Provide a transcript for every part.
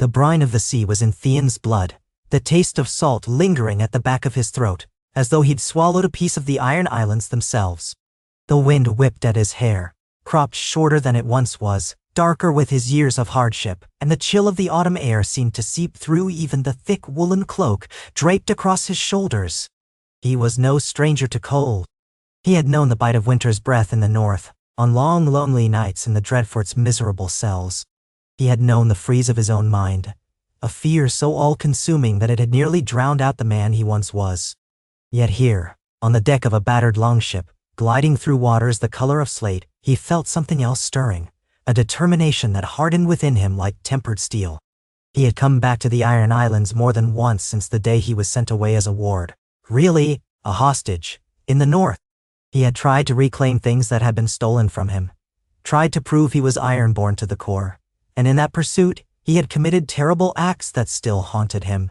The brine of the sea was in Theon's blood, the taste of salt lingering at the back of his throat, as though he'd swallowed a piece of the Iron Islands themselves. The wind whipped at his hair, cropped shorter than it once was, darker with his years of hardship, and the chill of the autumn air seemed to seep through even the thick woolen cloak draped across his shoulders. He was no stranger to cold. He had known the bite of winter's breath in the north, on long lonely nights in the Dreadfort's miserable cells. He had known the freeze of his own mind, a fear so all-consuming that it had nearly drowned out the man he once was. Yet here, on the deck of a battered longship, gliding through waters the color of slate, he felt something else stirring, a determination that hardened within him like tempered steel. He had come back to the Iron Islands more than once since the day he was sent away as a ward. Really, a hostage, in the north. He had tried to reclaim things that had been stolen from him, tried to prove he was Ironborn to the core, and in that pursuit, he had committed terrible acts that still haunted him.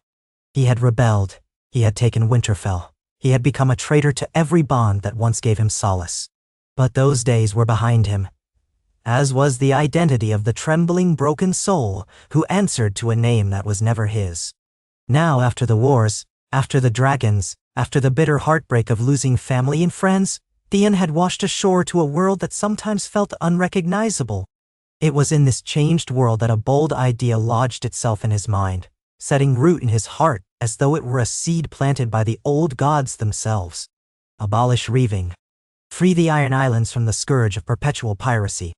He had rebelled, he had taken Winterfell, he had become a traitor to every bond that once gave him solace. But those days were behind him, as was the identity of the trembling, broken soul who answered to a name that was never his. Now, after the wars, after the dragons, after the bitter heartbreak of losing family and friends, Theon had washed ashore to a world that sometimes felt unrecognizable. It was in this changed world that a bold idea lodged itself in his mind, setting root in his heart as though it were a seed planted by the old gods themselves. Abolish Reaving. Free the Iron Islands from the scourge of perpetual piracy.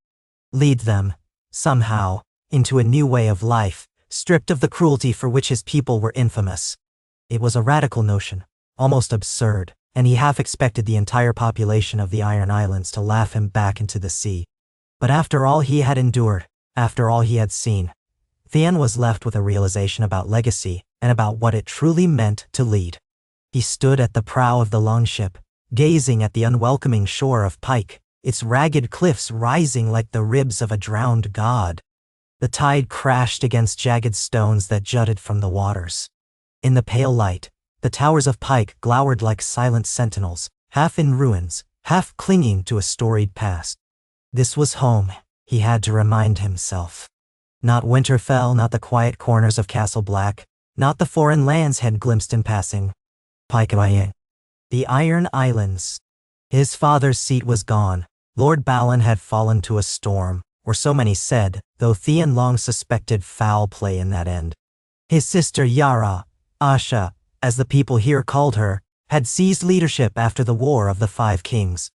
Lead them, somehow, into a new way of life, stripped of the cruelty for which his people were infamous. It was a radical notion, almost absurd, and he half expected the entire population of the Iron Islands to laugh him back into the sea. But after all he had endured, after all he had seen, Theon was left with a realization about legacy and about what it truly meant to lead. He stood at the prow of the longship, gazing at the unwelcoming shore of Pike, its ragged cliffs rising like the ribs of a drowned god. The tide crashed against jagged stones that jutted from the waters. In the pale light, the towers of Pike glowered like silent sentinels, half in ruins, half clinging to a storied past. This was home, he had to remind himself. Not Winterfell, not the quiet corners of Castle Black, not the foreign lands had glimpsed in passing. Pike. The Iron Islands. His father's seat was gone. Lord Balon had fallen to a storm, or so many said, though Theon long suspected foul play in that end. His sister Yara, Asha, as the people here called her, had seized leadership after the War of the Five Kings.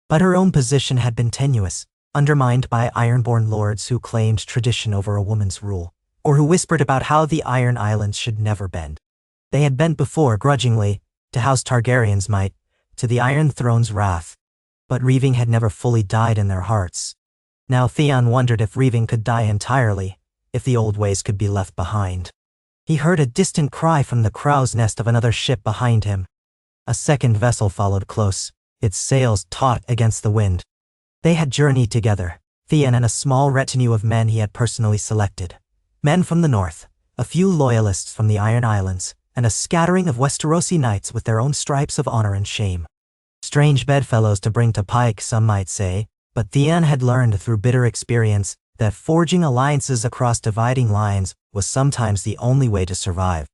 But her own position had been tenuous, undermined by Ironborn lords who claimed tradition over a woman's rule, or who whispered about how the Iron Islands should never bend. They had bent before grudgingly, to House Targaryen's might, to the Iron Throne's wrath. But Reaving had never fully died in their hearts. Now Theon wondered if Reaving could die entirely, if the old ways could be left behind. He heard a distant cry from the crow's nest of another ship behind him. A second vessel followed close, its sails taut against the wind. They had journeyed together, Theon and a small retinue of men he had personally selected. Men from the north, a few loyalists from the Iron Islands, and a scattering of Westerosi knights with their own stripes of honor and shame. Strange bedfellows to bring to Pike, some might say, but Theon had learned through bitter experience that forging alliances across dividing lines was sometimes the only way to survive.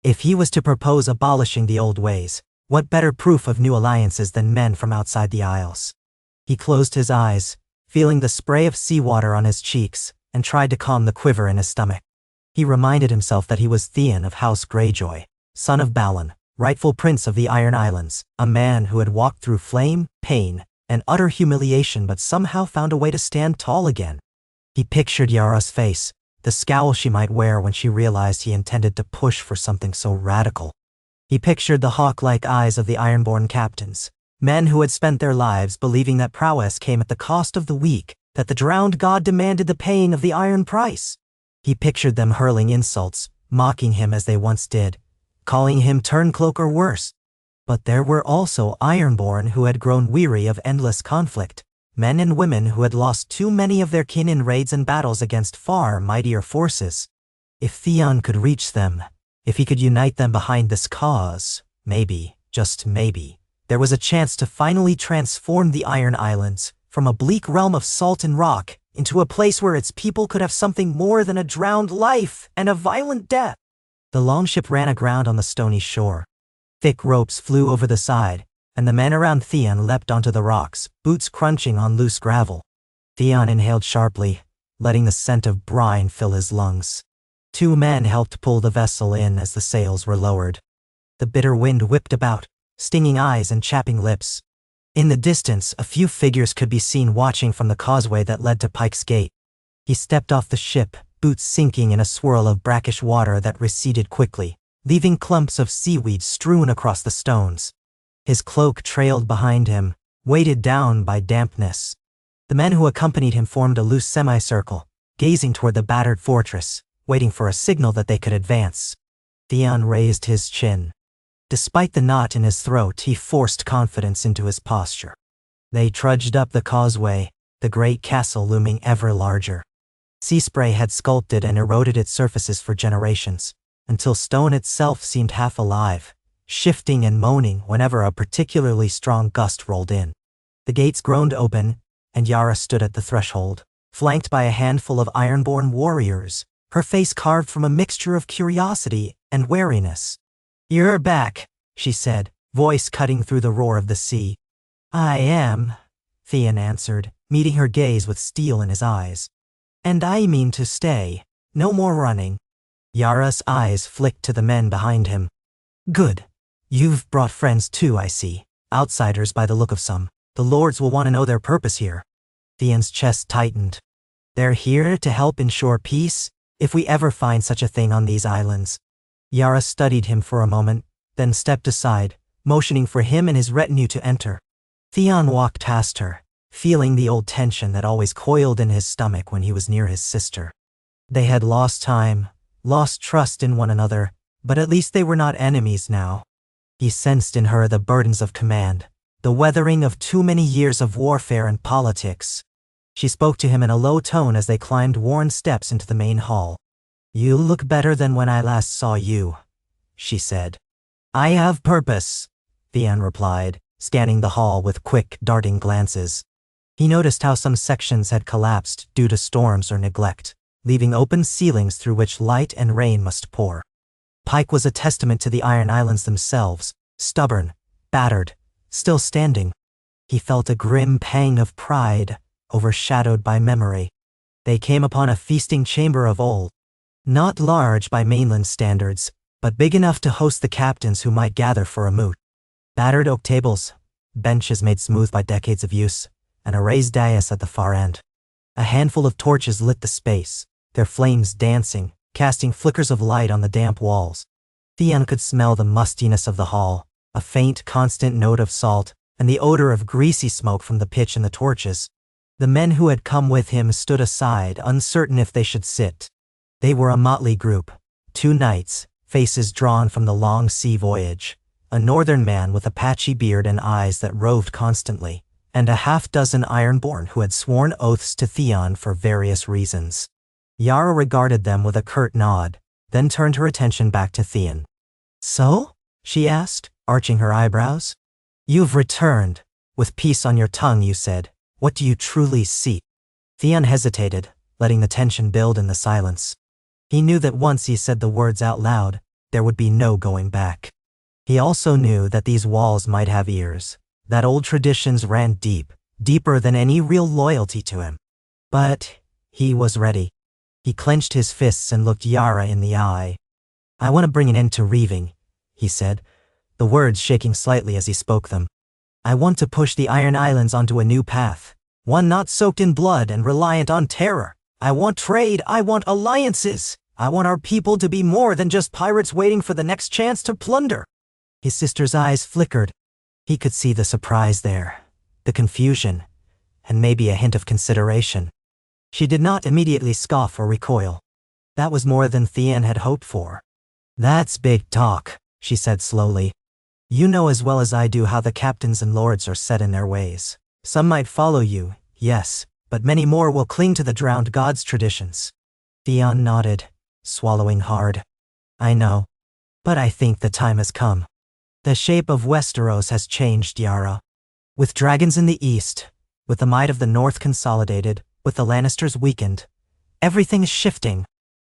If he was to propose abolishing the old ways, what better proof of new alliances than men from outside the Isles? He closed his eyes, feeling the spray of seawater on his cheeks, and tried to calm the quiver in his stomach. He reminded himself that he was Theon of House Greyjoy, son of Balon, rightful prince of the Iron Islands, a man who had walked through flame, pain, and utter humiliation but somehow found a way to stand tall again. He pictured Yara's face, the scowl she might wear when she realized he intended to push for something so radical. He pictured the hawk-like eyes of the Ironborn captains, men who had spent their lives believing that prowess came at the cost of the weak, that the drowned god demanded the paying of the iron price. He pictured them hurling insults, mocking him as they once did, calling him turncloak or worse. But there were also Ironborn who had grown weary of endless conflict, men and women who had lost too many of their kin in raids and battles against far mightier forces. If Theon could reach them, if he could unite them behind this cause, maybe, just maybe, there was a chance to finally transform the Iron Islands from a bleak realm of salt and rock into a place where its people could have something more than a drowned life and a violent death. The longship ran aground on the stony shore. Thick ropes flew over the side, and the men around Theon leapt onto the rocks, boots crunching on loose gravel. Theon inhaled sharply, letting the scent of brine fill his lungs. 2 men helped pull the vessel in as the sails were lowered. The bitter wind whipped about, stinging eyes and chapping lips. In the distance, a few figures could be seen watching from the causeway that led to Pike's Gate. He stepped off the ship, boots sinking in a swirl of brackish water that receded quickly, leaving clumps of seaweed strewn across the stones. His cloak trailed behind him, weighted down by dampness. The men who accompanied him formed a loose semicircle, gazing toward the battered fortress, waiting for a signal that they could advance. Theon raised his chin. Despite the knot in his throat, he forced confidence into his posture. They trudged up the causeway, the great castle looming ever larger. Sea spray had sculpted and eroded its surfaces for generations, until stone itself seemed half alive, shifting and moaning whenever a particularly strong gust rolled in. The gates groaned open, and Yara stood at the threshold, flanked by a handful of ironborn warriors, her face carved from a mixture of curiosity and wariness. "You're back," she said, voice cutting through the roar of the sea. "I am," Theon answered, meeting her gaze with steel in his eyes. "And I mean to stay. No more running." Yara's eyes flicked to the men behind him. "Good. You've brought friends too, I see. Outsiders by the look of some. The lords will want to know their purpose here." Theon's chest tightened. "They're here to help ensure peace, if we ever find such a thing on these islands." Yara studied him for a moment, then stepped aside, motioning for him and his retinue to enter. Theon walked past her, feeling the old tension that always coiled in his stomach when he was near his sister. They had lost time, lost trust in one another, but at least they were not enemies now. He sensed in her the burdens of command, the weathering of too many years of warfare and politics. She spoke to him in a low tone as they climbed worn steps into the main hall. "You look better than when I last saw you," she said. "I have purpose," Theon replied, scanning the hall with quick, darting glances. He noticed how some sections had collapsed due to storms or neglect, leaving open ceilings through which light and rain must pour. Pike was a testament to the Iron Islands themselves, stubborn, battered, still standing. He felt a grim pang of pride, overshadowed by memory. They came upon a feasting chamber of old, not large by mainland standards, but big enough to host the captains who might gather for a moot. Battered oak tables, benches made smooth by decades of use, and a raised dais at the far end. A handful of torches lit the space, their flames dancing, casting flickers of light on the damp walls. Theon could smell the mustiness of the hall, a faint, constant note of salt, and the odor of greasy smoke from the pitch in the torches. The men who had come with him stood aside, uncertain if they should sit. They were a motley group, 2 knights, faces drawn from the long sea voyage, a northern man with a patchy beard and eyes that roved constantly, and a half-dozen ironborn who had sworn oaths to Theon for various reasons. Yara regarded them with a curt nod, then turned her attention back to Theon. "So?" she asked, arching her eyebrows. "You've returned. With peace on your tongue, you said. What do you truly seek?" Theon hesitated, letting the tension build in the silence. He knew that once he said the words out loud, there would be no going back. He also knew that these walls might have ears, that old traditions ran deep, deeper than any real loyalty to him. But he was ready. He clenched his fists and looked Yara in the eye. "I want to bring an end to Reaving," he said, the words shaking slightly as he spoke them. "I want to push the Iron Islands onto a new path, one not soaked in blood and reliant on terror. I want trade, I want alliances. I want our people to be more than just pirates waiting for the next chance to plunder." His sister's eyes flickered. He could see the surprise there, the confusion, and maybe a hint of consideration. She did not immediately scoff or recoil. That was more than Theon had hoped for. "That's big talk," she said slowly. "You know as well as I do how the captains and lords are set in their ways. Some might follow you, yes, but many more will cling to the drowned god's traditions." Theon nodded, swallowing hard. "I know. But I think the time has come. The shape of Westeros has changed, Yara. With dragons in the east, with the might of the north consolidated, With the Lannisters weakened, everything is shifting.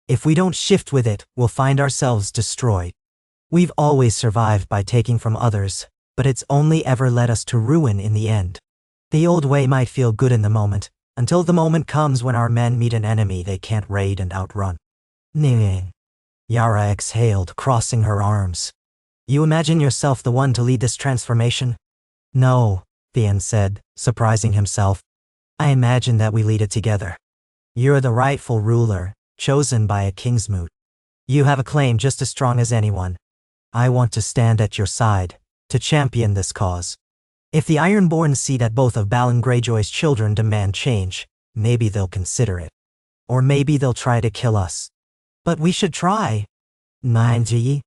If we don't shift with it, we'll find ourselves destroyed. We've always survived by taking from others, but it's only ever led us to ruin in the end. The old way might feel good in the moment, until the moment comes when our men meet an enemy they can't raid and outrun. Ning. Yara exhaled, crossing her arms. You imagine yourself the one to lead this transformation? No, Theon said, surprising himself. I imagine that we lead it together. You're the rightful ruler, chosen by a kingsmoot. You have a claim just as strong as anyone. I want to stand at your side, to champion this cause. If the Ironborn see that both of Balon Greyjoy's children demand change, maybe they'll consider it. Or maybe they'll try to kill us. But we should try. Ninji?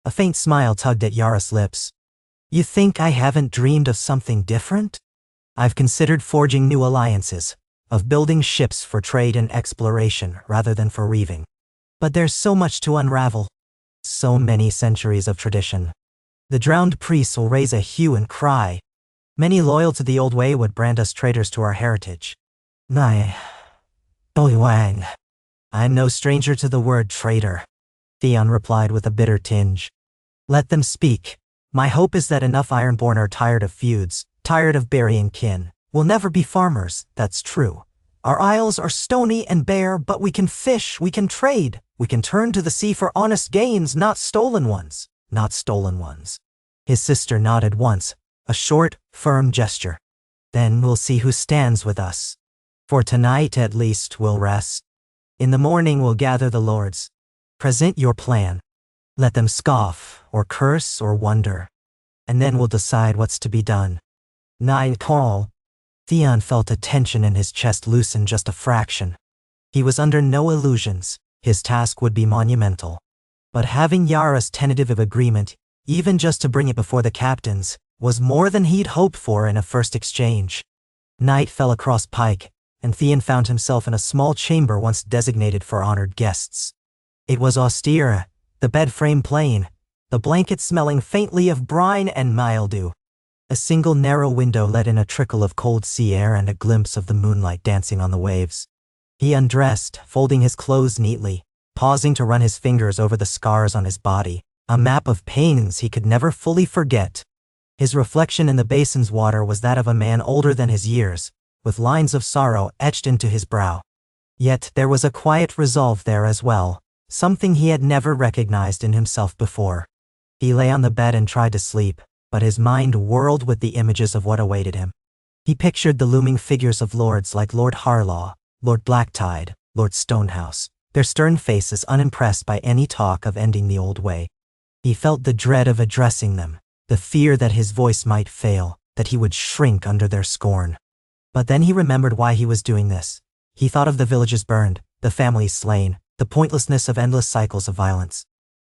A faint smile tugged at Yara's lips. You think I haven't dreamed of something different? I've considered forging new alliances, of building ships for trade and exploration rather than for reaving. But there's so much to unravel. So many centuries of tradition. The drowned priests will raise a hue and cry. Many loyal to the old way would brand us traitors to our heritage. Nai. Wang. I'm no stranger to the word traitor, Theon replied with a bitter tinge. Let them speak. My hope is that enough Ironborn are tired of feuds, tired of burying kin. We'll never be farmers, that's true. Our isles are stony and bare, but we can fish, we can trade. We can turn to the sea for honest gains, not stolen ones. Not stolen ones. His sister nodded once, a short, firm gesture. Then we'll see who stands with us. For tonight at least we'll rest. In the morning we'll gather the lords. Present your plan. Let them scoff, or curse, or wonder. And then we'll decide what's to be done. Nine call. Theon felt a tension in his chest loosen just a fraction. He was under no illusions. His task would be monumental. But having Yara's tentative agreement, even just to bring it before the captains, was more than he'd hoped for in a first exchange. Night fell across Pike, and Theon found himself in a small chamber once designated for honored guests. It was austere, the bed frame plain, the blanket smelling faintly of brine and mildew. A single narrow window let in a trickle of cold sea air and a glimpse of the moonlight dancing on the waves. He undressed, folding his clothes neatly, pausing to run his fingers over the scars on his body, a map of pains he could never fully forget. His reflection in the basin's water was that of a man older than his years, with lines of sorrow etched into his brow. Yet there was a quiet resolve there as well, something he had never recognized in himself before. He lay on the bed and tried to sleep, but his mind whirled with the images of what awaited him. He pictured the looming figures of lords like Lord Harlaw, Lord Blacktide, Lord Stonehouse, their stern faces unimpressed by any talk of ending the old way. He felt the dread of addressing them, the fear that his voice might fail, that he would shrink under their scorn. But then he remembered why he was doing this. He thought of the villages burned, the families slain, the pointlessness of endless cycles of violence.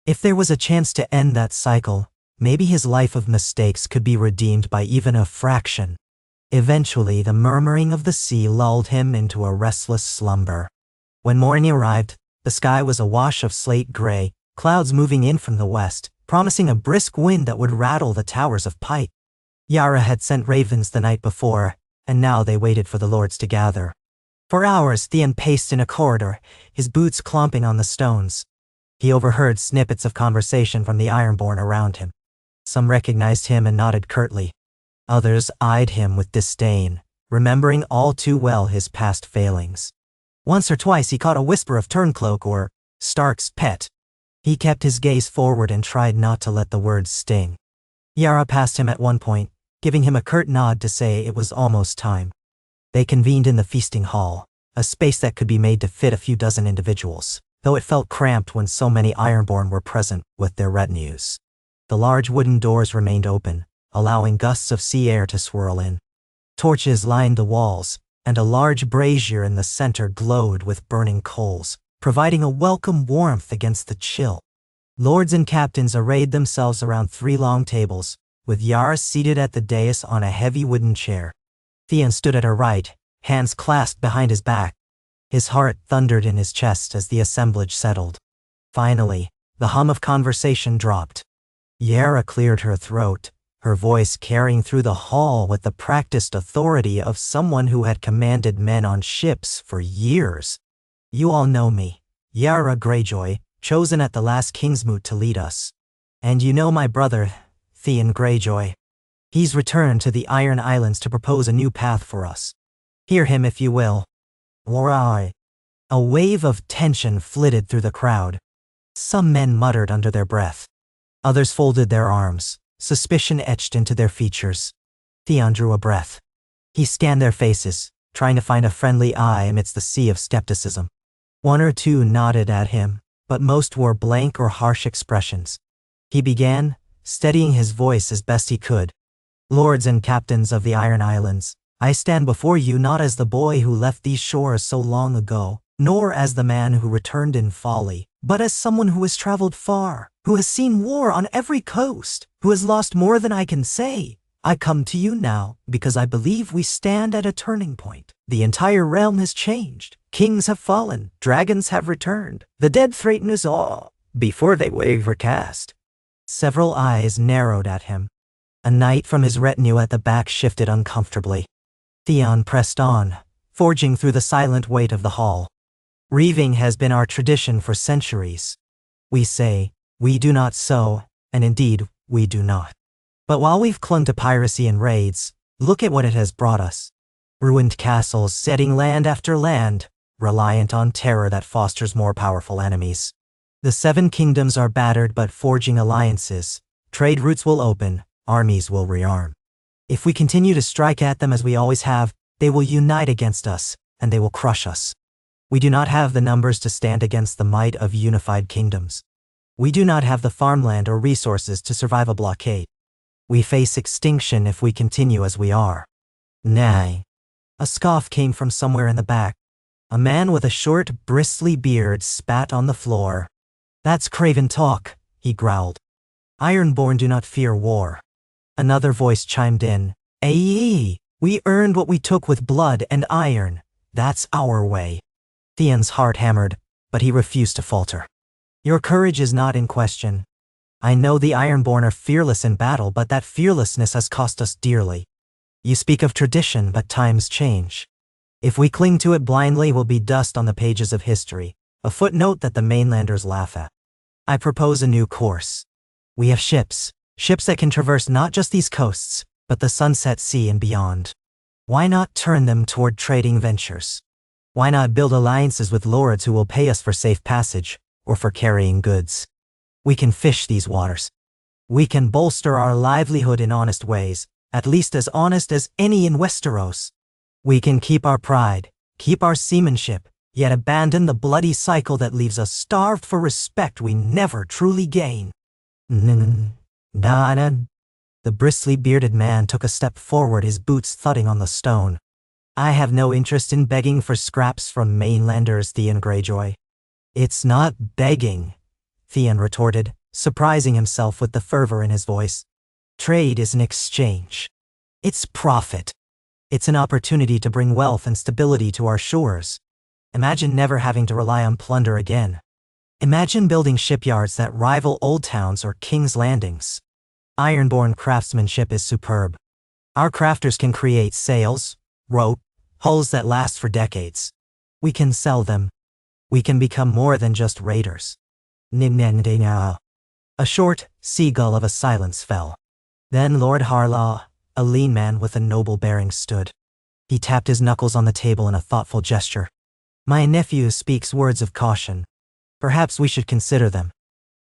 If there was a chance to end that cycle, maybe his life of mistakes could be redeemed by even a fraction. Eventually, the murmuring of the sea lulled him into a restless slumber. When morning arrived, the sky was a wash of slate gray, clouds moving in from the west, promising a brisk wind that would rattle the towers of Pike. Yara had sent ravens the night before, and now they waited for the lords to gather. For hours, Theon paced in a corridor, his boots clomping on the stones. He overheard snippets of conversation from the Ironborn around him. Some recognized him and nodded curtly. Others eyed him with disdain, remembering all too well his past failings. Once or twice he caught a whisper of Turncloak or Stark's pet. He kept his gaze forward and tried not to let the words sting. Yara passed him at one point, giving him a curt nod to say it was almost time. They convened in the feasting hall, a space that could be made to fit a few dozen individuals, though it felt cramped when so many Ironborn were present with their retinues. The large wooden doors remained open, allowing gusts of sea air to swirl in. Torches lined the walls, and a large brazier in the center glowed with burning coals, providing a welcome warmth against the chill. Lords and captains arrayed themselves around 3 long tables, with Yara seated at the dais on a heavy wooden chair. Theon stood at her right, hands clasped behind his back. His heart thundered in his chest as the assemblage settled. Finally, the hum of conversation dropped. Yara cleared her throat, her voice carrying through the hall with the practiced authority of someone who had commanded men on ships for years. "You all know me, Yara Greyjoy, chosen at the last Kingsmoot to lead us. And you know my brother, Theon Greyjoy. He's returned to the Iron Islands to propose a new path for us. Hear him if you will." Why? A wave of tension flitted through the crowd. Some men muttered under their breath. Others folded their arms, suspicion etched into their features. Theon drew a breath. He scanned their faces, trying to find a friendly eye amidst the sea of skepticism. One or two nodded at him, but most wore blank or harsh expressions. He began, steadying his voice as best he could. "Lords and captains of the Iron Islands, I stand before you not as the boy who left these shores so long ago, nor as the man who returned in folly, but as someone who has traveled far, who has seen war on every coast, who has lost more than I can say. I come to you now because I believe we stand at a turning point. The entire realm has changed. Kings have fallen, dragons have returned. The dead threaten us all, before they waver cast." Several eyes narrowed at him. A knight from his retinue at the back shifted uncomfortably. Theon pressed on, forging through the silent weight of the hall. "Reaving has been our tradition for centuries. We say, we do not sow, and indeed, we do not. But while we've clung to piracy and raids, look at what it has brought us. Ruined castles setting land after land, reliant on terror that fosters more powerful enemies. The Seven Kingdoms are battered but forging alliances. Trade routes will open, armies will rearm. If we continue to strike at them as we always have, they will unite against us, and they will crush us. We do not have the numbers to stand against the might of unified kingdoms. We do not have the farmland or resources to survive a blockade. We face extinction if we continue as we are." "Nay." A scoff came from somewhere in the back. A man with a short, bristly beard spat on the floor. "That's craven talk," he growled. "Ironborn do not fear war." Another voice chimed in. "Aye, we earned what we took with blood and iron. That's our way." Theon's heart hammered, but he refused to falter. "Your courage is not in question. I know the Ironborn are fearless in battle, but that fearlessness has cost us dearly. You speak of tradition, but times change. If we cling to it blindly, we'll be dust on the pages of history, a footnote that the mainlanders laugh at. I propose a new course. We have ships that can traverse not just these coasts, but the Sunset Sea and beyond. Why not turn them toward trading ventures? Why not build alliances with lords who will pay us for safe passage, or for carrying goods? We can fish these waters. We can bolster our livelihood in honest ways, at least as honest as any in Westeros. We can keep our pride, keep our seamanship, yet abandon the bloody cycle that leaves us starved for respect we never truly gain." The bristly bearded man took a step forward, his boots thudding on the stone. "I have no interest in begging for scraps from mainlanders, Theon Greyjoy." "It's not begging," Theon retorted, surprising himself with the fervor in his voice. "Trade is an exchange. It's profit. It's an opportunity to bring wealth and stability to our shores. Imagine never having to rely on plunder again. Imagine building shipyards that rival old towns or King's Landings. Ironborn craftsmanship is superb. Our crafters can create sails, rope, hulls that last for decades. We can sell them. We can become more than just raiders." A short seagull of a silence fell. Then Lord Harlaw, a lean man with a noble bearing, stood. He tapped his knuckles on the table in a thoughtful gesture. "My nephew speaks words of caution. Perhaps we should consider them.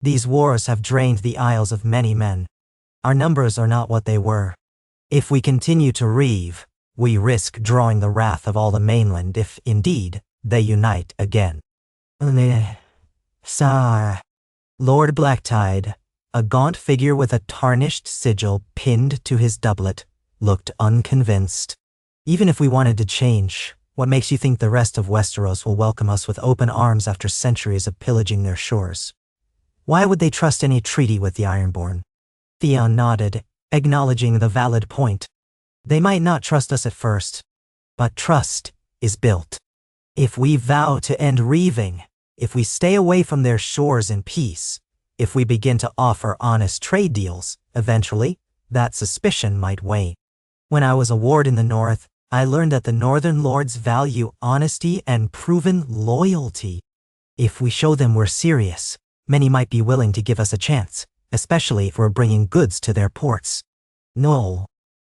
These wars have drained the Isles of many men. Our numbers are not what they were. If we continue to reave, we risk drawing the wrath of all the mainland if, indeed, they unite again." Sigh. Lord Blacktide, a gaunt figure with a tarnished sigil pinned to his doublet, looked unconvinced. "Even if we wanted to change, what makes you think the rest of Westeros will welcome us with open arms after centuries of pillaging their shores? Why would they trust any treaty with the Ironborn?" Theon nodded, acknowledging the valid point. "They might not trust us at first, but trust is built. If we vow to end reaving, if we stay away from their shores in peace, if we begin to offer honest trade deals, eventually, that suspicion might wane. When I was a ward in the north, I learned that the northern lords value honesty and proven loyalty. If we show them we're serious, many might be willing to give us a chance, especially if we're bringing goods to their ports. No.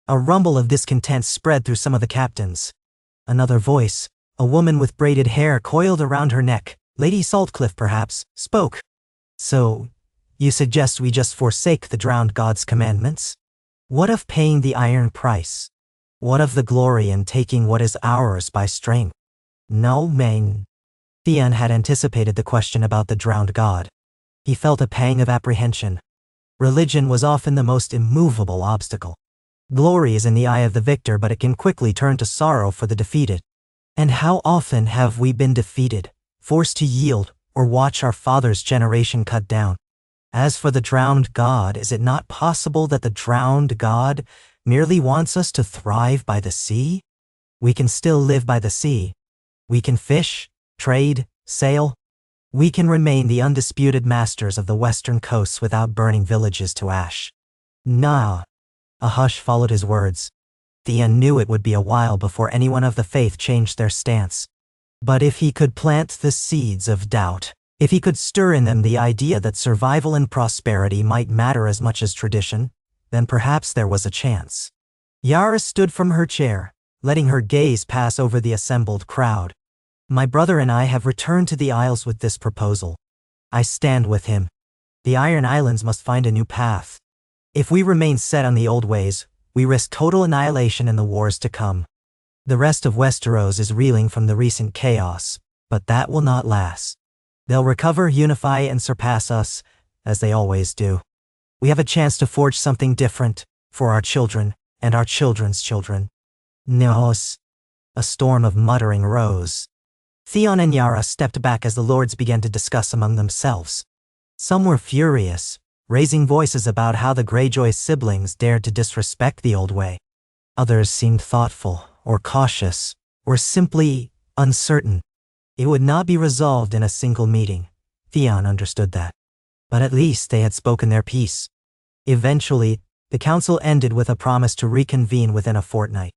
A rumble of discontent spread through some of the captains. Another voice, a woman with braided hair coiled around her neck, Lady Saltcliffe perhaps, spoke. So, you suggest we just forsake the drowned god's commandments? What of paying the iron price? What of the glory in taking what is ours by strength? No, man. Theon had anticipated the question about the drowned god. He felt a pang of apprehension. Religion was often the most immovable obstacle. Glory is in the eye of the victor, but it can quickly turn to sorrow for the defeated. And how often have we been defeated, forced to yield, or watch our father's generation cut down? As for the drowned god, is it not possible that the drowned god merely wants us to thrive by the sea? We can still live by the sea. We can fish, trade, sail. We can remain the undisputed masters of the western coasts without burning villages to ash. Nah. A hush followed his words. Theon knew it would be a while before anyone of the faith changed their stance. But if he could plant the seeds of doubt, if he could stir in them the idea that survival and prosperity might matter as much as tradition, then perhaps there was a chance. Yara stood from her chair, letting her gaze pass over the assembled crowd. My brother and I have returned to the Isles with this proposal. I stand with him. The Iron Islands must find a new path. If we remain set on the old ways, we risk total annihilation in the wars to come. The rest of Westeros is reeling from the recent chaos, but that will not last. They'll recover, unify, and surpass us, as they always do. We have a chance to forge something different, for our children, and our children's children. Nos. A storm of muttering rose. Theon and Yara stepped back as the lords began to discuss among themselves. Some were furious, raising voices about how the Greyjoy siblings dared to disrespect the old way. Others seemed thoughtful, or cautious, or simply uncertain. It would not be resolved in a single meeting. Theon understood that. But at least they had spoken their piece. Eventually, the council ended with a promise to reconvene within a fortnight.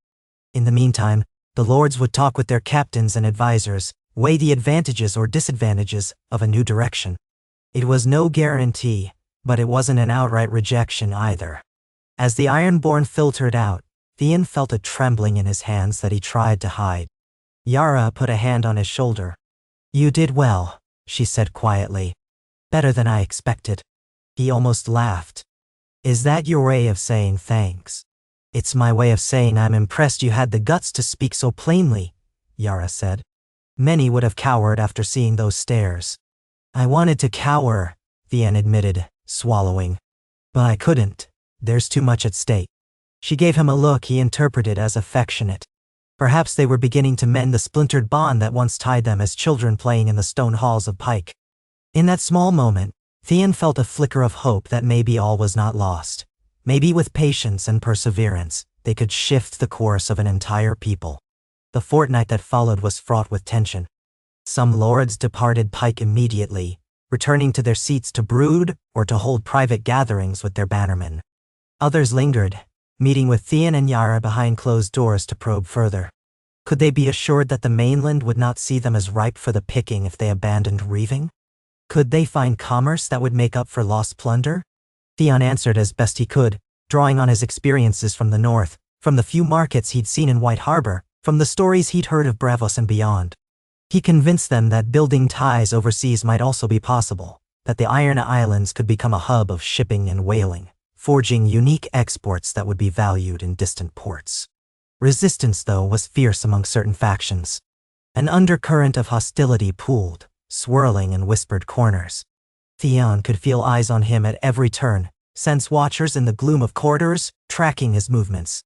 In the meantime, the lords would talk with their captains and advisors, weigh the advantages or disadvantages of a new direction. It was no guarantee, but it wasn't an outright rejection either. As the Ironborn filtered out, Theon felt a trembling in his hands that he tried to hide. Yara put a hand on his shoulder. You did well, she said quietly. Better than I expected. He almost laughed. Is that your way of saying thanks? It's my way of saying I'm impressed you had the guts to speak so plainly, Yara said. Many would have cowered after seeing those stares. I wanted to cower, Theon admitted, swallowing. But I couldn't. There's too much at stake. She gave him a look he interpreted as affectionate. Perhaps they were beginning to mend the splintered bond that once tied them as children playing in the stone halls of Pike. In that small moment, Theon felt a flicker of hope that maybe all was not lost. Maybe with patience and perseverance, they could shift the course of an entire people. The fortnight that followed was fraught with tension. Some lords departed Pike immediately, returning to their seats to brood or to hold private gatherings with their bannermen. Others lingered, meeting with Theon and Yara behind closed doors to probe further. Could they be assured that the mainland would not see them as ripe for the picking if they abandoned Reaving? Could they find commerce that would make up for lost plunder? Theon answered as best he could, drawing on his experiences from the north, from the few markets he'd seen in White Harbor, from the stories he'd heard of Braavos and beyond. He convinced them that building ties overseas might also be possible, that the Iron Islands could become a hub of shipping and whaling, forging unique exports that would be valued in distant ports. Resistance, though, was fierce among certain factions. An undercurrent of hostility pooled, swirling in whispered corners. Theon could feel eyes on him at every turn, sense watchers in the gloom of corridors, tracking his movements.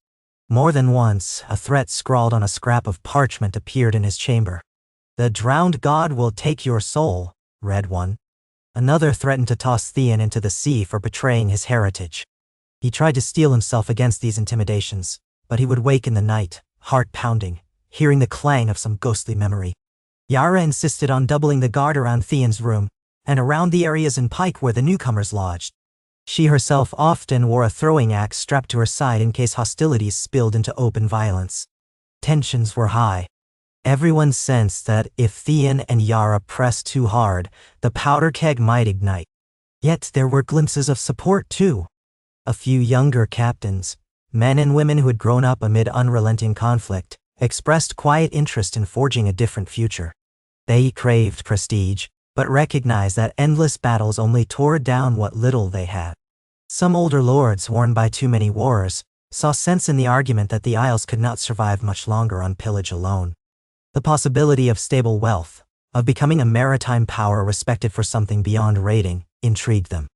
More than once, a threat scrawled on a scrap of parchment appeared in his chamber. The drowned god will take your soul, read one. Another threatened to toss Theon into the sea for betraying his heritage. He tried to steel himself against these intimidations, but he would wake in the night, heart pounding, hearing the clang of some ghostly memory. Yara insisted on doubling the guard around Theon's room, and around the areas in Pike where the newcomers lodged. She herself often wore a throwing axe strapped to her side in case hostilities spilled into open violence. Tensions were high. Everyone sensed that if Theon and Yara pressed too hard, the powder keg might ignite. Yet there were glimpses of support too. A few younger captains, men and women who had grown up amid unrelenting conflict, expressed quiet interest in forging a different future. They craved prestige, but recognized that endless battles only tore down what little they had. Some older lords, worn by too many wars, saw sense in the argument that the Isles could not survive much longer on pillage alone. The possibility of stable wealth, of becoming a maritime power respected for something beyond raiding, intrigued them.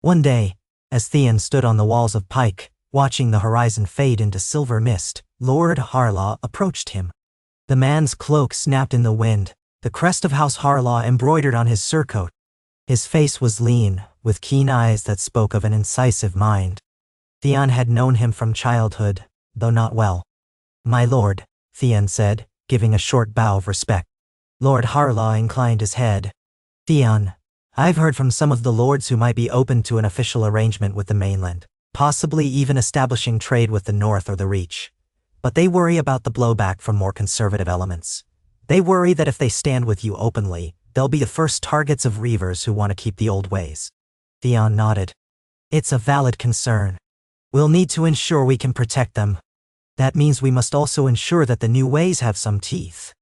One day, as Theon stood on the walls of Pike, watching the horizon fade into silver mist, Lord Harlaw approached him. The man's cloak snapped in the wind, the crest of House Harlaw embroidered on his surcoat. His face was lean, with keen eyes that spoke of an incisive mind. Theon had known him from childhood, though not well. "My lord," Theon said, giving a short bow of respect. Lord Harlaw inclined his head. "Theon, I've heard from some of the lords who might be open to an official arrangement with the mainland, possibly even establishing trade with the North or the Reach. But they worry about the blowback from more conservative elements. They worry that if they stand with you openly, they'll be the first targets of reavers who want to keep the old ways." Theon nodded. "It's a valid concern. We'll need to ensure we can protect them. That means we must also ensure that the new ways have some teeth.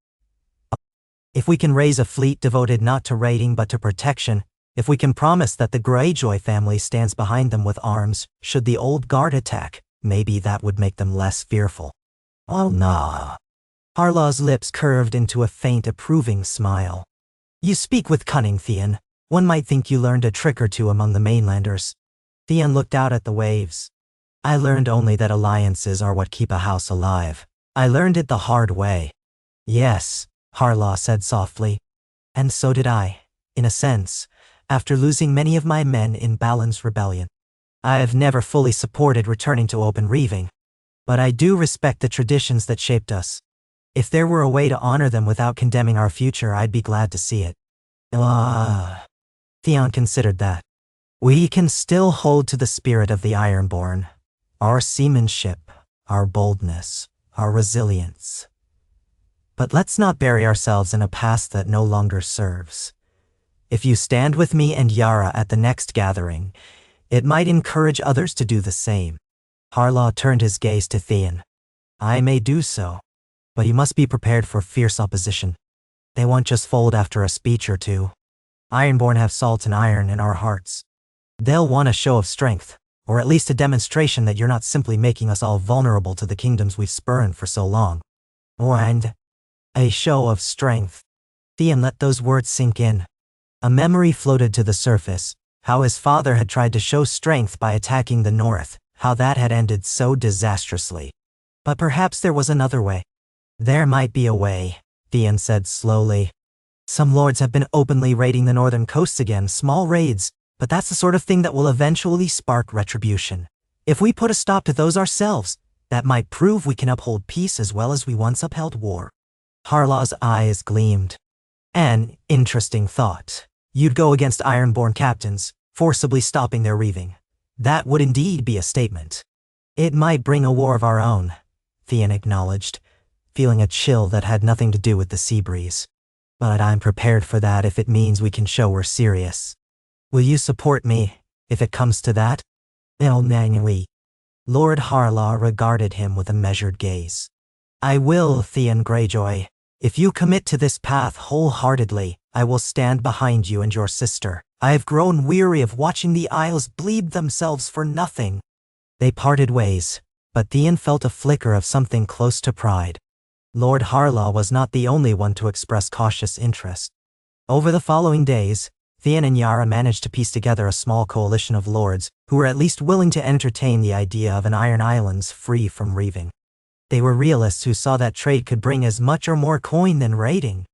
If we can raise a fleet devoted not to raiding but to protection, if we can promise that the Greyjoy family stands behind them with arms, should the old guard attack, maybe that would make them less fearful." "Oh nah." Harlaw's lips curved into a faint approving smile. "You speak with cunning, Theon. One might think you learned a trick or two among the mainlanders." Theon looked out at the waves. "I learned only that alliances are what keep a house alive. I learned it the hard way." "Yes," Harlaw said softly. "And so did I, in a sense, after losing many of my men in Balin's rebellion. I have never fully supported returning to open reaving. But I do respect the traditions that shaped us. If there were a way to honor them without condemning our future, I'd be glad to see it." Theon considered that. "We can still hold to the spirit of the Ironborn. Our seamanship, our boldness, our resilience. But let's not bury ourselves in a past that no longer serves. If you stand with me and Yara at the next gathering, it might encourage others to do the same." Harlaw turned his gaze to Theon. "I may do so, but you must be prepared for fierce opposition. They won't just fold after a speech or two. Ironborn have salt and iron in our hearts. They'll want a show of strength, or at least a demonstration that you're not simply making us all vulnerable to the kingdoms we've spurned for so long." "And a show of strength." Theon let those words sink in. A memory floated to the surface, how his father had tried to show strength by attacking the North, how that had ended so disastrously. But perhaps there was another way. "There might be a way," Theon said slowly. "Some lords have been openly raiding the northern coasts again, small raids, but that's the sort of thing that will eventually spark retribution. If we put a stop to those ourselves, that might prove we can uphold peace as well as we once upheld war." Harlaw's eyes gleamed. "An interesting thought. You'd go against Ironborn captains, forcibly stopping their reaving. That would indeed be a statement." "It might bring a war of our own," Theon acknowledged, feeling a chill that had nothing to do with the sea breeze. "But I'm prepared for that if it means we can show we're serious. Will you support me, if it comes to that?" "Oui." Lord Harlaw regarded him with a measured gaze. "I will, Theon Greyjoy. If you commit to this path wholeheartedly, I will stand behind you and your sister. I have grown weary of watching the Isles bleed themselves for nothing." They parted ways, but Theon felt a flicker of something close to pride. Lord Harlaw was not the only one to express cautious interest. Over the following days, Theon and Yara managed to piece together a small coalition of lords who were at least willing to entertain the idea of an Iron Islands free from reaving. They were realists who saw that trade could bring as much or more coin than raiding.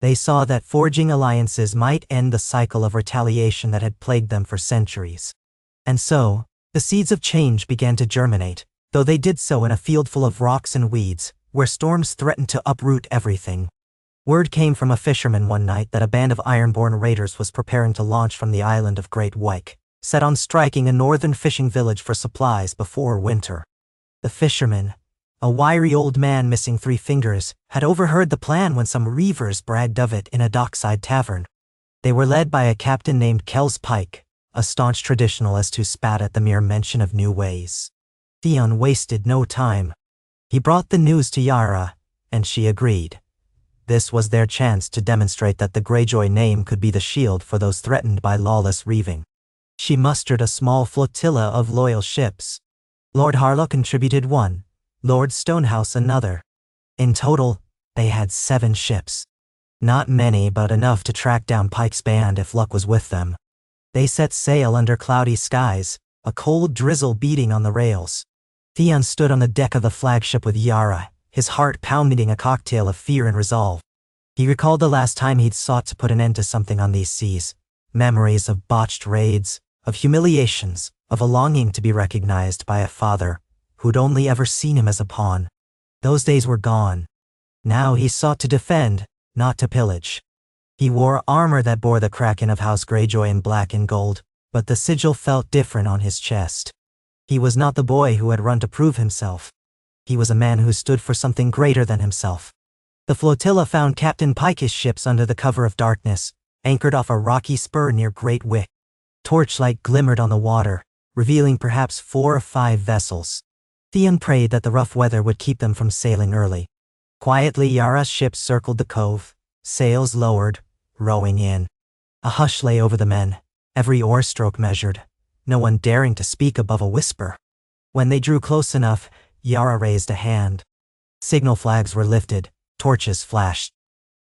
They saw that forging alliances might end the cycle of retaliation that had plagued them for centuries. And so, the seeds of change began to germinate, though they did so in a field full of rocks and weeds, where storms threatened to uproot everything. Word came from a fisherman one night that a band of Ironborn raiders was preparing to launch from the island of Great Wyke, set on striking a northern fishing village for supplies before winter. The fisherman, a wiry old man missing 3 fingers, had overheard the plan when some reavers bragged of it in a dockside tavern. They were led by a captain named Kells Pike, a staunch traditionalist who spat at the mere mention of new ways. Theon wasted no time. He brought the news to Yara, and she agreed. This was their chance to demonstrate that the Greyjoy name could be the shield for those threatened by lawless Reaving. She mustered a small flotilla of loyal ships. Lord Harlow contributed 1, Lord Stonehouse another. In total, they had 7 ships. Not many, but enough to track down Pike's band if luck was with them. They set sail under cloudy skies, a cold drizzle beating on the rails. Theon stood on the deck of the flagship with Yara, his heart pounding a cocktail of fear and resolve. He recalled the last time he'd sought to put an end to something on these seas. Memories of botched raids, of humiliations, of a longing to be recognized by a father who'd only ever seen him as a pawn. Those days were gone. Now he sought to defend, not to pillage. He wore armor that bore the Kraken of House Greyjoy in black and gold, but the sigil felt different on his chest. He was not the boy who had run to prove himself. He was a man who stood for something greater than himself. The flotilla found Captain Pike's ships under the cover of darkness, anchored off a rocky spur near Great Wick. Torchlight glimmered on the water, revealing perhaps 4 or 5 vessels. Theon prayed that the rough weather would keep them from sailing early. Quietly, Yara's ship circled the cove, sails lowered, rowing in. A hush lay over the men, every oar stroke measured, no one daring to speak above a whisper. When they drew close enough, Yara raised a hand. Signal flags were lifted, torches flashed.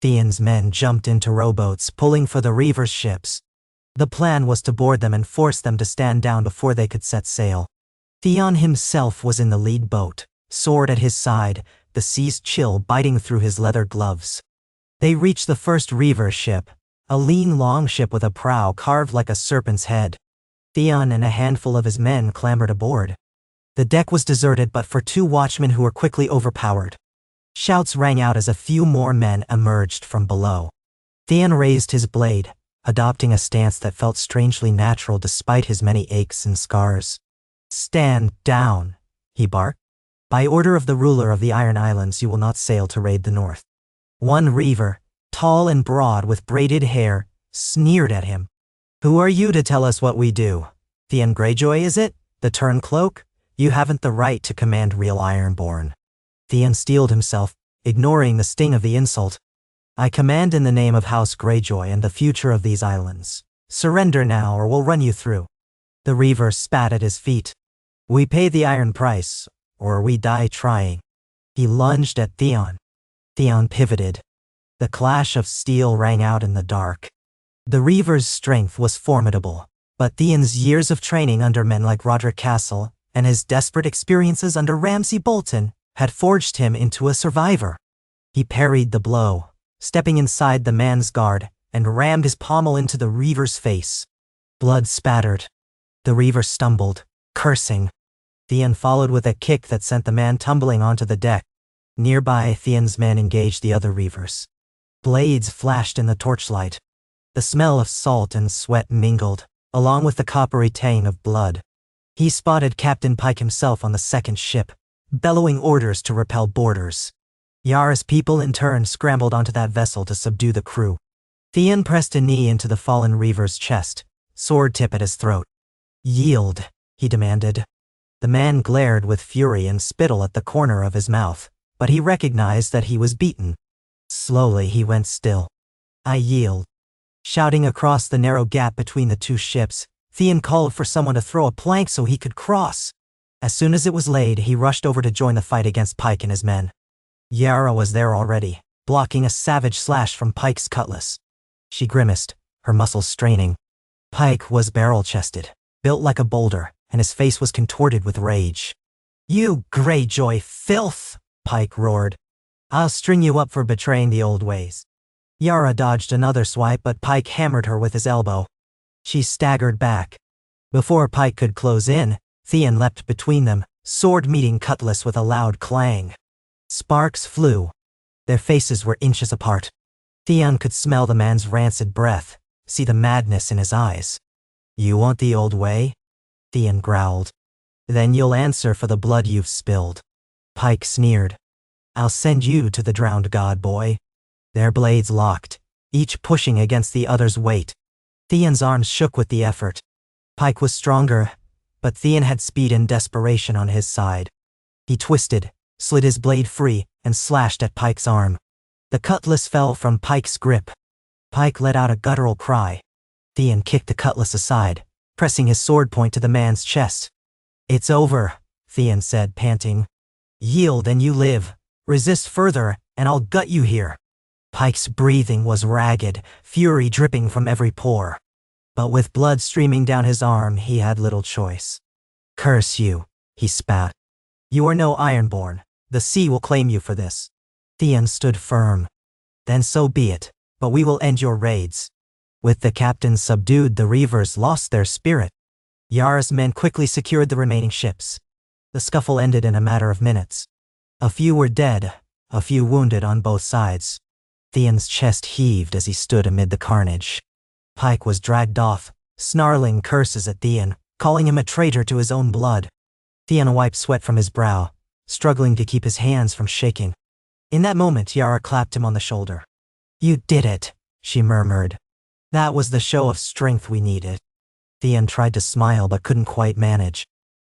Theon's men jumped into rowboats, pulling for the reavers' ships. The plan was to board them and force them to stand down before they could set sail. Theon himself was in the lead boat, sword at his side, the sea's chill biting through his leather gloves. They reached the first reaver ship, a lean longship with a prow carved like a serpent's head. Theon and a handful of his men clambered aboard. The deck was deserted but for 2 watchmen who were quickly overpowered. Shouts rang out as a few more men emerged from below. Theon raised his blade, adopting a stance that felt strangely natural despite his many aches and scars. "Stand down," he barked. "By order of the ruler of the Iron Islands you will not sail to raid the north." One reaver, tall and broad with braided hair, sneered at him. "Who are you to tell us what we do? Theon Greyjoy, is it? The turncloak? You haven't the right to command real Ironborn." Theon steeled himself, ignoring the sting of the insult. "I command in the name of House Greyjoy and the future of these islands. Surrender now or we'll run you through." The reaver spat at his feet. "We pay the iron price, or we die trying." He lunged at Theon. Theon pivoted. The clash of steel rang out in the dark. The reaver's strength was formidable, but Theon's years of training under men like Roderick Castle and his desperate experiences under Ramsay Bolton had forged him into a survivor. He parried the blow, stepping inside the man's guard, and rammed his pommel into the reaver's face. Blood spattered. The reaver stumbled, cursing. Theon followed with a kick that sent the man tumbling onto the deck. Nearby, Theon's men engaged the other reavers. Blades flashed in the torchlight. The smell of salt and sweat mingled, along with the coppery tang of blood. He spotted Captain Pike himself on the second ship, bellowing orders to repel boarders. Yara's people in turn scrambled onto that vessel to subdue the crew. Theon pressed a knee into the fallen reaver's chest, sword tip at his throat. "Yield," he demanded. The man glared with fury and spittle at the corner of his mouth, but he recognized that he was beaten. Slowly he went still. "I yield." Shouting across the narrow gap between the 2 ships, Theon called for someone to throw a plank so he could cross. As soon as it was laid, he rushed over to join the fight against Pike and his men. Yara was there already, blocking a savage slash from Pike's cutlass. She grimaced, her muscles straining. Pike was barrel-chested, built like a boulder, and his face was contorted with rage. "You Greyjoy filth!" Pike roared. "I'll string you up for betraying the old ways." Yara dodged another swipe, but Pike hammered her with his elbow. She staggered back. Before Pike could close in, Theon leapt between them, sword meeting cutlass with a loud clang. Sparks flew. Their faces were inches apart. Theon could smell the man's rancid breath, see the madness in his eyes. You want the old way? Theon growled. Then you'll answer for the blood you've spilled. Pike sneered. I'll send you to the drowned god, boy. Their blades locked, each pushing against the other's weight. Theon's arms shook with the effort. Pike was stronger, but Theon had speed and desperation on his side. He twisted, slid his blade free, and slashed at Pike's arm. The cutlass fell from Pike's grip. Pike let out a guttural cry. Theon kicked the cutlass aside, pressing his sword point to the man's chest. It's over, Theon said, panting. Yield and you live. Resist further, and I'll gut you here. Pike's breathing was ragged, fury dripping from every pore. But with blood streaming down his arm, he had little choice. Curse you, he spat. You are no Ironborn. The sea will claim you for this. Theon stood firm. Then so be it, but we will end your raids. With the captain subdued, the Reavers lost their spirit. Yara's men quickly secured the remaining ships. The scuffle ended in a matter of minutes. A few were dead, a few wounded on both sides. Theon's chest heaved as he stood amid the carnage. Pike was dragged off, snarling curses at Theon, calling him a traitor to his own blood. Theon wiped sweat from his brow, struggling to keep his hands from shaking. In that moment, Yara clapped him on the shoulder. You did it, she murmured. That was the show of strength we needed. Theon tried to smile but couldn't quite manage.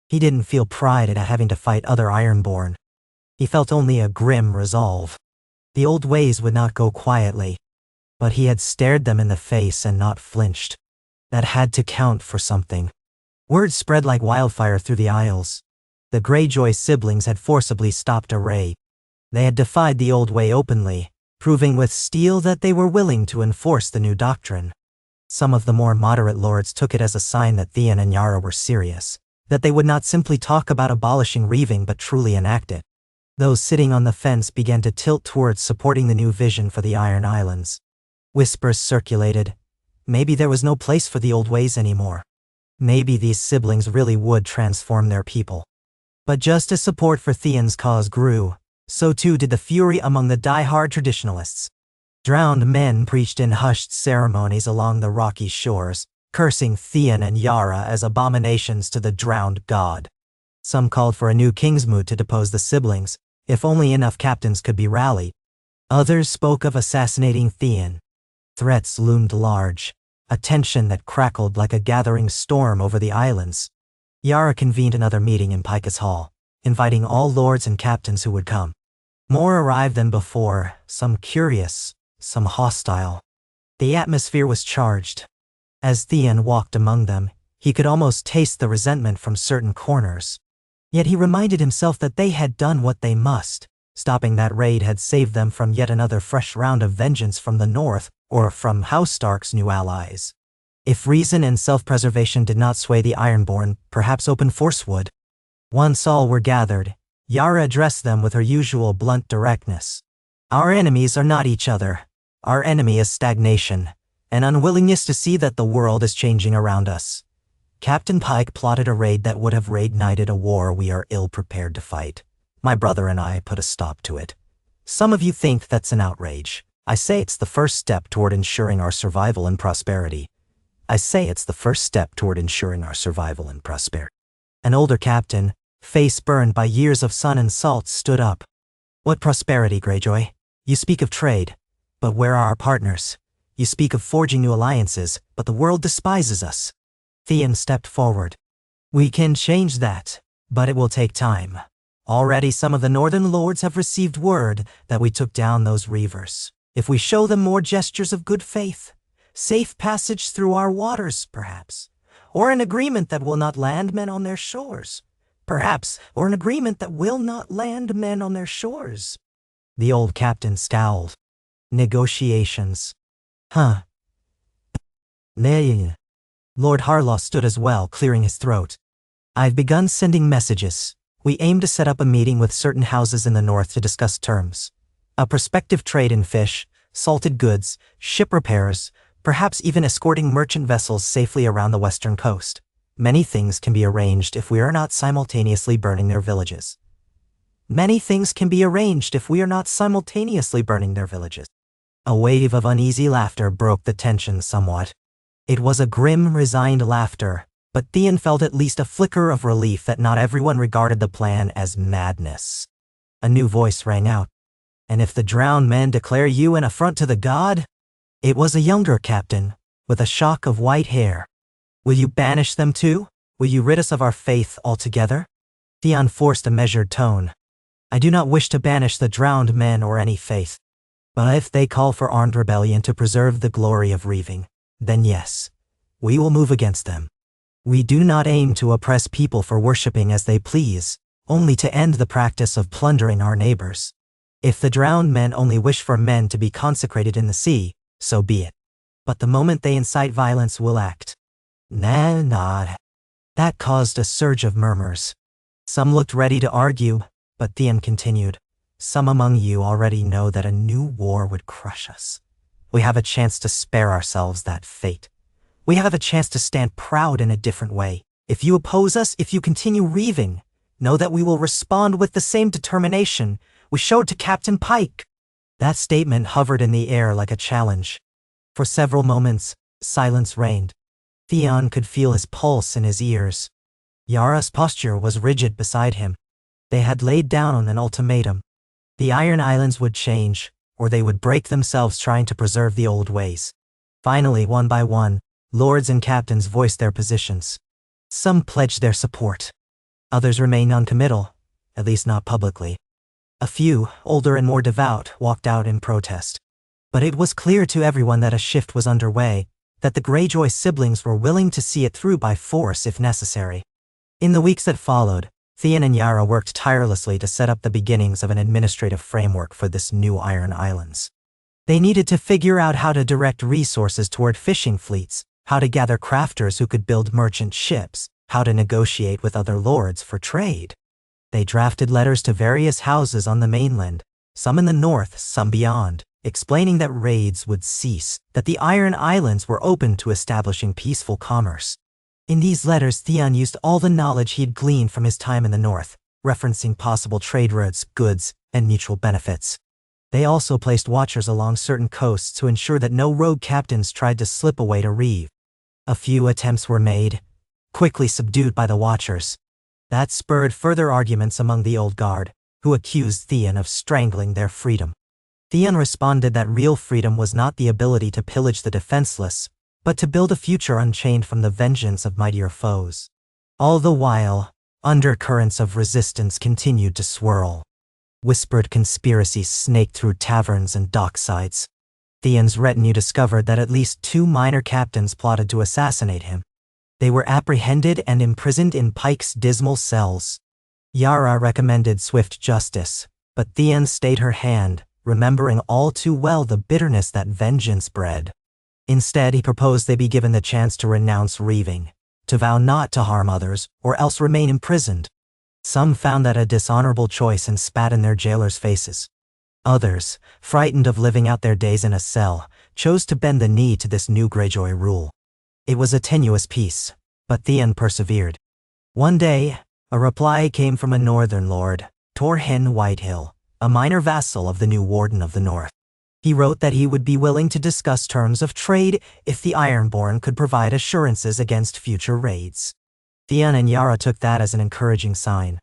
He didn't feel pride at having to fight other Ironborn. He felt only a grim resolve. The old ways would not go quietly, but he had stared them in the face and not flinched. That had to count for something. Word spread like wildfire through the Isles. The Greyjoy siblings had forcibly stopped a raid. They had defied the old way openly, proving with steel that they were willing to enforce the new doctrine. Some of the more moderate lords took it as a sign that Theon and Yara were serious, that they would not simply talk about abolishing Reaving but truly enact it. Those sitting on the fence began to tilt towards supporting the new vision for the Iron Islands. Whispers circulated. Maybe there was no place for the old ways anymore. Maybe these siblings really would transform their people. But just as support for Theon's cause grew, so too did the fury among the die-hard traditionalists. Drowned men preached in hushed ceremonies along the rocky shores, cursing Theon and Yara as abominations to the drowned god. Some called for a new Kingsmoot to depose the siblings, if only enough captains could be rallied. Others spoke of assassinating Theon. Threats loomed large, a tension that crackled like a gathering storm over the islands. Yara convened another meeting in Pike's Hall, inviting all lords and captains who would come. More arrived than before, some curious, some hostile. The atmosphere was charged. As Theon walked among them, he could almost taste the resentment from certain corners. Yet he reminded himself that they had done what they must. Stopping that raid had saved them from yet another fresh round of vengeance from the north, or from House Stark's new allies. If reason and self-preservation did not sway the Ironborn, perhaps open force would. Once all were gathered, Yara addressed them with her usual blunt directness. Our enemies are not each other. Our enemy is stagnation, an unwillingness to see that the world is changing around us. Captain Pike plotted a raid that would have reignited a war we are ill-prepared to fight. My brother and I put a stop to it. Some of you think that's an outrage. I say it's the first step toward ensuring our survival and prosperity. I say it's the first step toward ensuring our survival and prosperity. An older captain, face burned by years of sun and salt, stood up. What prosperity, Greyjoy? You speak of trade, but where are our partners? You speak of forging new alliances, but the world despises us. Theon stepped forward. We can change that, but it will take time. Already some of the northern lords have received word that we took down those Reavers. If we show them more gestures of good faith, safe passage through our waters, perhaps, or an agreement that will not land men on their shores, perhaps, or an agreement that will not land men on their shores. The old captain scowled. Negotiations. Huh. Nay. Lord Harlaw stood as well, clearing his throat. I've begun sending messages. We aim to set up a meeting with certain houses in the north to discuss terms. A prospective trade in fish, salted goods, ship repairs, perhaps even escorting merchant vessels safely around the western coast. Many things can be arranged if we are not simultaneously burning their villages. Many things can be arranged if we are not simultaneously burning their villages. A wave of uneasy laughter broke the tension somewhat. It was a grim, resigned laughter, but Theon felt at least a flicker of relief that not everyone regarded the plan as madness. A new voice rang out. "And if the drowned men declare you an affront to the god?" It was a younger captain, with a shock of white hair. "Will you banish them too? Will you rid us of our faith altogether?" Theon forced a measured tone. "I do not wish to banish the drowned men or any faith. But if they call for armed rebellion to preserve the glory of Reaving, then yes, we will move against them. We do not aim to oppress people for worshipping as they please, only to end the practice of plundering our neighbors. If the drowned men only wish for men to be consecrated in the sea, so be it. But the moment they incite violence, we'll act." Nah. That caused a surge of murmurs. Some looked ready to argue, but Theon continued. "Some among you already know that a new war would crush us. We have a chance to spare ourselves that fate. We have a chance to stand proud in a different way. If you oppose us, if you continue Reaving, know that we will respond with the same determination we showed to Captain Pike." That statement hovered in the air like a challenge. For several moments, silence reigned. Theon could feel his pulse in his ears. Yara's posture was rigid beside him. They had laid down an ultimatum. The Iron Islands would change, or they would break themselves trying to preserve the old ways. Finally, one by one, lords and captains voiced their positions. Some pledged their support. Others remained noncommittal, at least not publicly. A few, older and more devout, walked out in protest. But it was clear to everyone that a shift was underway, that the Greyjoy siblings were willing to see it through by force if necessary. In the weeks that followed, Theon and Yara worked tirelessly to set up the beginnings of an administrative framework for this new Iron Islands. They needed to figure out how to direct resources toward fishing fleets, how to gather crafters who could build merchant ships, how to negotiate with other lords for trade. They drafted letters to various houses on the mainland, some in the north, some beyond, explaining that raids would cease, that the Iron Islands were open to establishing peaceful commerce. In these letters, Theon used all the knowledge he'd gleaned from his time in the north, referencing possible trade routes, goods, and mutual benefits. They also placed watchers along certain coasts to ensure that no rogue captains tried to slip away to Reave. A few attempts were made, quickly subdued by the watchers. That spurred further arguments among the old guard, who accused Theon of strangling their freedom. Theon responded that real freedom was not the ability to pillage the defenseless, but to build a future unchained from the vengeance of mightier foes. All the while, undercurrents of resistance continued to swirl. Whispered conspiracies snaked through taverns and docksides. Theon's retinue discovered that at least 2 minor captains plotted to assassinate him. They were apprehended and imprisoned in Pike's dismal cells. Yara recommended swift justice, but Theon stayed her hand, remembering all too well the bitterness that vengeance bred. Instead, he proposed they be given the chance to renounce Reaving, to vow not to harm others, or else remain imprisoned. Some found that a dishonorable choice and spat in their jailers' faces. Others, frightened of living out their days in a cell, chose to bend the knee to this new Greyjoy rule. It was a tenuous peace, but Theon persevered. One day, a reply came from a northern lord, Torhin Whitehill, a minor vassal of the new Warden of the North. He wrote that he would be willing to discuss terms of trade if the Ironborn could provide assurances against future raids. Theon and Yara took that as an encouraging sign.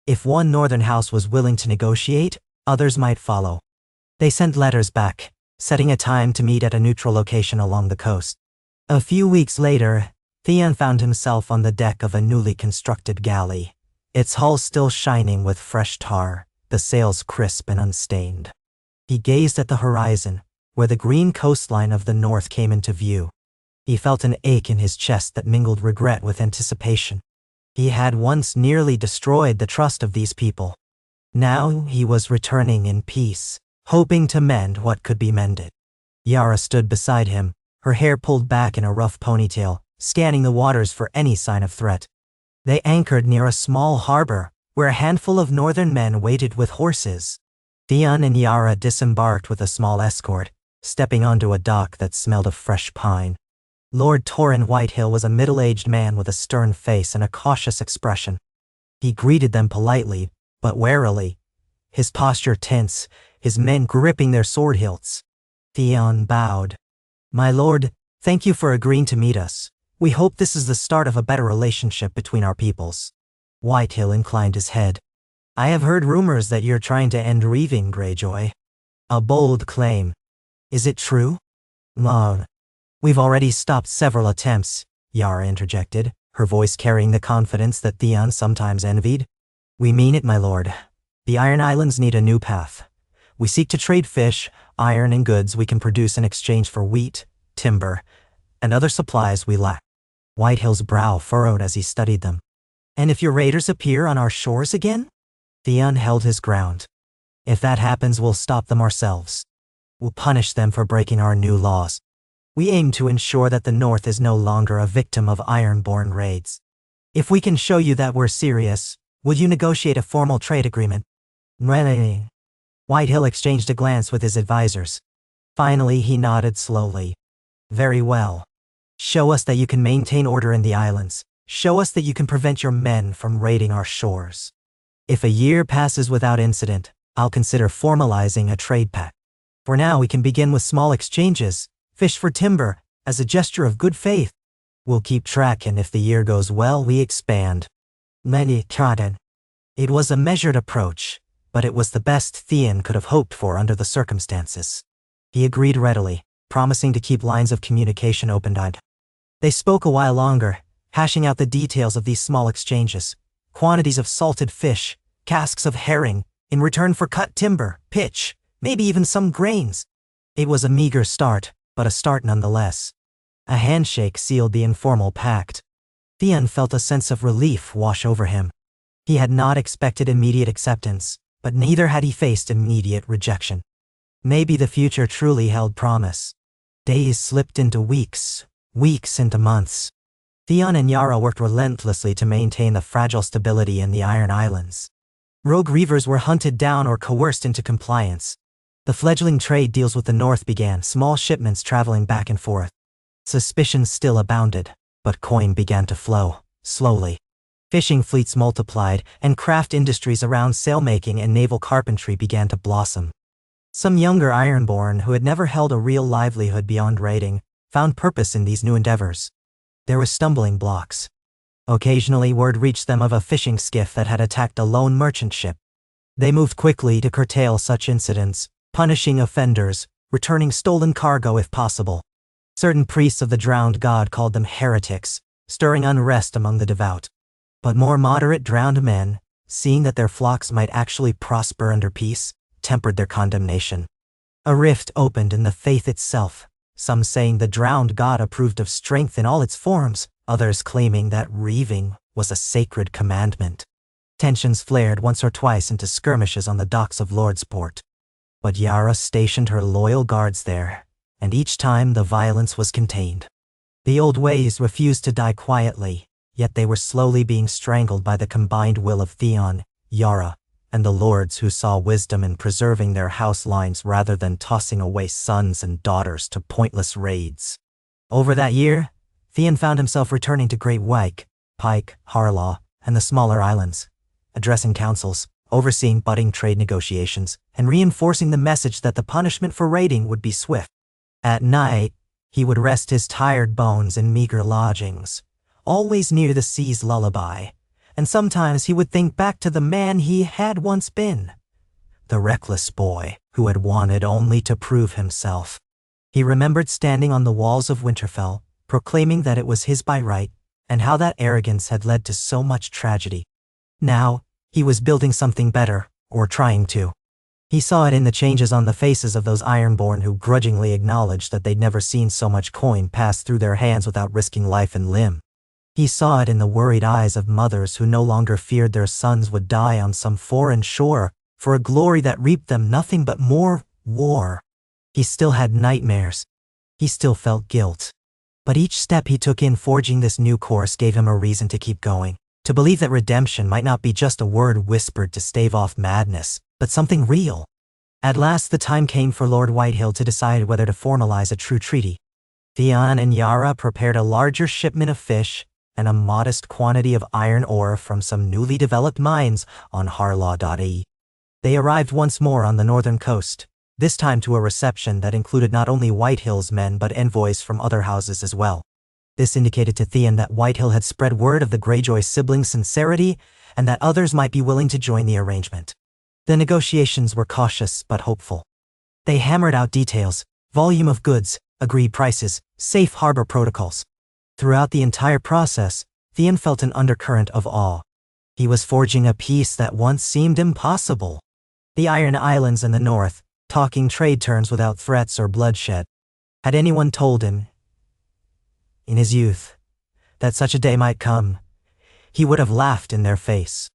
If one northern house was willing to negotiate, others might follow. They sent letters back, setting a time to meet at a neutral location along the coast. A few weeks later, Theon found himself on the deck of a newly constructed galley, its hull still shining with fresh tar, the sails crisp and unstained. He gazed at the horizon, where the green coastline of the north came into view. He felt an ache in his chest that mingled regret with anticipation. He had once nearly destroyed the trust of these people. Now he was returning in peace, hoping to mend what could be mended. Yara stood beside him, her hair pulled back in a rough ponytail, scanning the waters for any sign of threat. They anchored near a small harbor, where a handful of northern men waited with horses. Theon and Yara disembarked with a small escort, stepping onto a dock that smelled of fresh pine. Lord Torrin Whitehill was a middle-aged man with a stern face and a cautious expression. He greeted them politely, but warily, his posture tense, his men gripping their sword hilts. Theon bowed. "My lord, Thank you for agreeing to meet us. We hope this is the start of a better relationship between our peoples. Whitehill inclined his head. I have heard rumors that you're trying to end Reaving, Greyjoy. A bold claim. Is it true? No. We've already stopped several attempts, Yara interjected, her voice carrying the confidence that Theon sometimes envied. We mean it, my lord. The Iron Islands need a new path. We seek to trade fish, iron, and goods we can produce in exchange for wheat, timber, and other supplies we lack. Whitehill's brow furrowed as he studied them. And if your raiders appear on our shores again? Theon held his ground. If that happens, we'll stop them ourselves. We'll punish them for breaking our new laws. We aim to ensure that the North is no longer a victim of Ironborn raids. If we can show you that we're serious, will you negotiate a formal trade agreement? Whitehill exchanged a glance with his advisors. Finally, he nodded slowly. Very well. Show us that you can maintain order in the islands. Show us that you can prevent your men from raiding our shores. If a year passes without incident, I'll consider formalizing a trade pact. For now, we can begin with small exchanges, fish for timber, as a gesture of good faith. We'll keep track, and if the year goes well, we expand. It was a measured approach, but it was the best Theon could have hoped for under the circumstances. He agreed readily, promising to keep lines of communication open-eyed. They spoke a while longer, hashing out the details of these small exchanges. Quantities of salted fish, casks of herring, in return for cut timber, pitch, maybe even some grains. It was a meager start, but a start nonetheless. A handshake sealed the informal pact. Theon felt a sense of relief wash over him. He had not expected immediate acceptance, but neither had he faced immediate rejection. Maybe the future truly held promise. Days slipped into weeks, weeks into months. Theon and Yara worked relentlessly to maintain the fragile stability in the Iron Islands. Rogue reavers were hunted down or coerced into compliance. The fledgling trade deals with the North began, small shipments traveling back and forth. Suspicions still abounded, but coin began to flow, slowly. Fishing fleets multiplied, and craft industries around sailmaking and naval carpentry began to blossom. Some younger Ironborn who had never held a real livelihood beyond raiding found purpose in these new endeavors. There were stumbling blocks. Occasionally word reached them of a fishing skiff that had attacked a lone merchant ship. They moved quickly to curtail such incidents, punishing offenders, returning stolen cargo if possible. Certain priests of the drowned god called them heretics, stirring unrest among the devout. But more moderate drowned men, seeing that their flocks might actually prosper under peace, tempered their condemnation. A rift opened in the faith itself, some saying the drowned god approved of strength in all its forms, others claiming that reaving was a sacred commandment. Tensions flared once or twice into skirmishes on the docks of Lordsport. But Yara stationed her loyal guards there, and each time the violence was contained. The old ways refused to die quietly, yet they were slowly being strangled by the combined will of Theon, Yara, and the lords who saw wisdom in preserving their house lines rather than tossing away sons and daughters to pointless raids. Over that year, Theon found himself returning to Great White, Pike, Harlaw, and the smaller islands, addressing councils, overseeing budding trade negotiations, and reinforcing the message that the punishment for raiding would be swift. At night, he would rest his tired bones in meager lodgings, always near the sea's lullaby, and sometimes he would think back to the man he had once been, the reckless boy who had wanted only to prove himself. He remembered standing on the walls of Winterfell, proclaiming that it was his by right, and how that arrogance had led to so much tragedy. Now, he was building something better, or trying to. He saw it in the changes on the faces of those Ironborn who grudgingly acknowledged that they'd never seen so much coin pass through their hands without risking life and limb. He saw it in the worried eyes of mothers who no longer feared their sons would die on some foreign shore for a glory that reaped them nothing but more war. He still had nightmares. He still felt guilt. But each step he took in forging this new course gave him a reason to keep going, to believe that redemption might not be just a word whispered to stave off madness, but something real. At last the time came for Lord Whitehill to decide whether to formalize a true treaty. Theon and Yara prepared a larger shipment of fish and a modest quantity of iron ore from some newly developed mines on Harlaw.ie. They arrived once more on the northern coast, this time to a reception that included not only Whitehill's men but envoys from other houses as well. This indicated to Theon that Whitehill had spread word of the Greyjoy siblings' sincerity and that others might be willing to join the arrangement. The negotiations were cautious but hopeful. They hammered out details, volume of goods, agreed prices, safe harbor protocols. Throughout the entire process, Theon felt an undercurrent of awe. He was forging a peace that once seemed impossible. The Iron Islands in the north, talking trade terms without threats or bloodshed. Had anyone told him, in his youth, that such a day might come, he would have laughed in their face.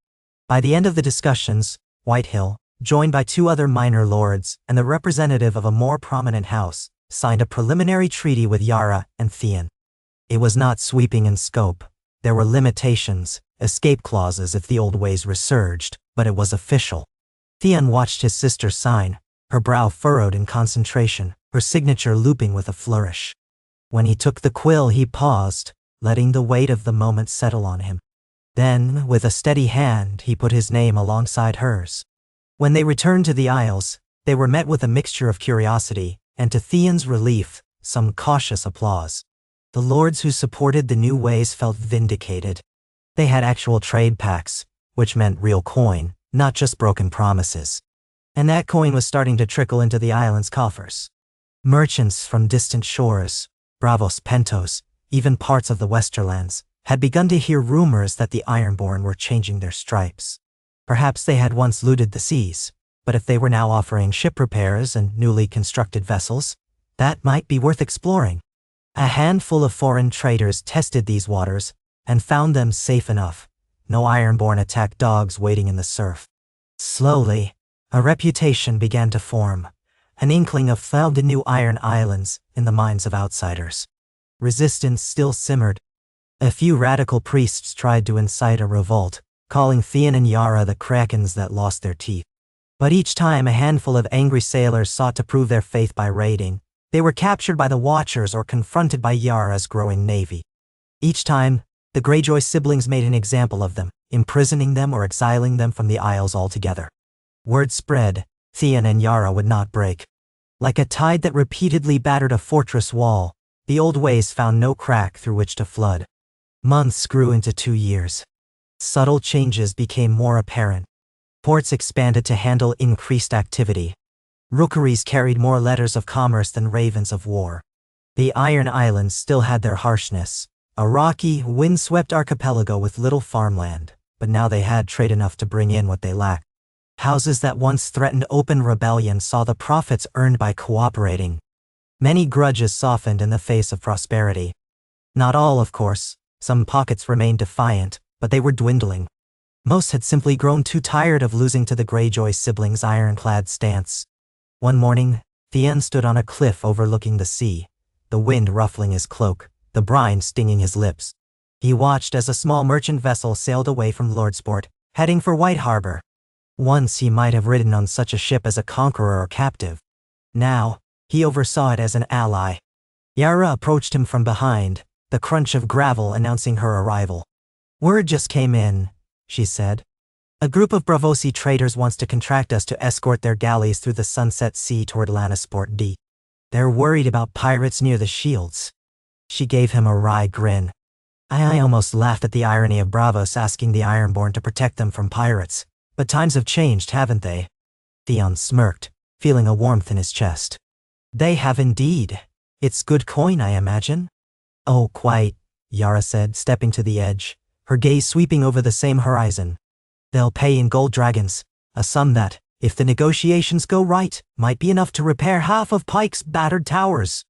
By the end of the discussions, Whitehill, joined by 2 other minor lords and the representative of a more prominent house, signed a preliminary treaty with Yara and Theon. It was not sweeping in scope. There were limitations, escape clauses if the old ways resurged, but it was official. Theon watched his sister sign, her brow furrowed in concentration, her signature looping with a flourish. When he took the quill, he paused, letting the weight of the moment settle on him. Then, with a steady hand, he put his name alongside hers. When they returned to the Isles, they were met with a mixture of curiosity, and to Theon's relief, some cautious applause. The lords who supported the new ways felt vindicated. They had actual trade pacts, which meant real coin, not just broken promises. And that coin was starting to trickle into the island's coffers. Merchants from distant shores, Bravos, Pentos, even parts of the Westerlands, had begun to hear rumors that the Ironborn were changing their stripes. Perhaps they had once looted the seas, but if they were now offering ship repairs and newly constructed vessels, that might be worth exploring. A handful of foreign traders tested these waters and found them safe enough. No Ironborn attacked dogs waiting in the surf. Slowly, a reputation began to form, an inkling of found new Iron Islands in the minds of outsiders. Resistance still simmered. A few radical priests tried to incite a revolt, calling Theon and Yara the krakens that lost their teeth. But each time a handful of angry sailors sought to prove their faith by raiding, they were captured by the Watchers or confronted by Yara's growing navy. Each time, the Greyjoy siblings made an example of them, imprisoning them or exiling them from the Isles altogether. Word spread, Theon and Yara would not break. Like a tide that repeatedly battered a fortress wall, the old ways found no crack through which to flood. Months grew into 2 years. Subtle changes became more apparent. Ports expanded to handle increased activity. Rookeries carried more letters of commerce than ravens of war. The Iron Islands still had their harshness, a rocky, windswept archipelago with little farmland, but now they had trade enough to bring in what they lacked. Houses that once threatened open rebellion saw the profits earned by cooperating. Many grudges softened in the face of prosperity. Not all, of course. Some pockets remained defiant, but they were dwindling. Most had simply grown too tired of losing to the Greyjoy siblings' ironclad stance. One morning, Theon stood on a cliff overlooking the sea, the wind ruffling his cloak, the brine stinging his lips. He watched as a small merchant vessel sailed away from Lordsport, heading for White Harbor. Once he might have ridden on such a ship as a conqueror or captive. Now, he oversaw it as an ally. Yara approached him from behind, the crunch of gravel announcing her arrival. "Word just came in," she said. "A group of Bravosi traders wants to contract us to escort their galleys through the Sunset Sea toward Lannisport D. They're worried about pirates near the shields." She gave him a wry grin. I almost laughed at the irony of Bravos asking the Ironborn to protect them from pirates. But times have changed, haven't they? Theon smirked, feeling a warmth in his chest. "They have indeed. It's good coin, I imagine?" "Oh, quite," Yara said, stepping to the edge, her gaze sweeping over the same horizon. "They'll pay in gold dragons, a sum that, if the negotiations go right, might be enough to repair half of Pike's battered towers.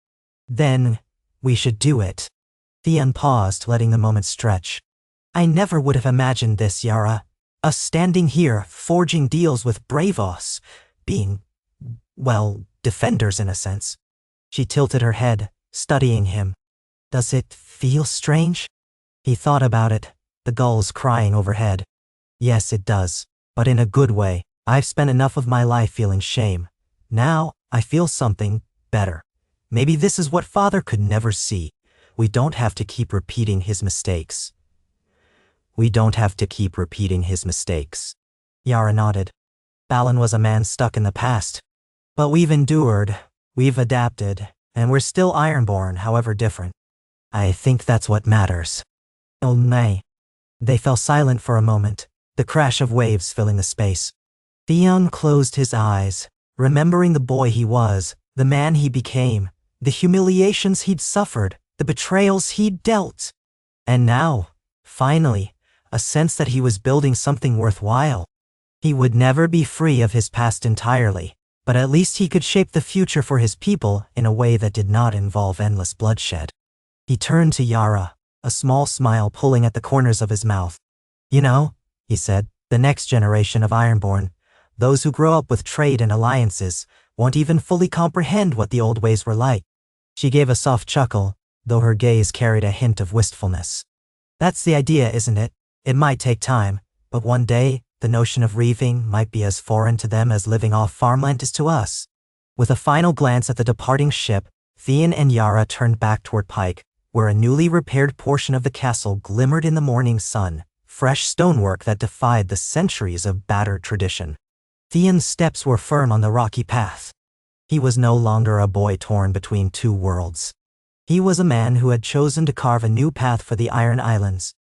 Then, we should do it." Theon paused, letting the moment stretch. "I never would have imagined this, Yara. Us standing here, forging deals with Bravos, being, well, defenders in a sense." She tilted her head, studying him. "Does it feel strange?" He thought about it, the gulls crying overhead. "Yes, it does, but in a good way. I've spent enough of my life feeling shame. Now, I feel something better. Maybe this is what Father could never see. We don't have to keep repeating his mistakes." "We don't have to keep repeating his mistakes." Yara nodded. Balin was a man stuck in the past. But we've endured, we've adapted, and we're still Ironborn, however different. I think that's what matters. Oh nay. They fell silent for a moment, the crash of waves filling the space. Theon closed his eyes, remembering the boy he was, the man he became, the humiliations he'd suffered, the betrayals he'd dealt. And now, finally, a sense that he was building something worthwhile. He would never be free of his past entirely, but at least he could shape the future for his people in a way that did not involve endless bloodshed. He turned to Yara, a small smile pulling at the corners of his mouth. You know, he said, the next generation of Ironborn, those who grow up with trade and alliances, won't even fully comprehend what the old ways were like. She gave a soft chuckle, though her gaze carried a hint of wistfulness. That's the idea, isn't it? It might take time, but one day, the notion of reaving might be as foreign to them as living off farmland is to us. With a final glance at the departing ship, Theon and Yara turned back toward Pike, where a newly repaired portion of the castle glimmered in the morning sun, fresh stonework that defied the centuries of battered tradition. Theon's steps were firm on the rocky path. He was no longer a boy torn between two worlds. He was a man who had chosen to carve a new path for the Iron Islands.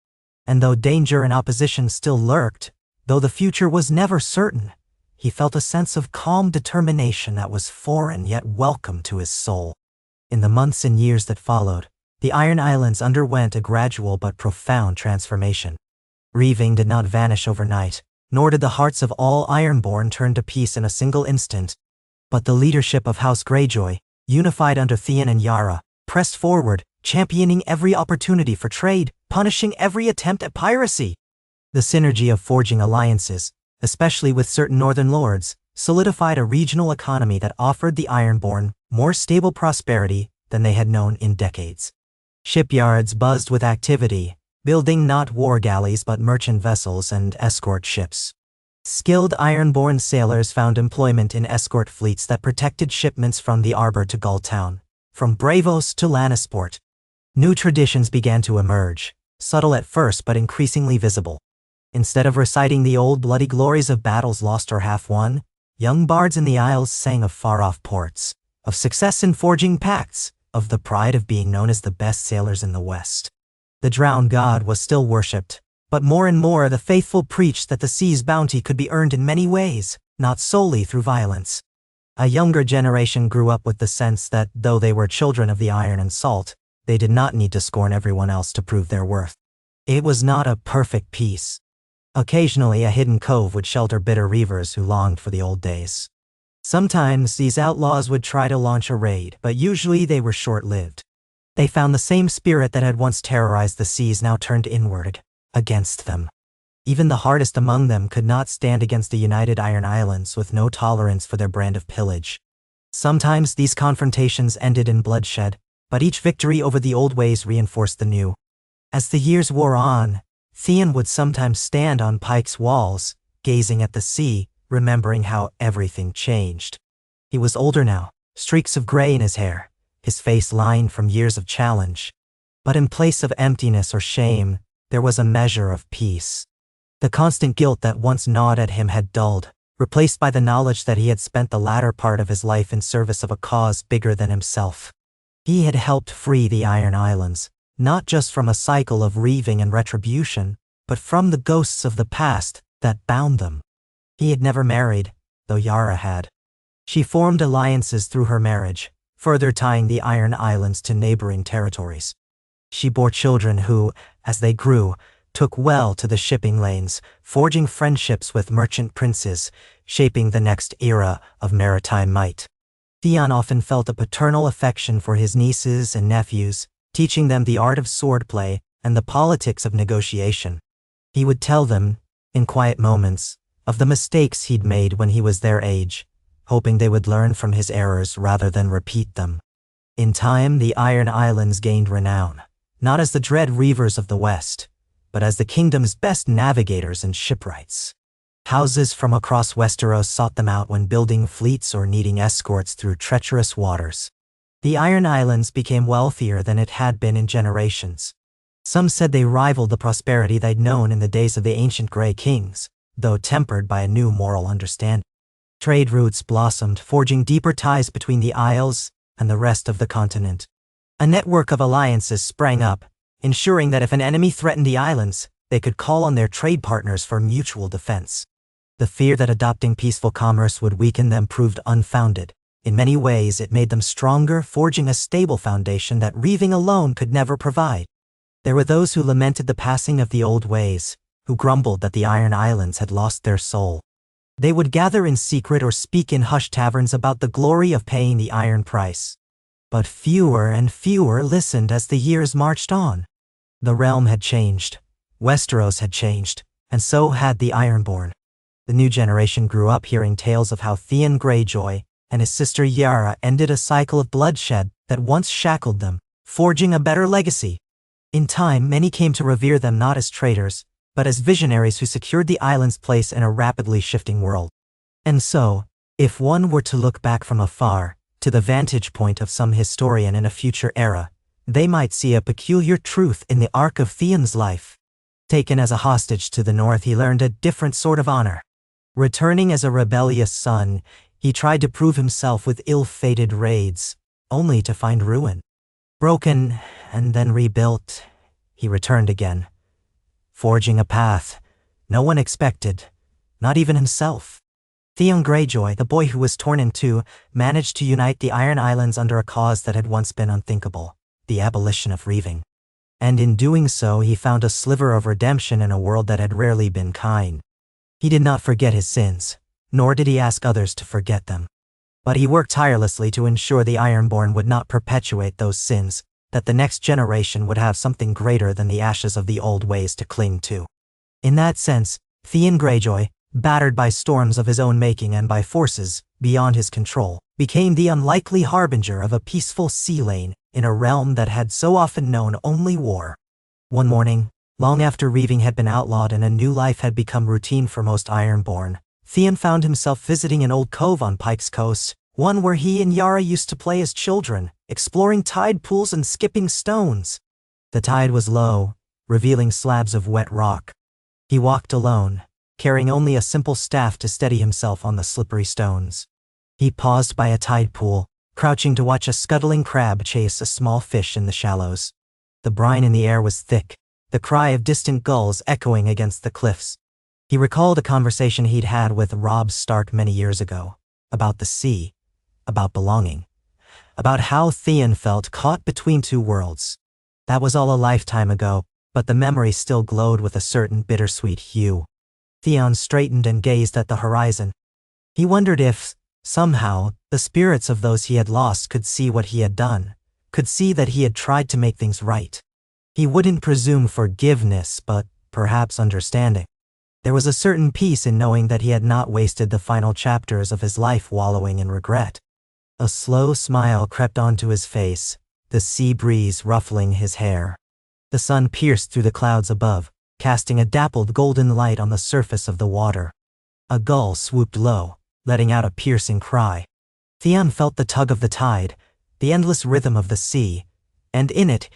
And though danger and opposition still lurked, though the future was never certain, he felt a sense of calm determination that was foreign yet welcome to his soul. In the months and years that followed, the Iron Islands underwent a gradual but profound transformation. Reaving did not vanish overnight, nor did the hearts of all Ironborn turn to peace in a single instant. But the leadership of House Greyjoy, unified under Theon and Yara, pressed forward, championing every opportunity for trade, punishing every attempt at piracy. The synergy of forging alliances, especially with certain northern lords, solidified a regional economy that offered the Ironborn more stable prosperity than they had known in decades. Shipyards buzzed with activity, building not war galleys but merchant vessels and escort ships. Skilled Ironborn sailors found employment in escort fleets that protected shipments from the Arbor to Gulltown, from Bravos to Lannisport. New traditions began to emerge, subtle at first but increasingly visible. Instead of reciting the old bloody glories of battles lost or half won, young bards in the Isles sang of far-off ports, of success in forging pacts, of the pride of being known as the best sailors in the West. The drowned god was still worshipped, but more and more the faithful preached that the sea's bounty could be earned in many ways, not solely through violence. A younger generation grew up with the sense that, though they were children of the iron and salt, they did not need to scorn everyone else to prove their worth. It was not a perfect peace. Occasionally a hidden cove would shelter bitter reavers who longed for the old days. Sometimes these outlaws would try to launch a raid, but usually they were short-lived. They found the same spirit that had once terrorized the seas now turned inward, against them. Even the hardest among them could not stand against the united Iron Islands with no tolerance for their brand of pillage. Sometimes these confrontations ended in bloodshed, but each victory over the old ways reinforced the new. As the years wore on, Theon would sometimes stand on Pike's walls, gazing at the sea, remembering how everything changed. He was older now, streaks of gray in his hair, his face lined from years of challenge. But in place of emptiness or shame, there was a measure of peace. The constant guilt that once gnawed at him had dulled, replaced by the knowledge that he had spent the latter part of his life in service of a cause bigger than himself. He had helped free the Iron Islands, not just from a cycle of reaving and retribution, but from the ghosts of the past that bound them. He had never married, though Yara had. She formed alliances through her marriage, further tying the Iron Islands to neighboring territories. She bore children who, as they grew, took well to the shipping lanes, forging friendships with merchant princes, shaping the next era of maritime might. Theon often felt a paternal affection for his nieces and nephews, teaching them the art of swordplay and the politics of negotiation. He would tell them, in quiet moments, of the mistakes he'd made when he was their age, hoping they would learn from his errors rather than repeat them. In time, the Iron Islands gained renown, not as the dread reavers of the West, but as the kingdom's best navigators and shipwrights. Houses from across Westeros sought them out when building fleets or needing escorts through treacherous waters. The Iron Islands became wealthier than it had been in generations. Some said they rivaled the prosperity they'd known in the days of the ancient Grey Kings, though tempered by a new moral understanding. Trade routes blossomed, forging deeper ties between the Isles and the rest of the continent. A network of alliances sprang up, ensuring that if an enemy threatened the islands, they could call on their trade partners for mutual defense. The fear that adopting peaceful commerce would weaken them proved unfounded. In many ways, it made them stronger, forging a stable foundation that Reaving alone could never provide. There were those who lamented the passing of the old ways, who grumbled that the Iron Islands had lost their soul. They would gather in secret or speak in hushed taverns about the glory of paying the iron price. But fewer and fewer listened as the years marched on. The realm had changed, Westeros had changed, and so had the Ironborn. The new generation grew up hearing tales of how Theon Greyjoy and his sister Yara ended a cycle of bloodshed that once shackled them, forging a better legacy. In time, many came to revere them not as traitors, but as visionaries who secured the island's place in a rapidly shifting world. And so, if one were to look back from afar, to the vantage point of some historian in a future era, they might see a peculiar truth in the arc of Theon's life. Taken as a hostage to the north, he learned a different sort of honor. Returning as a rebellious son, he tried to prove himself with ill-fated raids, only to find ruin. Broken and then rebuilt, he returned again, forging a path no one expected, not even himself. Theon Greyjoy, the boy who was torn in two, managed to unite the Iron Islands under a cause that had once been unthinkable, the abolition of Reaving. And in doing so, he found a sliver of redemption in a world that had rarely been kind. He did not forget his sins, nor did he ask others to forget them. But he worked tirelessly to ensure the Ironborn would not perpetuate those sins, that the next generation would have something greater than the ashes of the old ways to cling to. In that sense, Theon Greyjoy, battered by storms of his own making and by forces beyond his control, became the unlikely harbinger of a peaceful sea lane in a realm that had so often known only war. One morning, long after Reaving had been outlawed and a new life had become routine for most Ironborn, Theon found himself visiting an old cove on Pike's Coast, one where he and Yara used to play as children, exploring tide pools and skipping stones. The tide was low, revealing slabs of wet rock. He walked alone, carrying only a simple staff to steady himself on the slippery stones. He paused by a tide pool, crouching to watch a scuttling crab chase a small fish in the shallows. The brine in the air was thick, the cry of distant gulls echoing against the cliffs. He recalled a conversation he'd had with Robb Stark many years ago, about the sea, about belonging, about how Theon felt caught between two worlds. That was all a lifetime ago, but the memory still glowed with a certain bittersweet hue. Theon straightened and gazed at the horizon. He wondered if, somehow, the spirits of those he had lost could see what he had done, could see that he had tried to make things right. He wouldn't presume forgiveness, but perhaps understanding. There was a certain peace in knowing that he had not wasted the final chapters of his life wallowing in regret. A slow smile crept onto his face, the sea breeze ruffling his hair. The sun pierced through the clouds above, casting a dappled golden light on the surface of the water. A gull swooped low, letting out a piercing cry. Theon felt the tug of the tide, the endless rhythm of the sea, and in it,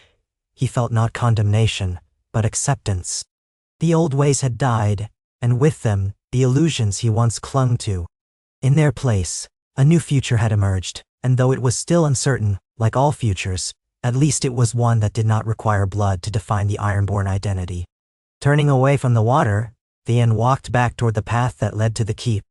he felt not condemnation, but acceptance. The old ways had died, and with them, the illusions he once clung to. In their place, a new future had emerged, and though it was still uncertain, like all futures, at least it was one that did not require blood to define the Ironborn identity. Turning away from the water, Theon walked back toward the path that led to the keep.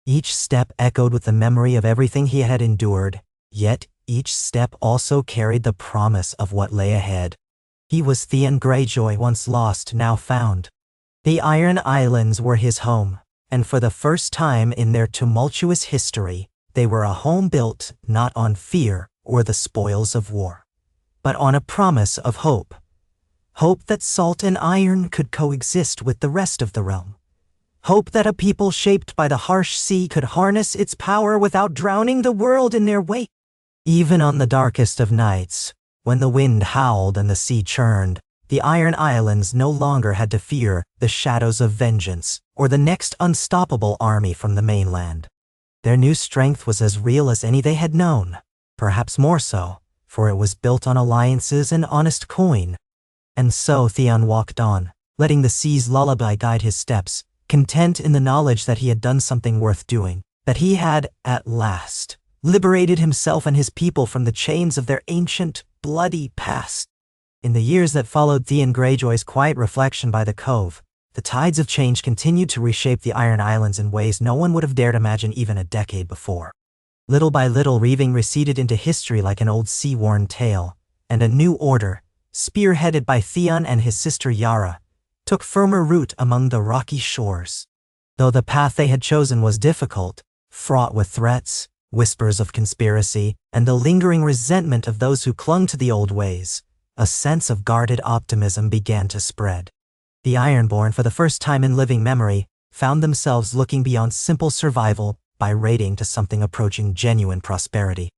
Each step echoed with the memory of everything he had endured, yet each step also carried the promise of what lay ahead. He was Theon Greyjoy, once lost, now found. The Iron Islands were his home, and for the first time in their tumultuous history, they were a home built not on fear or the spoils of war, but on a promise of hope. Hope that salt and iron could coexist with the rest of the realm. Hope that a people shaped by the harsh sea could harness its power without drowning the world in their wake. Even on the darkest of nights, when the wind howled and the sea churned, the Iron Islands no longer had to fear the shadows of vengeance or the next unstoppable army from the mainland. Their new strength was as real as any they had known, perhaps more so, for it was built on alliances and honest coin. And so Theon walked on, letting the sea's lullaby guide his steps, content in the knowledge that he had done something worth doing, that he had, at last, liberated himself and his people from the chains of their ancient, bloody past. In the years that followed Theon Greyjoy's quiet reflection by the cove, the tides of change continued to reshape the Iron Islands in ways no one would have dared imagine even a decade before. Little by little, Reaving receded into history like an old sea-worn tale, and a new order, spearheaded by Theon and his sister Yara, took firmer root among the rocky shores. Though the path they had chosen was difficult, fraught with threats, whispers of conspiracy, and the lingering resentment of those who clung to the old ways, a sense of guarded optimism began to spread. The Ironborn, for the first time in living memory, found themselves looking beyond simple survival by raiding to something approaching genuine prosperity.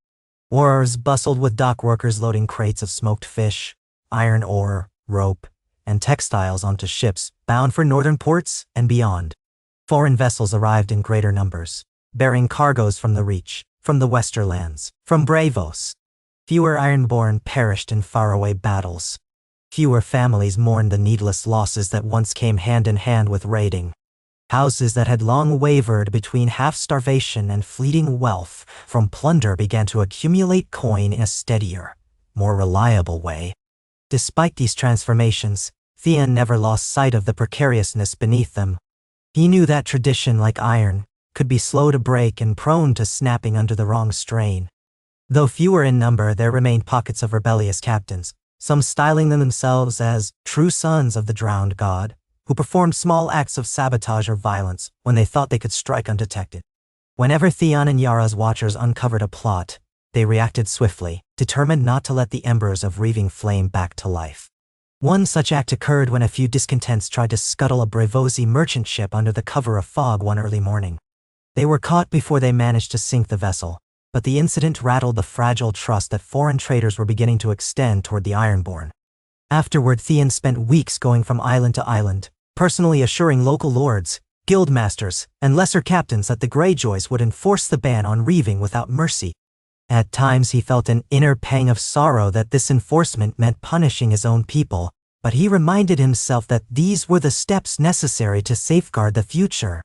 Wharves bustled with dock workers loading crates of smoked fish, iron ore, rope, and textiles onto ships bound for northern ports and beyond. Foreign vessels arrived in greater numbers, bearing cargoes from the Reach, from the Westerlands, from Bravos. Fewer Ironborn perished in faraway battles. Fewer families mourned the needless losses that once came hand in hand with raiding. Houses that had long wavered between half-starvation and fleeting wealth from plunder began to accumulate coin in a steadier, more reliable way. Despite these transformations, Theon never lost sight of the precariousness beneath them. He knew that tradition, like iron, could be slow to break and prone to snapping under the wrong strain. Though fewer in number, there remained pockets of rebellious captains, some styling themselves as true sons of the drowned god, who performed small acts of sabotage or violence when they thought they could strike undetected. Whenever Theon and Yara's watchers uncovered a plot, they reacted swiftly, determined not to let the embers of Reaving flame back to life. One such act occurred when a few discontents tried to scuttle a Bravosi merchant ship under the cover of fog one early morning. They were caught before they managed to sink the vessel, but the incident rattled the fragile trust that foreign traders were beginning to extend toward the Ironborn. Afterward, Theon spent weeks going from island to island, personally assuring local lords, guildmasters, and lesser captains that the Greyjoys would enforce the ban on Reaving without mercy. At times he felt an inner pang of sorrow that this enforcement meant punishing his own people, but he reminded himself that these were the steps necessary to safeguard the future.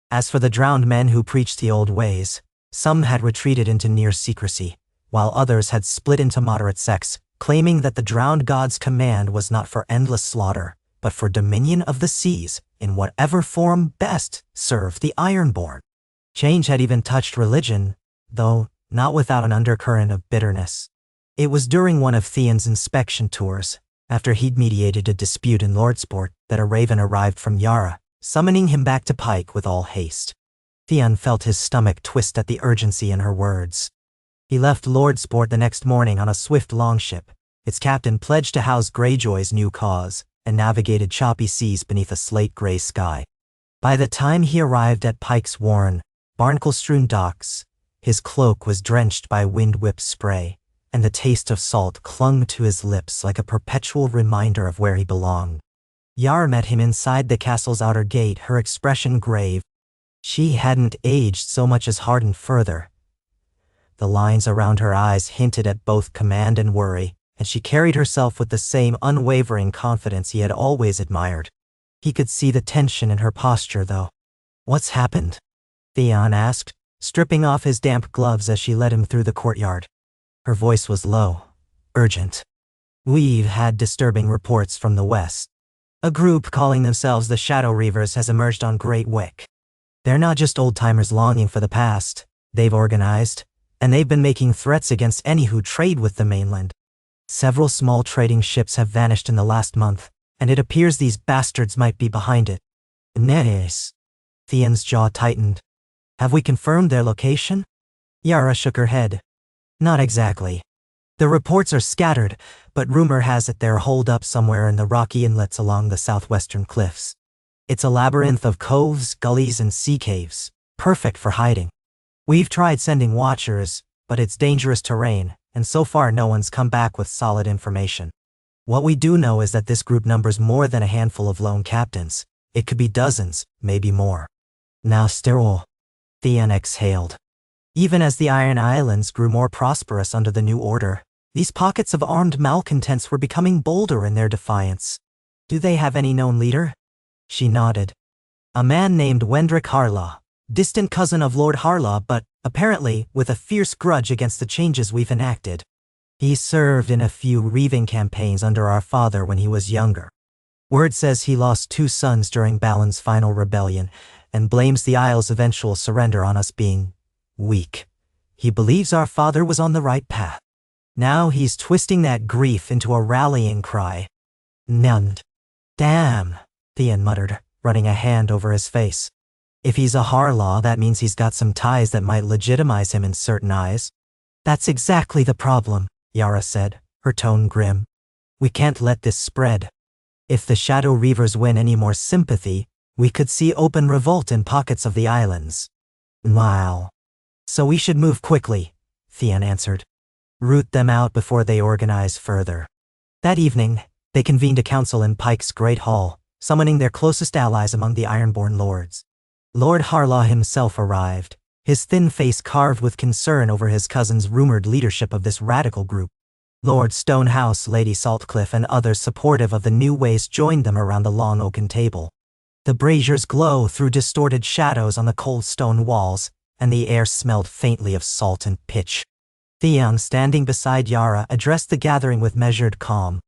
As for the drowned men who preached the old ways, some had retreated into near secrecy, while others had split into moderate sects, claiming that the drowned god's command was not for endless slaughter, but for dominion of the seas, in whatever form best served the Ironborn. Change had even touched religion, though not without an undercurrent of bitterness. It was during one of Theon's inspection tours, after he'd mediated a dispute in Lordsport, that a raven arrived from Yara, summoning him back to Pike with all haste. Theon felt his stomach twist at the urgency in her words. He left Lordsport the next morning on a swift longship, its captain pledged to house Greyjoy's new cause, and navigated choppy seas beneath a slate-gray sky. By the time he arrived at Pike's worn, barnacle-strewn docks, his cloak was drenched by wind-whipped spray, and the taste of salt clung to his lips like a perpetual reminder of where he belonged. Yara met him inside the castle's outer gate, her expression grave. She hadn't aged so much as hardened further. The lines around her eyes hinted at both command and worry, and she carried herself with the same unwavering confidence he had always admired. He could see the tension in her posture, though. "What's happened?" Theon asked, stripping off his damp gloves as she led him through the courtyard. Her voice was low, urgent. "We've had disturbing reports from the west. A group calling themselves the Shadow Reavers has emerged on Great Wick. They're not just old-timers longing for the past. They've organized, and they've been making threats against any who trade with the mainland. Several small trading ships have vanished in the last month, and it appears these bastards might be behind it." "Nice." Theon's jaw tightened. "Have we confirmed their location?" Yara shook her head. "Not exactly. The reports are scattered, but rumor has it they're holed up somewhere in the rocky inlets along the southwestern cliffs. It's a labyrinth of coves, gullies, and sea caves, perfect for hiding. We've tried sending watchers, but it's dangerous terrain, and so far no one's come back with solid information. What we do know is that this group numbers more than a handful of lone captains. It could be dozens, maybe more." "Now sterile." Theon exhaled. Even as the Iron Islands grew more prosperous under the new order, these pockets of armed malcontents were becoming bolder in their defiance. "Do they have any known leader?" She nodded. "A man named Wendrick Harlaw, distant cousin of Lord Harlaw, but, apparently, with a fierce grudge against the changes we've enacted. He served in a few Reaving campaigns under our father when he was younger. Word says he lost 2 sons during Balin's final rebellion, and blames the Isle's eventual surrender on us being weak. He believes our father was on the right path. Now he's twisting that grief into a rallying cry. Nund. Damn, Theon muttered, running a hand over his face. If he's a Harlaw, that means he's got some ties that might legitimize him in certain eyes. That's exactly the problem, Yara said, her tone grim. We can't let this spread. If the Shadow Reavers win any more sympathy, we could see open revolt in pockets of the islands. Wow. So we should move quickly, Theon answered. Root them out before they organize further. That evening, they convened a council in Pike's Great Hall, summoning their closest allies among the Ironborn lords. Lord Harlaw himself arrived, his thin face carved with concern over his cousin's rumored leadership of this radical group. Lord Stonehouse, Lady Saltcliffe, and others supportive of the new ways joined them around the long oaken table. The braziers glow through distorted shadows on the cold stone walls, and the air smelled faintly of salt and pitch. Theon, standing beside Yara, addressed the gathering with measured calm.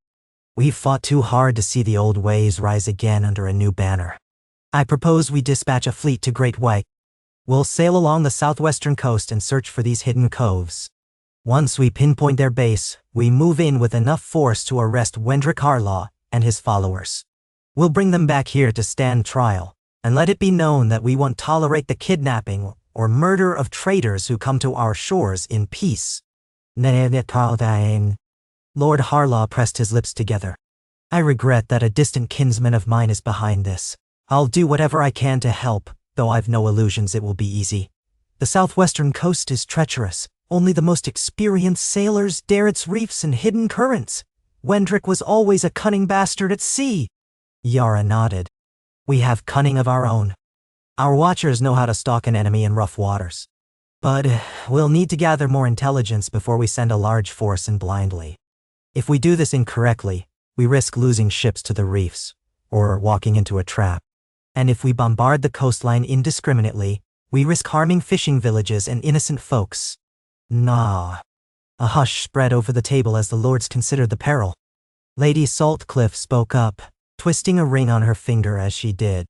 We've fought too hard to see the old ways rise again under a new banner. I propose we dispatch a fleet to Great White. We'll sail along the southwestern coast and search for these hidden coves. Once we pinpoint their base, we move in with enough force to arrest Wendrick Harlaw and his followers. We'll bring them back here to stand trial, and let it be known that we won't tolerate the kidnapping or murder of traitors who come to our shores in peace. Lord Harlaw pressed his lips together. I regret that a distant kinsman of mine is behind this. I'll do whatever I can to help, though I've no illusions it will be easy. The southwestern coast is treacherous. Only the most experienced sailors dare its reefs and hidden currents. Wendrick was always a cunning bastard at sea. Yara nodded. We have cunning of our own. Our watchers know how to stalk an enemy in rough waters. But we'll need to gather more intelligence before we send a large force in blindly. If we do this incorrectly, we risk losing ships to the reefs, or walking into a trap. And if we bombard the coastline indiscriminately, we risk harming fishing villages and innocent folks. Nah. A hush spread over the table as the lords considered the peril. Lady Saltcliffe spoke up, twisting a ring on her finger as she did.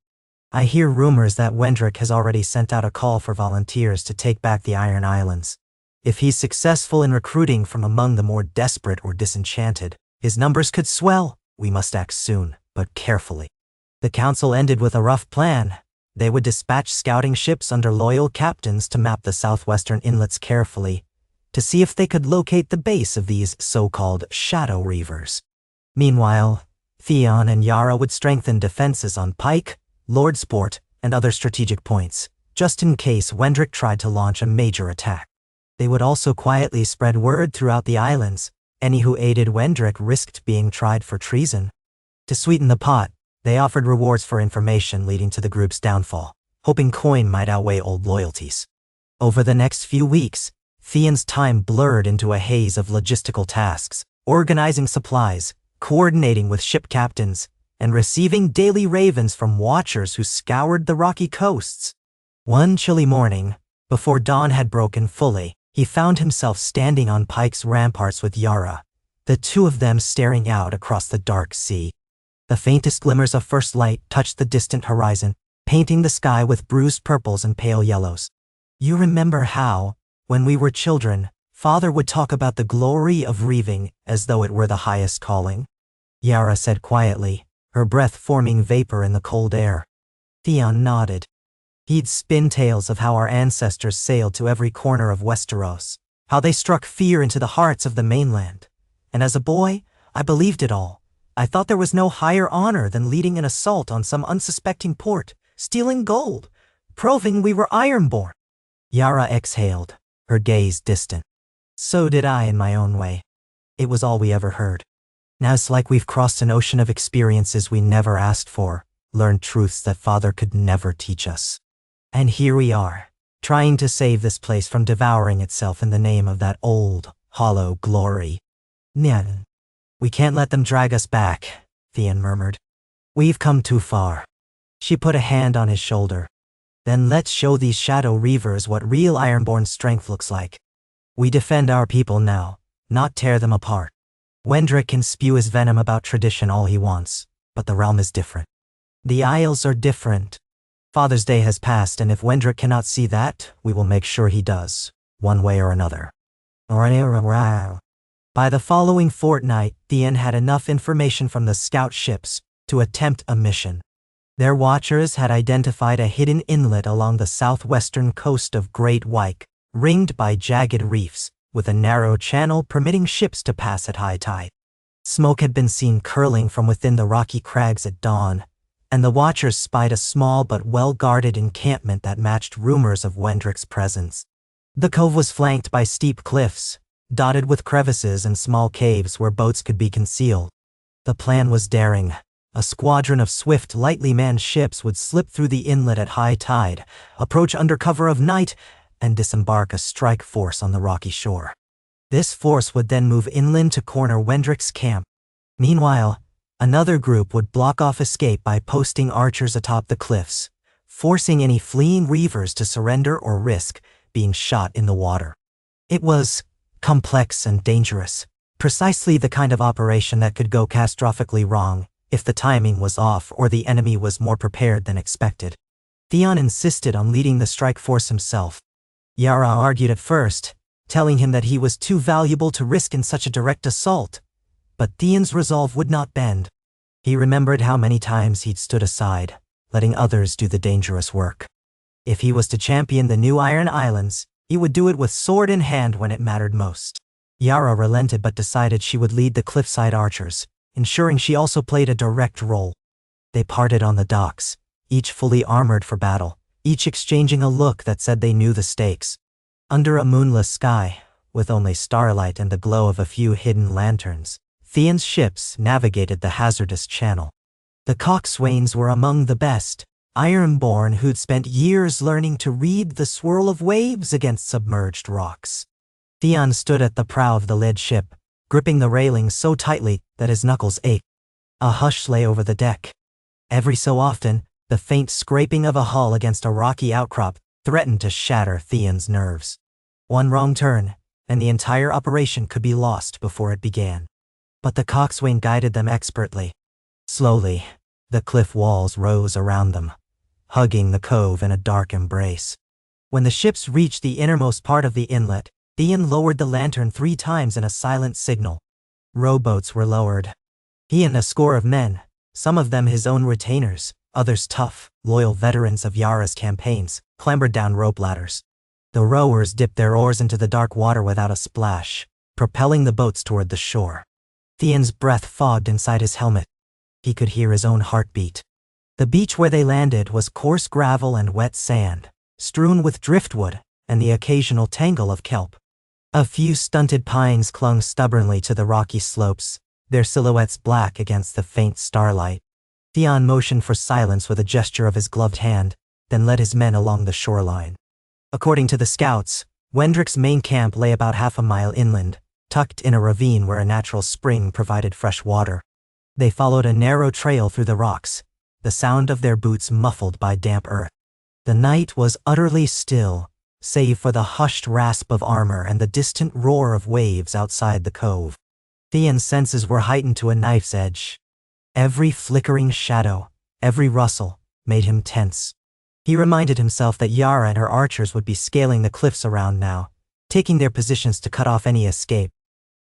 I hear rumors that Wendrick has already sent out a call for volunteers to take back the Iron Islands. If he's successful in recruiting from among the more desperate or disenchanted, his numbers could swell. We must act soon, but carefully. The council ended with a rough plan. They would dispatch scouting ships under loyal captains to map the southwestern inlets carefully, to see if they could locate the base of these so-called Shadow Reavers. Meanwhile, Theon and Yara would strengthen defenses on Pike, Lordsport, and other strategic points, just in case Wendrick tried to launch a major attack. They would also quietly spread word throughout the islands. Any who aided Wendrick risked being tried for treason. To sweeten the pot, they offered rewards for information leading to the group's downfall, hoping coin might outweigh old loyalties. Over the next few weeks, Theon's time blurred into a haze of logistical tasks, organizing supplies, coordinating with ship captains, and receiving daily ravens from watchers who scoured the rocky coasts. One chilly morning, before dawn had broken fully, he found himself standing on Pike's ramparts with Yara, the two of them staring out across the dark sea. The faintest glimmers of first light touched the distant horizon, painting the sky with bruised purples and pale yellows. You remember how, when we were children, Father would talk about the glory of Reaving as though it were the highest calling? Yara said quietly, her breath forming vapor in the cold air. Theon nodded. He'd spin tales of how our ancestors sailed to every corner of Westeros, how they struck fear into the hearts of the mainland. And as a boy, I believed it all. I thought there was no higher honor than leading an assault on some unsuspecting port, stealing gold, proving we were Ironborn. Yara exhaled, her gaze distant. So did I in my own way. It was all we ever heard. Now it's like we've crossed an ocean of experiences we never asked for, learned truths that Father could never teach us. And here we are, trying to save this place from devouring itself in the name of that old, hollow glory. Nyan. We can't let them drag us back, Theon murmured. We've come too far. She put a hand on his shoulder. Then let's show these Shadow Reavers what real Ironborn strength looks like. We defend our people now, not tear them apart. Wendrick can spew his venom about tradition all he wants, but the realm is different. The Isles are different. Father's Day has passed, and if Wendrick cannot see that, we will make sure he does, one way or another. By the following fortnight, Theon had enough information from the scout ships to attempt a mission. Their watchers had identified a hidden inlet along the southwestern coast of Great Wyke, ringed by jagged reefs, with a narrow channel permitting ships to pass at high tide. Smoke had been seen curling from within the rocky crags at dawn, and the watchers spied a small but well-guarded encampment that matched rumors of Wendrick's presence. The cove was flanked by steep cliffs, dotted with crevices and small caves where boats could be concealed. The plan was daring. A squadron of swift, lightly manned ships would slip through the inlet at high tide, approach under cover of night, and disembark a strike force on the rocky shore. This force would then move inland to corner Wendrick's camp. Meanwhile, another group would block off escape by posting archers atop the cliffs, forcing any fleeing Reavers to surrender or risk being shot in the water. It was complex and dangerous, precisely the kind of operation that could go catastrophically wrong if the timing was off or the enemy was more prepared than expected. Theon insisted on leading the strike force himself. Yara argued at first, telling him that he was too valuable to risk in such a direct assault, but Theon's resolve would not bend. He remembered how many times he'd stood aside, letting others do the dangerous work. If he was to champion the new Iron Islands, he would do it with sword in hand when it mattered most. Yara relented but decided she would lead the cliffside archers, ensuring she also played a direct role. They parted on the docks, each fully armored for battle, each exchanging a look that said they knew the stakes. Under a moonless sky, with only starlight and the glow of a few hidden lanterns, Theon's ships navigated the hazardous channel. The coxswains were among the best, Ironborn who'd spent years learning to read the swirl of waves against submerged rocks. Theon stood at the prow of the lead ship, gripping the railing so tightly that his knuckles ached. A hush lay over the deck. Every so often, the faint scraping of a hull against a rocky outcrop threatened to shatter Theon's nerves. One wrong turn, and the entire operation could be lost before it began. But the coxswain guided them expertly. Slowly, the cliff walls rose around them, hugging the cove in a dark embrace. When the ships reached the innermost part of the inlet, Theon lowered the lantern 3 times in a silent signal. Rowboats were lowered. He and a score of men, some of them his own retainers, others tough, loyal veterans of Yara's campaigns, clambered down rope ladders. The rowers dipped their oars into the dark water without a splash, propelling the boats toward the shore. Theon's breath fogged inside his helmet. He could hear his own heartbeat. The beach where they landed was coarse gravel and wet sand, strewn with driftwood and the occasional tangle of kelp. A few stunted pines clung stubbornly to the rocky slopes, their silhouettes black against the faint starlight. Theon motioned for silence with a gesture of his gloved hand, then led his men along the shoreline. According to the scouts, Wendrick's main camp lay about half a mile inland, tucked in a ravine where a natural spring provided fresh water. They followed a narrow trail through the rocks, the sound of their boots muffled by damp earth. The night was utterly still, save for the hushed rasp of armor and the distant roar of waves outside the cove. Theon's senses were heightened to a knife's edge. Every flickering shadow, every rustle, made him tense. He reminded himself that Yara and her archers would be scaling the cliffs around now, taking their positions to cut off any escape.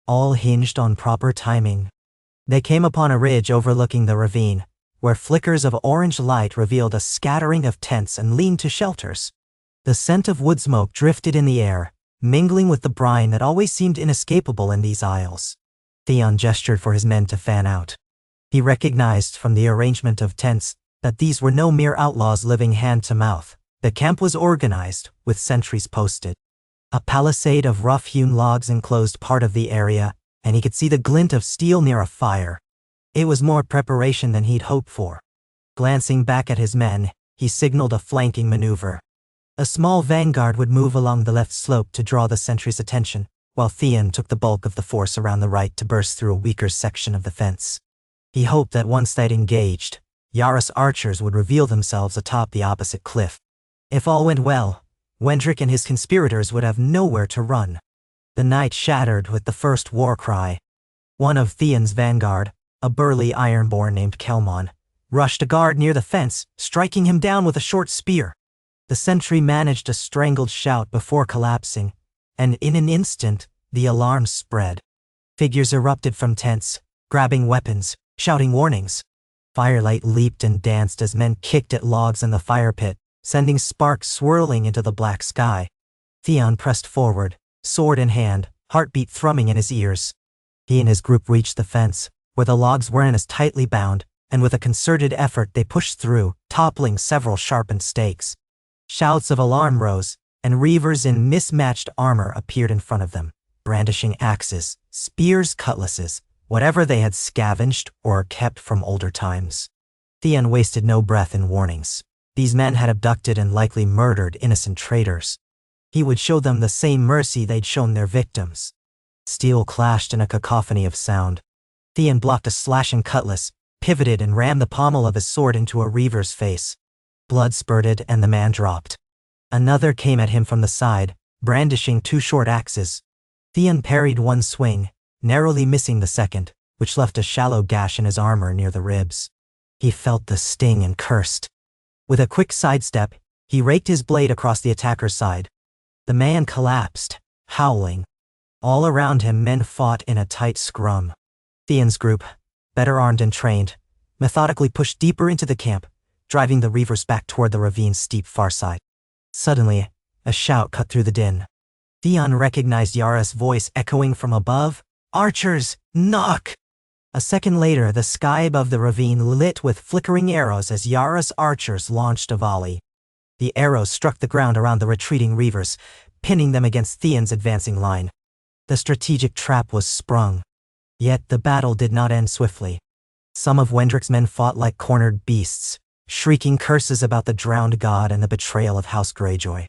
All hinged on proper timing. They came upon a ridge overlooking the ravine, where flickers of orange light revealed a scattering of tents and lean-to shelters. The scent of wood smoke drifted in the air, mingling with the brine that always seemed inescapable in these isles. Theon gestured for his men to fan out. He recognized from the arrangement of tents that these were no mere outlaws living hand to mouth. The camp was organized, with sentries posted. A palisade of rough-hewn logs enclosed part of the area, and he could see the glint of steel near a fire. It was more preparation than he'd hoped for. Glancing back at his men, he signaled a flanking maneuver. A small vanguard would move along the left slope to draw the sentries' attention, while Theon took the bulk of the force around the right to burst through a weaker section of the fence. He hoped that once they'd engaged, Yara's archers would reveal themselves atop the opposite cliff. If all went well, Wendrick and his conspirators would have nowhere to run. The night shattered with the first war cry. One of Theon's vanguard, a burly ironborn named Kelmon, rushed a guard near the fence, striking him down with a short spear. The sentry managed a strangled shout before collapsing, and in an instant, the alarm spread. Figures erupted from tents, grabbing weapons, shouting warnings. Firelight leaped and danced as men kicked at logs in the fire pit, sending sparks swirling into the black sky. Theon pressed forward, sword in hand, heartbeat thrumming in his ears. He and his group reached the fence, where the logs weren't as tightly bound, and with a concerted effort they pushed through, toppling several sharpened stakes. Shouts of alarm rose, and reavers in mismatched armor appeared in front of them, brandishing axes, spears, cutlasses, whatever they had scavenged or kept from older times. Theon wasted no breath in warnings. These men had abducted and likely murdered innocent traitors. He would show them the same mercy they'd shown their victims. Steel clashed in a cacophony of sound. Theon blocked a slashing cutlass, pivoted and rammed the pommel of his sword into a reaver's face. Blood spurted and the man dropped. Another came at him from the side, brandishing two short axes. Theon parried one swing, narrowly missing the second, which left a shallow gash in his armor near the ribs. He felt the sting and cursed. With a quick sidestep, he raked his blade across the attacker's side. The man collapsed, howling. All around him men fought in a tight scrum. Theon's group, better armed and trained, methodically pushed deeper into the camp, driving the reavers back toward the ravine's steep far side. Suddenly, a shout cut through the din. Theon recognized Yara's voice echoing from above. "Archers, knock!" A second later, the sky above the ravine lit with flickering arrows as Yara's archers launched a volley. The arrows struck the ground around the retreating reavers, pinning them against Theon's advancing line. The strategic trap was sprung. Yet the battle did not end swiftly. Some of Wendrick's men fought like cornered beasts, shrieking curses about the drowned god and the betrayal of House Greyjoy.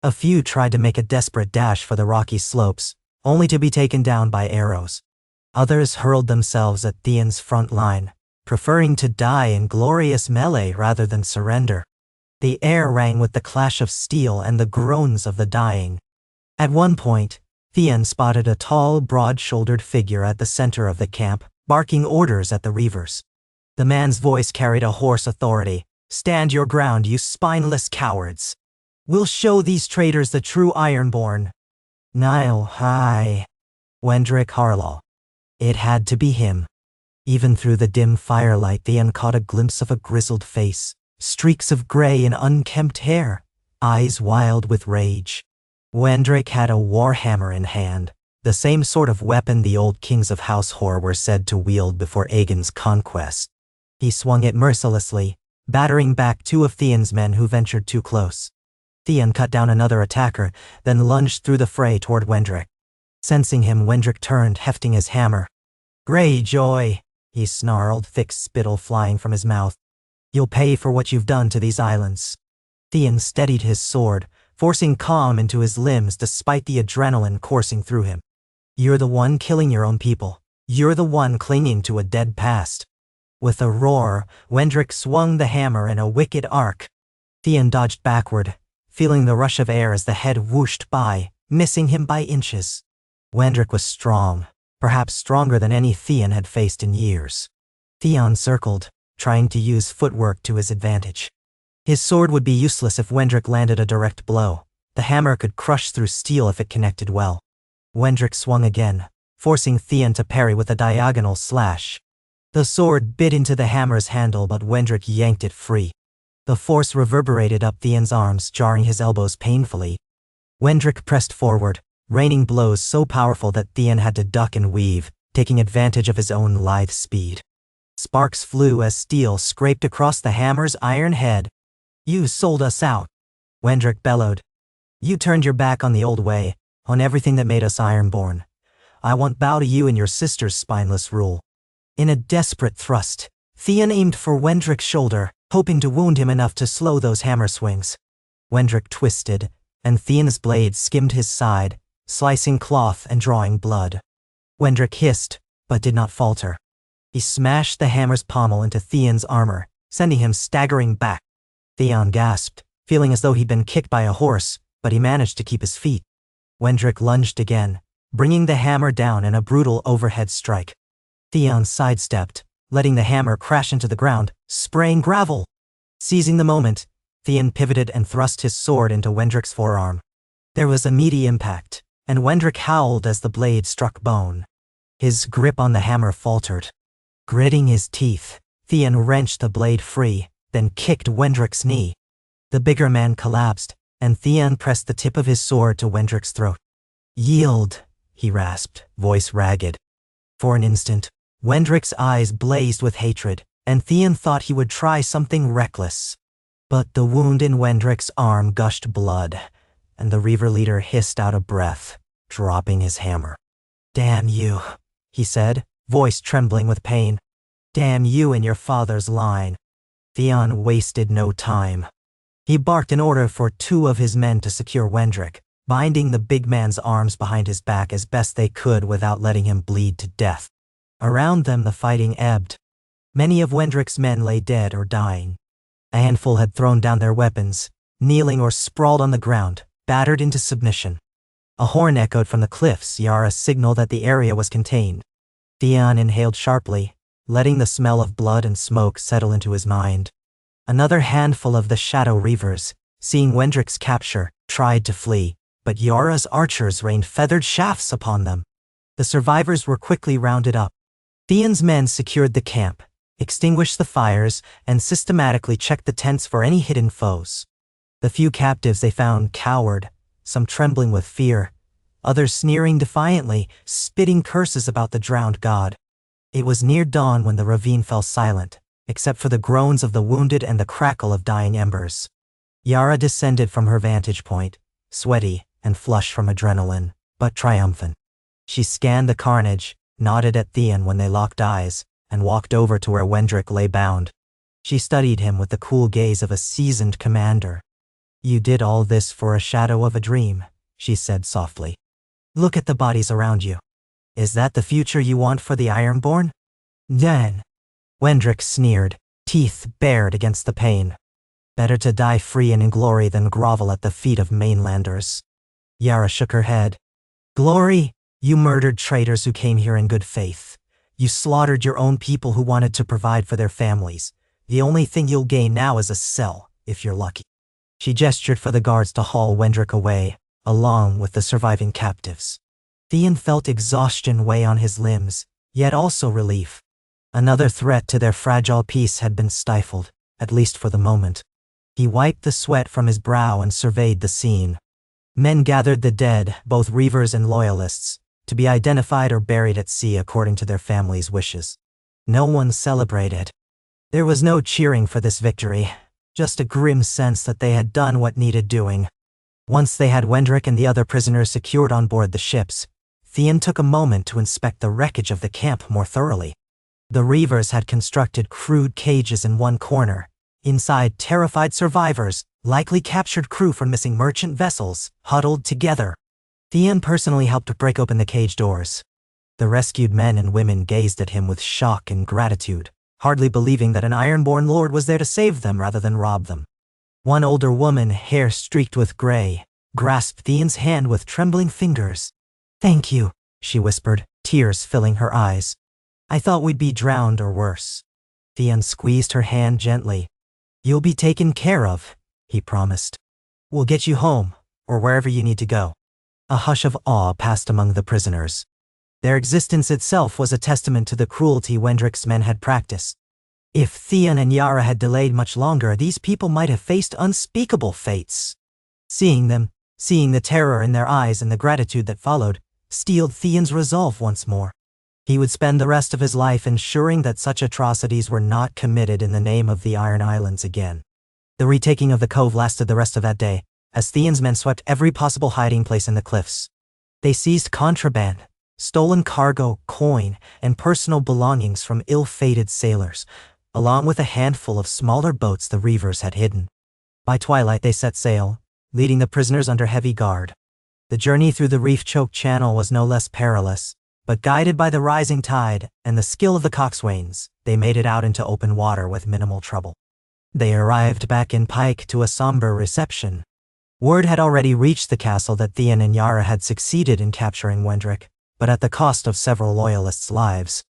A few tried to make a desperate dash for the rocky slopes, only to be taken down by arrows. Others hurled themselves at Theon's front line, preferring to die in glorious melee rather than surrender. The air rang with the clash of steel and the groans of the dying. At one point, Theon spotted a tall, broad-shouldered figure at the center of the camp, barking orders at the reavers. The man's voice carried a hoarse authority. "Stand your ground, you spineless cowards. We'll show these traitors the true Ironborn. Nile High." Wendrick Harlaw. It had to be him. Even through the dim firelight, Theon caught a glimpse of a grizzled face, streaks of gray in unkempt hair, eyes wild with rage. Wendrick had a warhammer in hand, the same sort of weapon the old kings of House Hor were said to wield before Aegon's conquest. He swung it mercilessly, battering back two of Theon's men who ventured too close. Theon cut down another attacker, then lunged through the fray toward Wendrick. Sensing him, Wendrick turned, hefting his hammer. "Greyjoy," he snarled, thick spittle flying from his mouth. "You'll pay for what you've done to these islands." Theon steadied his sword, forcing calm into his limbs despite the adrenaline coursing through him. "You're the one killing your own people. You're the one clinging to a dead past." With a roar, Wendrick swung the hammer in a wicked arc. Theon dodged backward, feeling the rush of air as the head whooshed by, missing him by inches. Wendrick was strong, perhaps stronger than any Theon had faced in years. Theon circled, trying to use footwork to his advantage. His sword would be useless if Wendrick landed a direct blow. The hammer could crush through steel if it connected well. Wendrick swung again, forcing Theon to parry with a diagonal slash. The sword bit into the hammer's handle, but Wendrick yanked it free. The force reverberated up Theon's arms, jarring his elbows painfully. Wendrick pressed forward, raining blows so powerful that Theon had to duck and weave, taking advantage of his own lithe speed. Sparks flew as steel scraped across the hammer's iron head. "You sold us out," Wendrick bellowed. "You turned your back on the old way, on everything that made us Ironborn. I won't bow to you and your sister's spineless rule." In a desperate thrust, Theon aimed for Wendrick's shoulder, hoping to wound him enough to slow those hammer swings. Wendrick twisted, and Theon's blade skimmed his side, slicing cloth and drawing blood. Wendrick hissed, but did not falter. He smashed the hammer's pommel into Theon's armor, sending him staggering back. Theon gasped, feeling as though he'd been kicked by a horse, but he managed to keep his feet. Wendrick lunged again, bringing the hammer down in a brutal overhead strike. Theon sidestepped, letting the hammer crash into the ground, spraying gravel. Seizing the moment, Theon pivoted and thrust his sword into Wendrick's forearm. There was a meaty impact, and Wendrick howled as the blade struck bone. His grip on the hammer faltered. Gritting his teeth, Theon wrenched the blade free, then kicked Wendrick's knee. The bigger man collapsed, and Theon pressed the tip of his sword to Wendrick's throat. "Yield," he rasped, voice ragged. For an instant, Wendrick's eyes blazed with hatred, and Theon thought he would try something reckless. But the wound in Wendrick's arm gushed blood, and the Reaver leader hissed out a breath, dropping his hammer. "Damn you," he said, voice trembling with pain. "Damn you and your father's line." Theon wasted no time. He barked an order for 2 of his men to secure Wendrick, binding the big man's arms behind his back as best they could without letting him bleed to death. Around them the fighting ebbed. Many of Wendrick's men lay dead or dying. A handful had thrown down their weapons, kneeling or sprawled on the ground, battered into submission. A horn echoed from the cliffs, Yara's signal that the area was contained. Theon inhaled sharply, letting the smell of blood and smoke settle into his mind. Another handful of the Shadow Reavers, seeing Wendrick's capture, tried to flee, but Yara's archers rained feathered shafts upon them. The survivors were quickly rounded up. Theon's men secured the camp, extinguished the fires, and systematically checked the tents for any hidden foes. The few captives they found cowered, some trembling with fear, others sneering defiantly, spitting curses about the drowned god. It was near dawn when the ravine fell silent, except for the groans of the wounded and the crackle of dying embers. Yara descended from her vantage point, sweaty and flushed from adrenaline, but triumphant. She scanned the carnage, nodded at Theon when they locked eyes, and walked over to where Wendrick lay bound. She studied him with the cool gaze of a seasoned commander. "You did all this for a shadow of a dream," she said softly. "Look at the bodies around you. Is that the future you want for the Ironborn?" "Then," Wendrick sneered, teeth bared against the pain. "Better to die free and in glory than grovel at the feet of mainlanders." Yara shook her head. "Glory? You murdered traitors who came here in good faith. You slaughtered your own people who wanted to provide for their families. The only thing you'll gain now is a cell, if you're lucky." She gestured for the guards to haul Wendrick away, along with the surviving captives. Theon felt exhaustion weigh on his limbs, yet also relief. Another threat to their fragile peace had been stifled, at least for the moment. He wiped the sweat from his brow and surveyed the scene. Men gathered the dead, both Reavers and Loyalists, to be identified or buried at sea according to their families' wishes. No one celebrated. There was no cheering for this victory, just a grim sense that they had done what needed doing. Once they had Wendrick and the other prisoners secured on board the ships, Theon took a moment to inspect the wreckage of the camp more thoroughly. The Reavers had constructed crude cages in one corner. Inside, terrified survivors, likely captured crew from missing merchant vessels, huddled together. Theon personally helped break open the cage doors. The rescued men and women gazed at him with shock and gratitude, hardly believing that an Ironborn lord was there to save them rather than rob them. One older woman, hair streaked with gray, grasped Theon's hand with trembling fingers. "Thank you," she whispered, tears filling her eyes. "I thought we'd be drowned or worse." Theon squeezed her hand gently. "You'll be taken care of," he promised. "We'll get you home, or wherever you need to go." A hush of awe passed among the prisoners. Their existence itself was a testament to the cruelty Wendrick's men had practiced. If Theon and Yara had delayed much longer, these people might have faced unspeakable fates. Seeing them, seeing the terror in their eyes and the gratitude that followed, steeled Theon's resolve once more. He would spend the rest of his life ensuring that such atrocities were not committed in the name of the Iron Islands again. The retaking of the cove lasted the rest of that day, as Theon's men swept every possible hiding place in the cliffs. They seized contraband, stolen cargo, coin, and personal belongings from ill-fated sailors, along with a handful of smaller boats the Reavers had hidden. By twilight they set sail, leading the prisoners under heavy guard. The journey through the reef-choked channel was no less perilous, but guided by the rising tide and the skill of the coxswains, they made it out into open water with minimal trouble. They arrived back in Pike to a somber reception. Word had already reached the castle that Theon and Yara had succeeded in capturing Wendrick, but at the cost of several loyalists' lives.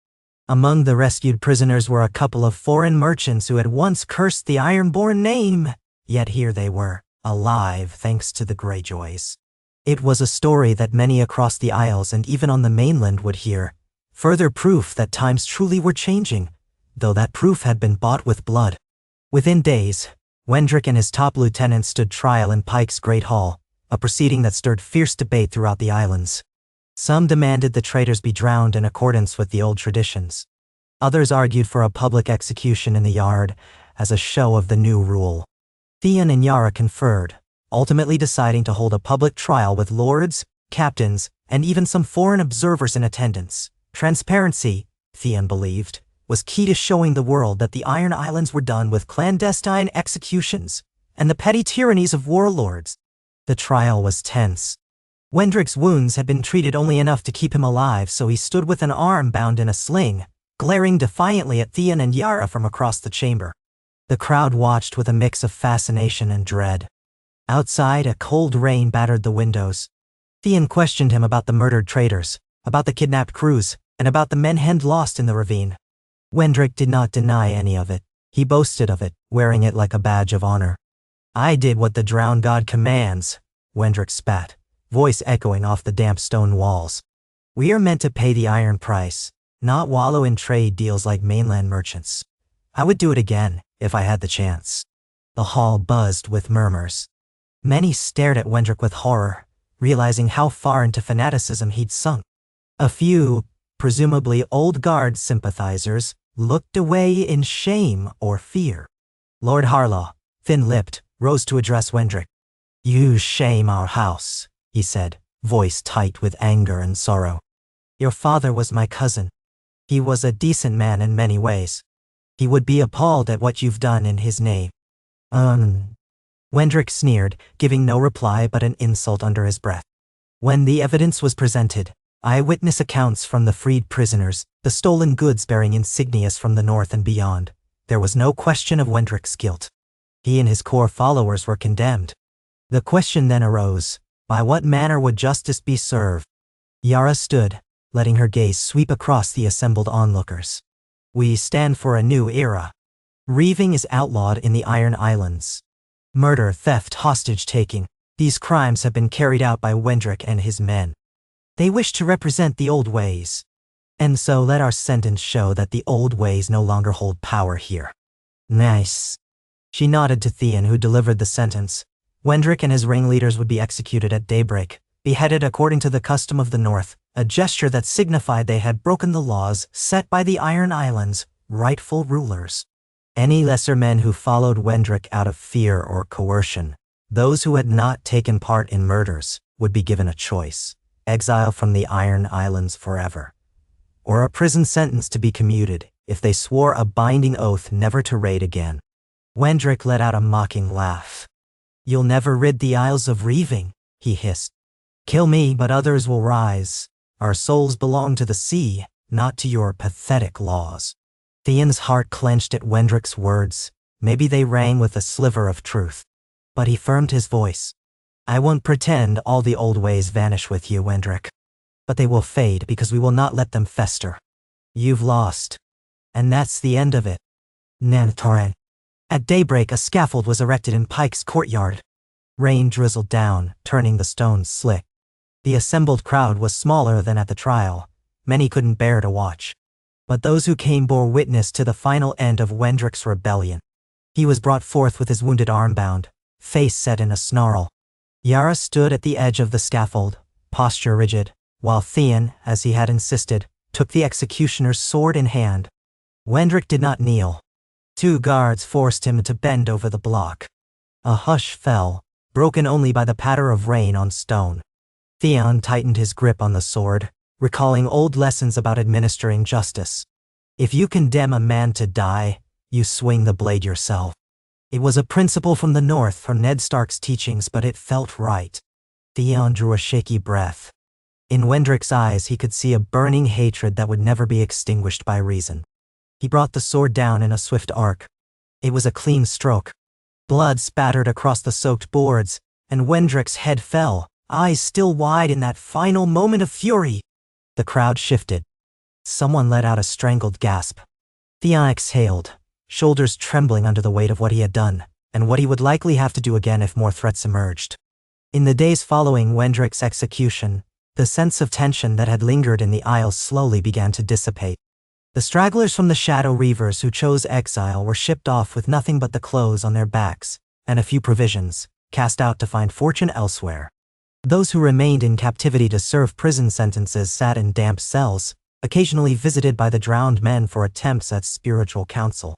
Among the rescued prisoners were a couple of foreign merchants who had once cursed the Ironborn name, yet here they were, alive thanks to the Greyjoys. It was a story that many across the Isles and even on the mainland would hear, further proof that times truly were changing, though that proof had been bought with blood. Within days, Wendrick and his top lieutenants stood trial in Pike's Great Hall, a proceeding that stirred fierce debate throughout the islands. Some demanded the traitors be drowned in accordance with the old traditions. Others argued for a public execution in the yard as a show of the new rule. Theon and Yara conferred, ultimately deciding to hold a public trial with lords, captains, and even some foreign observers in attendance. Transparency, Theon believed, was key to showing the world that the Iron Islands were done with clandestine executions and the petty tyrannies of warlords. The trial was tense. Wendrick's wounds had been treated only enough to keep him alive, so he stood with an arm bound in a sling, glaring defiantly at Theon and Yara from across the chamber. The crowd watched with a mix of fascination and dread. Outside, a cold rain battered the windows. Theon questioned him about the murdered traitors, about the kidnapped crews, and about the men Hend lost in the ravine. Wendrick did not deny any of it. He boasted of it, wearing it like a badge of honor. "I did what the drowned god commands," Wendrick spat, voice echoing off the damp stone walls. "We are meant to pay the iron price, not wallow in trade deals like mainland merchants. I would do it again, if I had the chance." The hall buzzed with murmurs. Many stared at Wendrick with horror, realizing how far into fanaticism he'd sunk. A few, presumably old guard sympathizers, looked away in shame or fear. Lord Harlaw, thin-lipped, rose to address Wendrick. "You shame our house," he said, voice tight with anger and sorrow. "Your father was my cousin. He was a decent man in many ways. He would be appalled at what you've done in his name." Wendrick sneered, giving no reply but an insult under his breath. When the evidence was presented, eyewitness accounts from the freed prisoners, the stolen goods bearing insignias from the north and beyond, there was no question of Wendrick's guilt. He and his core followers were condemned. The question then arose, by what manner would justice be served? Yara stood, letting her gaze sweep across the assembled onlookers. "We stand for a new era. Reaving is outlawed in the Iron Islands. Murder, theft, hostage-taking, these crimes have been carried out by Wendrick and his men. They wish to represent the old ways. And so let our sentence show that the old ways no longer hold power here." "Nice." She nodded to Theon, who delivered the sentence. Wendrick and his ringleaders would be executed at daybreak, beheaded according to the custom of the North, a gesture that signified they had broken the laws set by the Iron Islands' rightful rulers. Any lesser men who followed Wendrick out of fear or coercion, those who had not taken part in murders, would be given a choice: exile from the Iron Islands forever, or a prison sentence to be commuted if they swore a binding oath never to raid again. Wendrick let out a mocking laugh. "You'll never rid the Isles of Reaving," he hissed. "Kill me, but others will rise. Our souls belong to the sea, not to your pathetic laws." Theon's heart clenched at Wendrick's words. Maybe they rang with a sliver of truth. But he firmed his voice. "I won't pretend all the old ways vanish with you, Wendrick. But they will fade because we will not let them fester. You've lost. And that's the end of it." Nantoran. At daybreak, a scaffold was erected in Pike's courtyard. Rain drizzled down, turning the stones slick. The assembled crowd was smaller than at the trial. Many couldn't bear to watch. But those who came bore witness to the final end of Wendrick's rebellion. He was brought forth with his wounded arm bound, face set in a snarl. Yara stood at the edge of the scaffold, posture rigid, while Theon, as he had insisted, took the executioner's sword in hand. Wendrick did not kneel. 2 guards forced him to bend over the block. A hush fell, broken only by the patter of rain on stone. Theon tightened his grip on the sword, recalling old lessons about administering justice. If you condemn a man to die, you swing the blade yourself. It was a principle from the North, from Ned Stark's teachings, but it felt right. Theon drew a shaky breath. In Wendrick's eyes he could see a burning hatred that would never be extinguished by reason. He brought the sword down in a swift arc. It was a clean stroke. Blood spattered across the soaked boards, and Wendrick's head fell, eyes still wide in that final moment of fury. The crowd shifted. Someone let out a strangled gasp. Theon exhaled, shoulders trembling under the weight of what he had done, and what he would likely have to do again if more threats emerged. In the days following Wendrick's execution, the sense of tension that had lingered in the Isles slowly began to dissipate. The stragglers from the Shadow Reavers who chose exile were shipped off with nothing but the clothes on their backs, and a few provisions, cast out to find fortune elsewhere. Those who remained in captivity to serve prison sentences sat in damp cells, occasionally visited by the drowned men for attempts at spiritual counsel.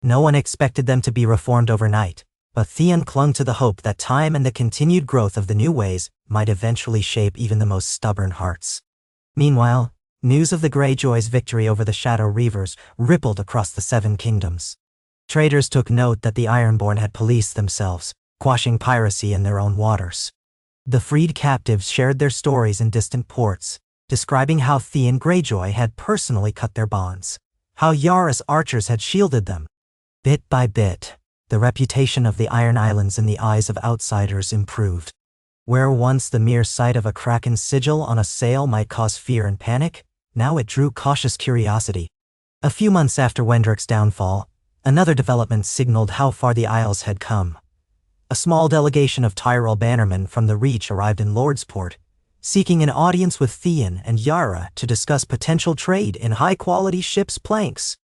No one expected them to be reformed overnight, but Theon clung to the hope that time and the continued growth of the new ways might eventually shape even the most stubborn hearts. Meanwhile, news of the Greyjoy's victory over the Shadow Reavers rippled across the Seven Kingdoms. Traders took note that the Ironborn had policed themselves, quashing piracy in their own waters. The freed captives shared their stories in distant ports, describing how Theon Greyjoy had personally cut their bonds, how Yara's archers had shielded them. Bit by bit, the reputation of the Iron Islands in the eyes of outsiders improved. Where once the mere sight of a Kraken sigil on a sail might cause fear and panic, now it drew cautious curiosity. A few months after Wendrick's downfall, another development signaled how far the Isles had come. A small delegation of Tyrell bannermen from the Reach arrived in Lordsport, seeking an audience with Theon and Yara to discuss potential trade in high-quality ships' planks.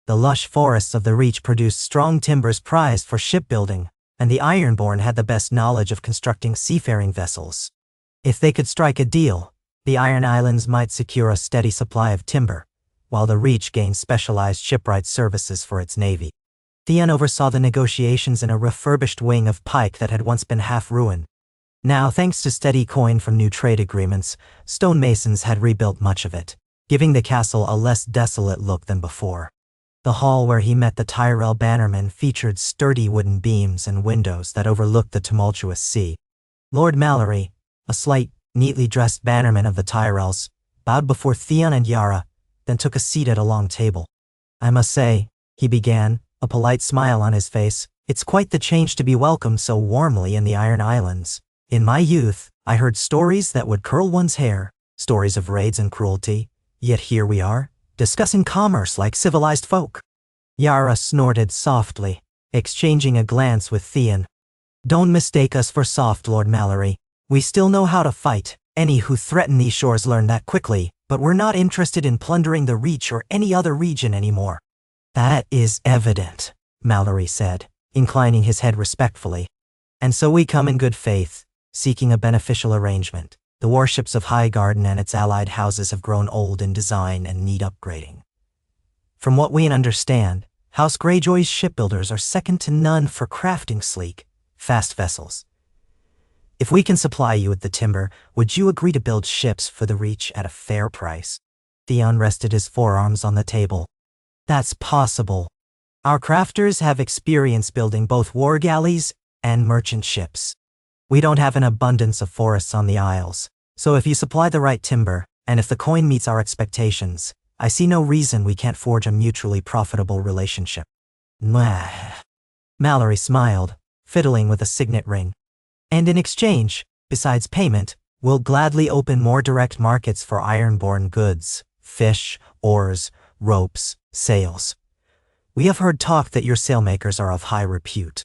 The lush forests of the Reach produced strong timbers prized for shipbuilding, and the Ironborn had the best knowledge of constructing seafaring vessels. If they could strike a deal, the Iron Islands might secure a steady supply of timber, while the Reach gained specialized shipwright services for its navy. Theon oversaw the negotiations in a refurbished wing of Pike that had once been half ruined. Now, thanks to steady coin from new trade agreements, stonemasons had rebuilt much of it, giving the castle a less desolate look than before. The hall where he met the Tyrell bannermen featured sturdy wooden beams and windows that overlooked the tumultuous sea. Lord Mallory, a slight, neatly dressed bannerman of the Tyrells, bowed before Theon and Yara, then took a seat at a long table. "I must say," he began, a polite smile on his face, "it's quite the change to be welcomed so warmly in the Iron Islands. In my youth, I heard stories that would curl one's hair, stories of raids and cruelty, yet here we are, discussing commerce like civilized folk." Yara snorted softly, exchanging a glance with Theon. "Don't mistake us for soft, Lord Mallory. We still know how to fight. Any who threaten these shores learn that quickly, but we're not interested in plundering the Reach or any other region anymore." "That is evident," Mallory said, inclining his head respectfully. "And so we come in good faith, seeking a beneficial arrangement. The warships of Highgarden and its allied houses have grown old in design and need upgrading. From what we understand, House Greyjoy's shipbuilders are second to none for crafting sleek, fast vessels. If we can supply you with the timber, would you agree to build ships for the Reach at a fair price?" Theon rested his forearms on the table. "That's possible. Our crafters have experience building both war galleys and merchant ships. We don't have an abundance of forests on the Isles, so if you supply the right timber, and if the coin meets our expectations, I see no reason we can't forge a mutually profitable relationship." "Mwah." Mallory smiled, fiddling with a signet ring. "And in exchange, besides payment, we'll gladly open more direct markets for Ironborn goods, fish, oars, ropes, sails. We have heard talk that your sailmakers are of high repute."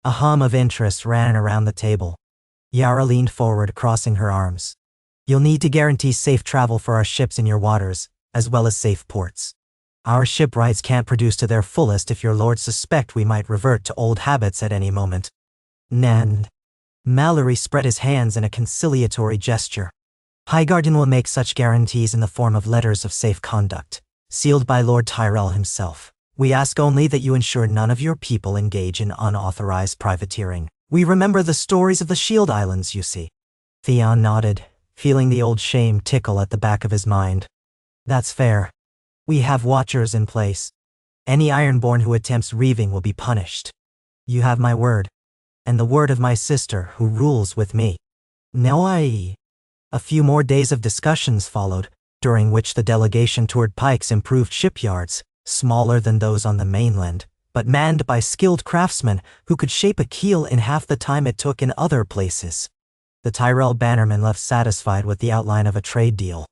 A hum of interest ran around the table. Yara leaned forward, crossing her arms. "You'll need to guarantee safe travel for our ships in your waters, as well as safe ports. Our shipwrights can't produce to their fullest if your lords suspect we might revert to old habits at any moment." "Nan." Mallory spread his hands in a conciliatory gesture. "Highgarden will make such guarantees in the form of letters of safe conduct, sealed by Lord Tyrell himself. We ask only that you ensure none of your people engage in unauthorized privateering. We remember the stories of the Shield Islands, you see." Theon nodded, feeling the old shame tickle at the back of his mind. "That's fair. We have watchers in place. Any Ironborn who attempts reaving will be punished. You have my word, and the word of my sister who rules with me." "No, A few more days of discussions followed, during which the delegation toured Pike's improved shipyards, smaller than those on the mainland, but manned by skilled craftsmen who could shape a keel in half the time it took in other places. The Tyrell bannerman left satisfied with the outline of a trade deal.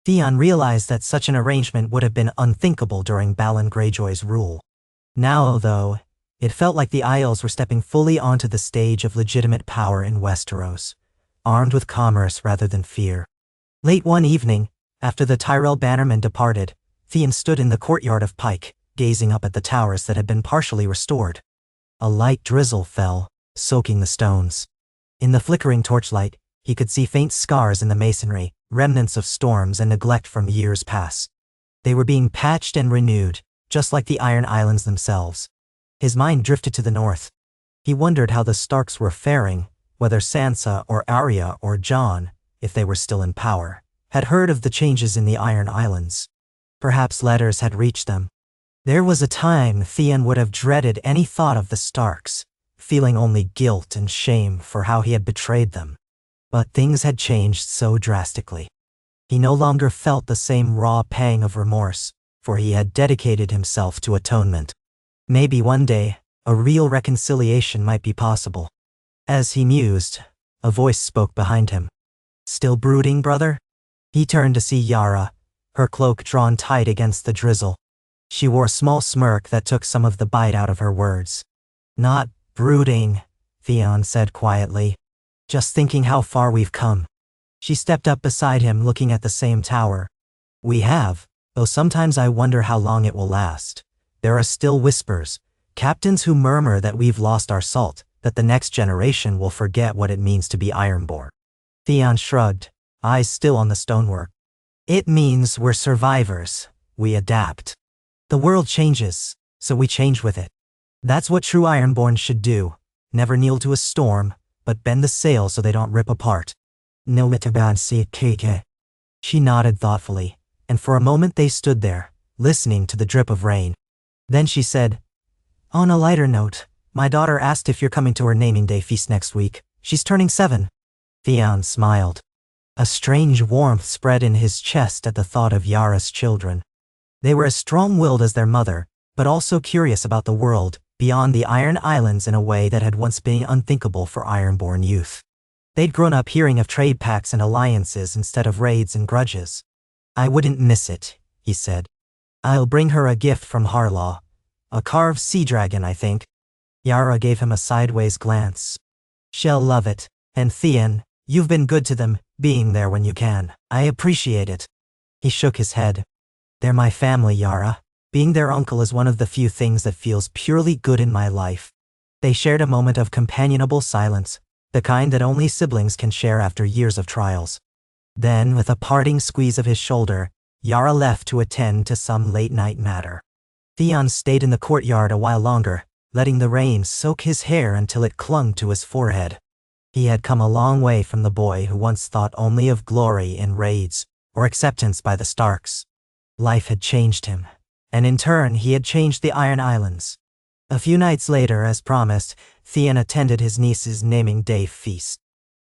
Theon realized that such an arrangement would have been unthinkable during Balon Greyjoy's rule. Now, though, it felt like the Isles were stepping fully onto the stage of legitimate power in Westeros, armed with commerce rather than fear. Late one evening, after the Tyrell bannerman departed, Theon stood in the courtyard of Pike, gazing up at the towers that had been partially restored. A light drizzle fell, soaking the stones. In the flickering torchlight, he could see faint scars in the masonry, remnants of storms and neglect from years past. They were being patched and renewed, just like the Iron Islands themselves. His mind drifted to the north. He wondered how the Starks were faring, whether Sansa or Arya or Jon, if they were still in power, had heard of the changes in the Iron Islands. Perhaps letters had reached them. There was a time Theon would have dreaded any thought of the Starks, feeling only guilt and shame for how he had betrayed them. But things had changed so drastically. He no longer felt the same raw pang of remorse, for he had dedicated himself to atonement. Maybe one day, a real reconciliation might be possible. As he mused, a voice spoke behind him. "Still brooding, brother?" He turned to see Yara, her cloak drawn tight against the drizzle. She wore a small smirk that took some of the bite out of her words. "Not brooding," Theon said quietly. "Just thinking how far we've come." She stepped up beside him, looking at the same tower. "We have, though sometimes I wonder how long it will last. There are still whispers, captains who murmur that we've lost our salt, that the next generation will forget what it means to be Ironborn." Theon shrugged, eyes still on the stonework. "It means we're survivors. We adapt. The world changes, so we change with it. That's what true Ironborn should do. Never kneel to a storm, but bend the sails so they don't rip apart." "No mitabansi keke." She nodded thoughtfully, and for a moment they stood there, listening to the drip of rain. Then she said, "On a lighter note, my daughter asked if you're coming to her naming day feast next week. She's turning 7. Theon smiled. A strange warmth spread in his chest at the thought of Yara's children. They were as strong-willed as their mother, but also curious about the world beyond the Iron Islands in a way that had once been unthinkable for Ironborn youth. They'd grown up hearing of trade pacts and alliances instead of raids and grudges. "I wouldn't miss it," he said. "I'll bring her a gift from Harlaw. A carved sea dragon, I think." Yara gave him a sideways glance. "She'll love it. And Theon, you've been good to them, being there when you can. I appreciate it." He shook his head. "They're my family, Yara. Being their uncle is one of the few things that feels purely good in my life." They shared a moment of companionable silence, the kind that only siblings can share after years of trials. Then, with a parting squeeze of his shoulder, Yara left to attend to some late-night matter. Theon stayed in the courtyard a while longer, letting the rain soak his hair until it clung to his forehead. He had come a long way from the boy who once thought only of glory in raids or acceptance by the Starks. Life had changed him, and in turn he had changed the Iron Islands. A few nights later, as promised, Theon attended his niece's naming day feast.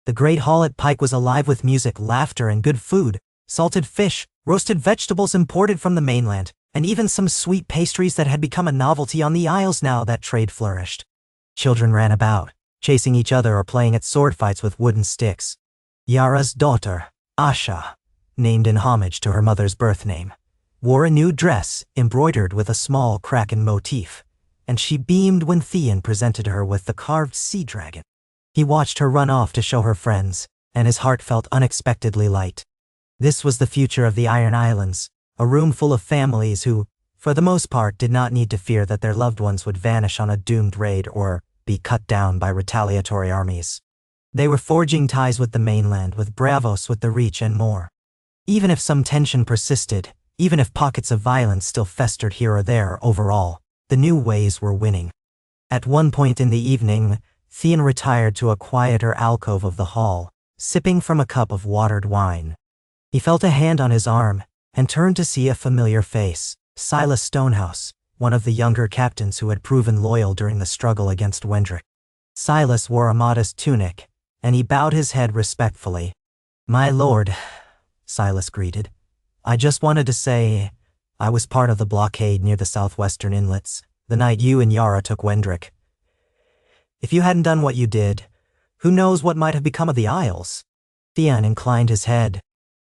The great hall at Pike was alive with music, laughter, and good food: salted fish, roasted vegetables imported from the mainland, and even some sweet pastries that had become a novelty on the Isles now that trade flourished. Children ran about, chasing each other or playing at sword fights with wooden sticks. Yara's daughter, Asha, named in homage to her mother's birth name, wore a new dress embroidered with a small kraken motif, and she beamed when Theon presented her with the carved sea dragon. He watched her run off to show her friends, and his heart felt unexpectedly light. This was the future of the Iron Islands, a room full of families who, for the most part, did not need to fear that their loved ones would vanish on a doomed raid or be cut down by retaliatory armies. They were forging ties with the mainland, with Braavos, with the Reach, and more. Even if some tension persisted, even if pockets of violence still festered here or there, overall, the new ways were winning. At one point in the evening, Theon retired to a quieter alcove of the hall, sipping from a cup of watered wine. He felt a hand on his arm, and turned to see a familiar face: Silas Stonehouse, one of the younger captains who had proven loyal during the struggle against Wendrick. Silas wore a modest tunic, and he bowed his head respectfully. "My lord," Silas greeted, "I just wanted to say, I was part of the blockade near the southwestern inlets. the night you and Yara took Wendrick. If you hadn't done what you did, who knows what might have become of the Isles? Theon inclined his head.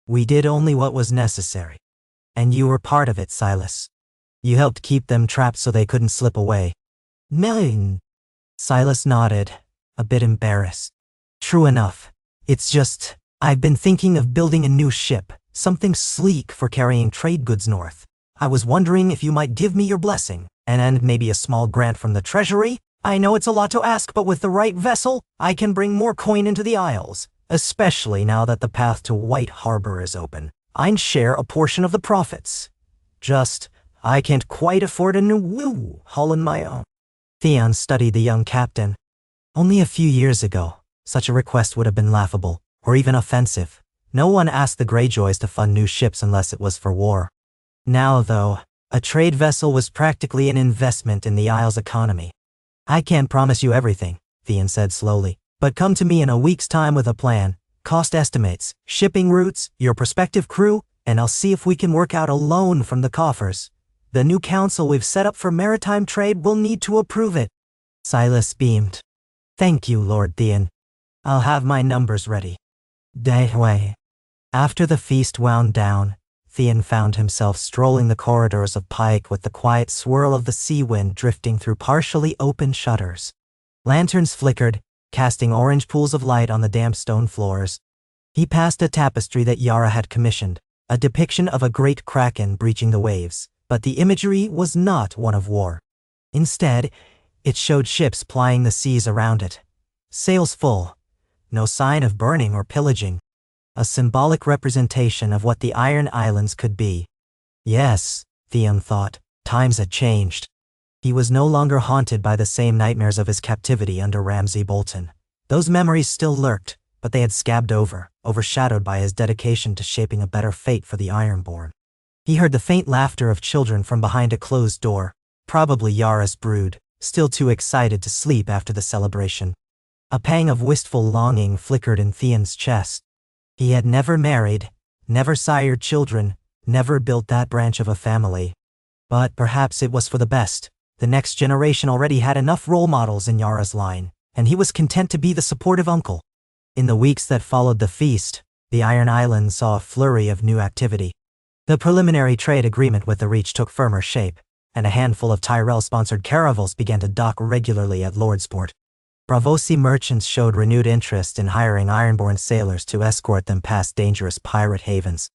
We did only what was necessary. And you were part of it, Silas. You helped keep them trapped so they couldn't slip away. Mine. Silas nodded, a bit embarrassed. True enough. It's just, I've been thinking of building a new ship, something sleek for carrying trade goods north. I was wondering if you might give me your blessing, and maybe a small grant from the treasury? I know it's a lot to ask, but with the right vessel, I can bring more coin into the Isles, especially now that the path to White Harbor is open. I'd share a portion of the profits. Just, I can't quite afford a new hull on my own. Theon studied the young captain. Only a few years ago, such a request would have been laughable, or even offensive. No one asked the Greyjoys to fund new ships unless it was for war. Now, though, a trade vessel was practically an investment in the Isles' economy. I can't promise you everything, Theon said slowly, but come to me in a week's time with a plan, cost estimates, shipping routes, your prospective crew, and I'll see if we can work out a loan from the coffers. The new council we've set up for maritime trade will need to approve it. Silas beamed. Thank you, Lord Theon. I'll have my numbers ready. Day. After the feast wound down, Theon found himself strolling the corridors of Pike with the quiet swirl of the sea wind drifting through partially open shutters. Lanterns flickered, casting orange pools of light on the damp stone floors. He passed a tapestry that Yara had commissioned, a depiction of a great kraken breaching the waves, but the imagery was not one of war. Instead, it showed ships plying the seas around it. Sails full. No sign of burning or pillaging. A symbolic representation of what the Iron Islands could be. Yes, Theon thought, times had changed. He was no longer haunted by the same nightmares of his captivity under Ramsay Bolton. Those memories still lurked, but they had scabbed over, overshadowed by his dedication to shaping a better fate for the Ironborn. He heard the faint laughter of children from behind a closed door, probably Yara's brood, still too excited to sleep after the celebration. A pang of wistful longing flickered in Theon's chest. He had never married, never sired children, never built that branch of a family. But perhaps it was for the best. The next generation already had enough role models in Yara's line, and he was content to be the supportive uncle. In the weeks that followed the feast, the Iron Islands saw a flurry of new activity. The preliminary trade agreement with the Reach took firmer shape, and a handful of Tyrell-sponsored caravels began to dock regularly at Lordsport. Braavosi merchants showed renewed interest in hiring Ironborn sailors to escort them past dangerous pirate havens.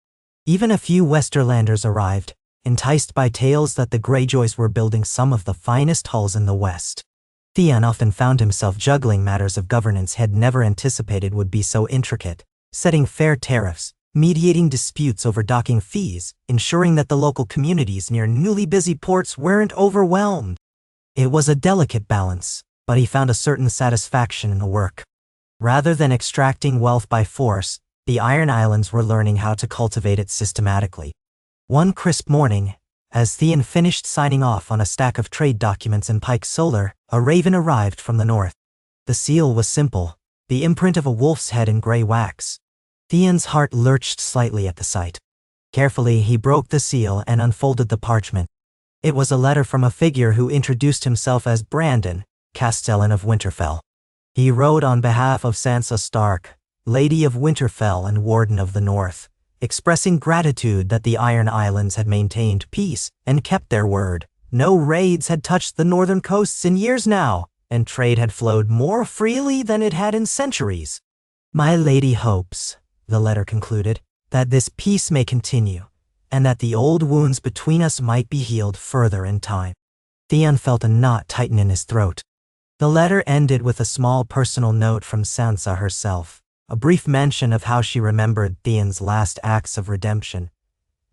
Even a few Westerlanders arrived, enticed by tales that the Greyjoys were building some of the finest hulls in the West. Theon often found himself juggling matters of governance he had never anticipated would be so intricate, setting fair tariffs, mediating disputes over docking fees, ensuring that the local communities near newly busy ports weren't overwhelmed. It was a delicate balance, but he found a certain satisfaction in the work. Rather than extracting wealth by force, the Iron Islands were learning how to cultivate it systematically. One crisp morning, as Theon finished signing off on a stack of trade documents in Pike Solar, a raven arrived from the north. The seal was simple, the imprint of a wolf's head in gray wax. Theon's heart lurched slightly at the sight. Carefully, he broke the seal and unfolded the parchment. It was a letter from a figure who introduced himself as Brandon, Castellan of Winterfell. He wrote on behalf of Sansa Stark, Lady of Winterfell and Warden of the North, expressing gratitude that the Iron Islands had maintained peace and kept their word. No raids had touched the northern coasts in years now, and trade had flowed more freely than it had in centuries. My lady hopes, the letter concluded, that this peace may continue, and that the old wounds between us might be healed further in time. Theon felt a knot tighten in his throat. The letter ended with a small personal note from Sansa herself, a brief mention of how she remembered Theon's last acts of redemption,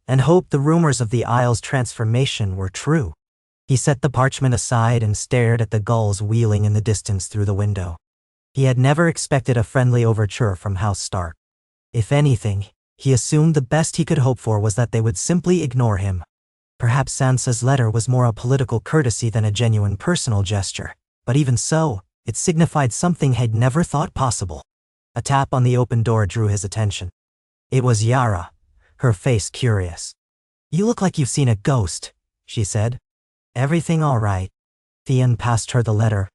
and hoped the rumors of the Isle's transformation were true. He set the parchment aside and stared at the gulls wheeling in the distance through the window. He had never expected a friendly overture from House Stark. If anything, he assumed the best he could hope for was that they would simply ignore him. Perhaps Sansa's letter was more a political courtesy than a genuine personal gesture. But even so, it signified something he'd never thought possible. A tap on the open door drew his attention. It was Yara, her face curious. You look like you've seen a ghost, she said. Everything all right, Theon passed her the letter.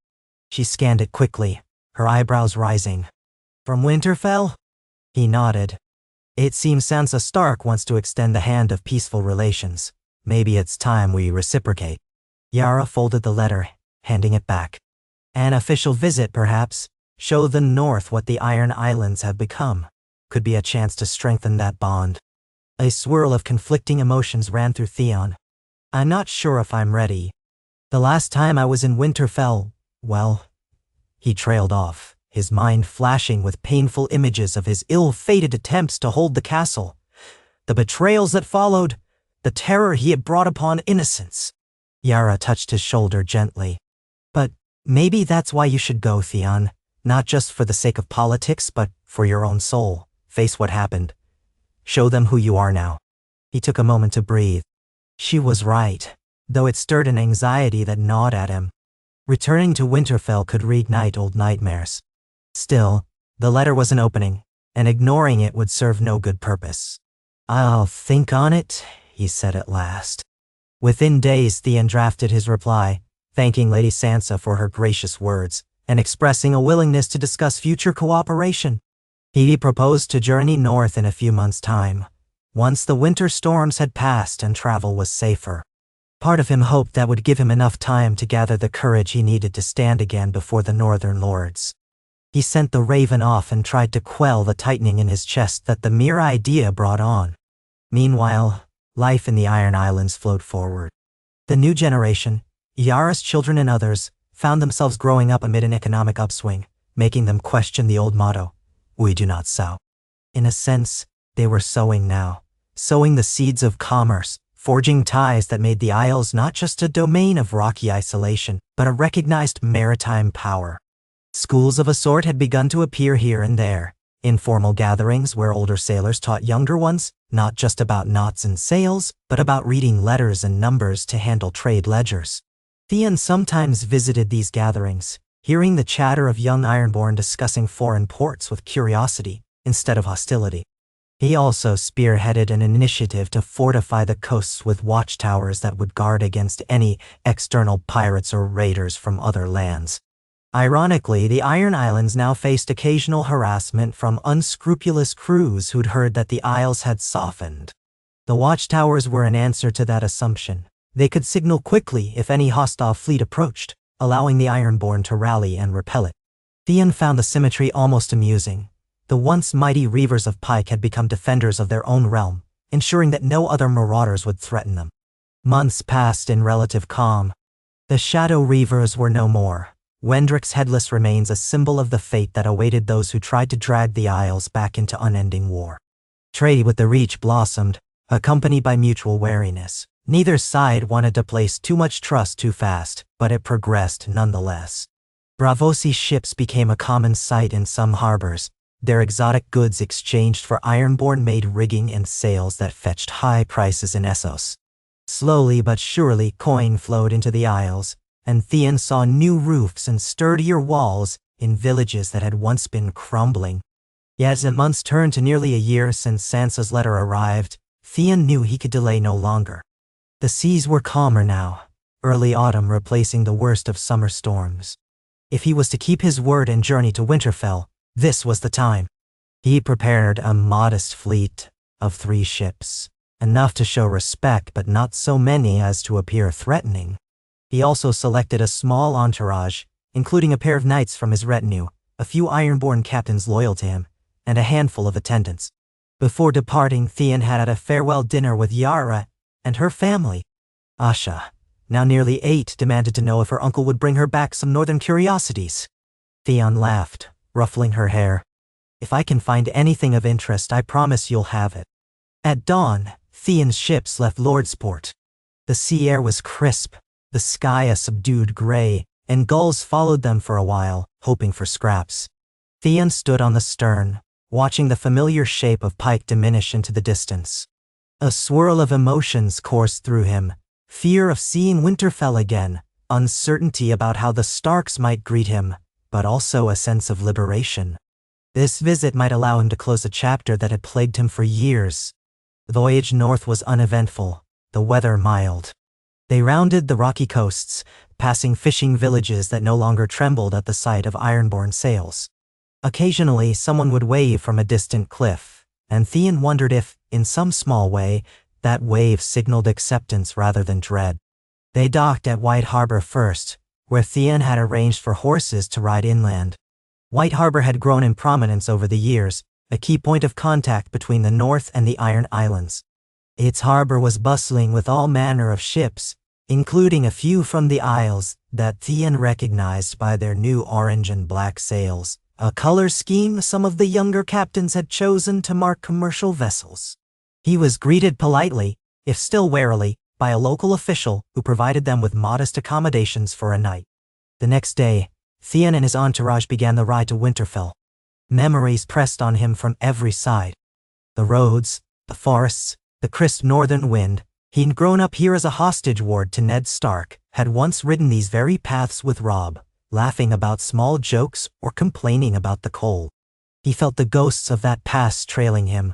She scanned it quickly, her eyebrows rising. From Winterfell? He nodded. It seems Sansa Stark wants to extend the hand of peaceful relations. Maybe it's time we reciprocate. Yara folded the letter, handing it back. An official visit, perhaps. Show the North what the Iron Islands have become. Could be a chance to strengthen that bond. A swirl of conflicting emotions ran through Theon. I'm not sure if I'm ready. The last time I was in Winterfell, well... He trailed off, his mind flashing with painful images of his ill-fated attempts to hold the castle. The betrayals that followed, the terror he had brought upon innocents. Yara touched his shoulder gently. But maybe that's why you should go, Theon. Not just for the sake of politics, but for your own soul. Face what happened. Show them who you are now. He took a moment to breathe. She was right, though it stirred an anxiety that gnawed at him. Returning to Winterfell could reignite old nightmares. Still, the letter was an opening, and ignoring it would serve no good purpose. I'll think on it, he said at last. Within days, Theon drafted his reply, thanking Lady Sansa for her gracious words, and expressing a willingness to discuss future cooperation. He proposed to journey north in a few months' time, once the winter storms had passed and travel was safer. Part of him hoped that would give him enough time to gather the courage he needed to stand again before the Northern Lords. He sent the Raven off and tried to quell the tightening in his chest that the mere idea brought on. Meanwhile, life in the Iron Islands flowed forward. The new generation, Yara's children and others, found themselves growing up amid an economic upswing, making them question the old motto, "We do not sow." In a sense, they were sowing now, sowing the seeds of commerce, forging ties that made the Isles not just a domain of rocky isolation, but a recognized maritime power. Schools of a sort had begun to appear here and there, informal gatherings where older sailors taught younger ones, not just about knots and sails, but about reading letters and numbers to handle trade ledgers. Theon sometimes visited these gatherings, hearing the chatter of young Ironborn discussing foreign ports with curiosity instead of hostility. He also spearheaded an initiative to fortify the coasts with watchtowers that would guard against any external pirates or raiders from other lands. Ironically, the Iron Islands now faced occasional harassment from unscrupulous crews who'd heard that the Isles had softened. The watchtowers were an answer to that assumption. They could signal quickly if any hostile fleet approached, allowing the Ironborn to rally and repel it. Theon found the symmetry almost amusing. The once mighty Reavers of Pike had become defenders of their own realm, ensuring that no other marauders would threaten them. Months passed in relative calm. The Shadow Reavers were no more. Wendrick's headless remains a symbol of the fate that awaited those who tried to drag the Isles back into unending war. Trade with the Reach blossomed, accompanied by mutual wariness. Neither side wanted to place too much trust too fast, but it progressed nonetheless. Braavosi ships became a common sight in some harbors, their exotic goods exchanged for Ironborn-made rigging and sails that fetched high prices in Essos. Slowly but surely coin flowed into the Isles, and Theon saw new roofs and sturdier walls in villages that had once been crumbling. Yet as the months turned to nearly a year since Sansa's letter arrived, Theon knew he could delay no longer. The seas were calmer now, early autumn replacing the worst of summer storms. If he was to keep his word and journey to Winterfell, this was the time. He prepared a modest fleet of 3 ships, enough to show respect but not so many as to appear threatening. He also selected a small entourage, including a pair of knights from his retinue, a few Ironborn captains loyal to him, and a handful of attendants. Before departing, Theon had a farewell dinner with Yara and her family. Asha, now nearly 8, demanded to know if her uncle would bring her back some northern curiosities. Theon laughed, ruffling her hair. If I can find anything of interest, I promise you'll have it. At dawn, Theon's ships left Lordsport. The sea air was crisp, the sky a subdued gray, and gulls followed them for a while, hoping for scraps. Theon stood on the stern, watching the familiar shape of Pike diminish into the distance. A swirl of emotions coursed through him, fear of seeing Winterfell again, uncertainty about how the Starks might greet him, but also a sense of liberation. This visit might allow him to close a chapter that had plagued him for years. The voyage north was uneventful, the weather mild. They rounded the rocky coasts, passing fishing villages that no longer trembled at the sight of ironborn sails. Occasionally, someone would wave from a distant cliff, and Theon wondered if, in some small way, that wave signaled acceptance rather than dread. They docked at White Harbor first, where Theon had arranged for horses to ride inland. White Harbor had grown in prominence over the years, a key point of contact between the North and the Iron Islands. Its harbor was bustling with all manner of ships, including a few from the Isles that Theon recognized by their new orange and black sails, a color scheme some of the younger captains had chosen to mark commercial vessels. He was greeted politely, if still warily, by a local official who provided them with modest accommodations for a night. The next day, Theon and his entourage began the ride to Winterfell. Memories pressed on him from every side. The roads, the forests, the crisp northern wind. He'd grown up here as a hostage ward to Ned Stark, had once ridden these very paths with Robb, laughing about small jokes or complaining about the cold. He felt the ghosts of that past trailing him.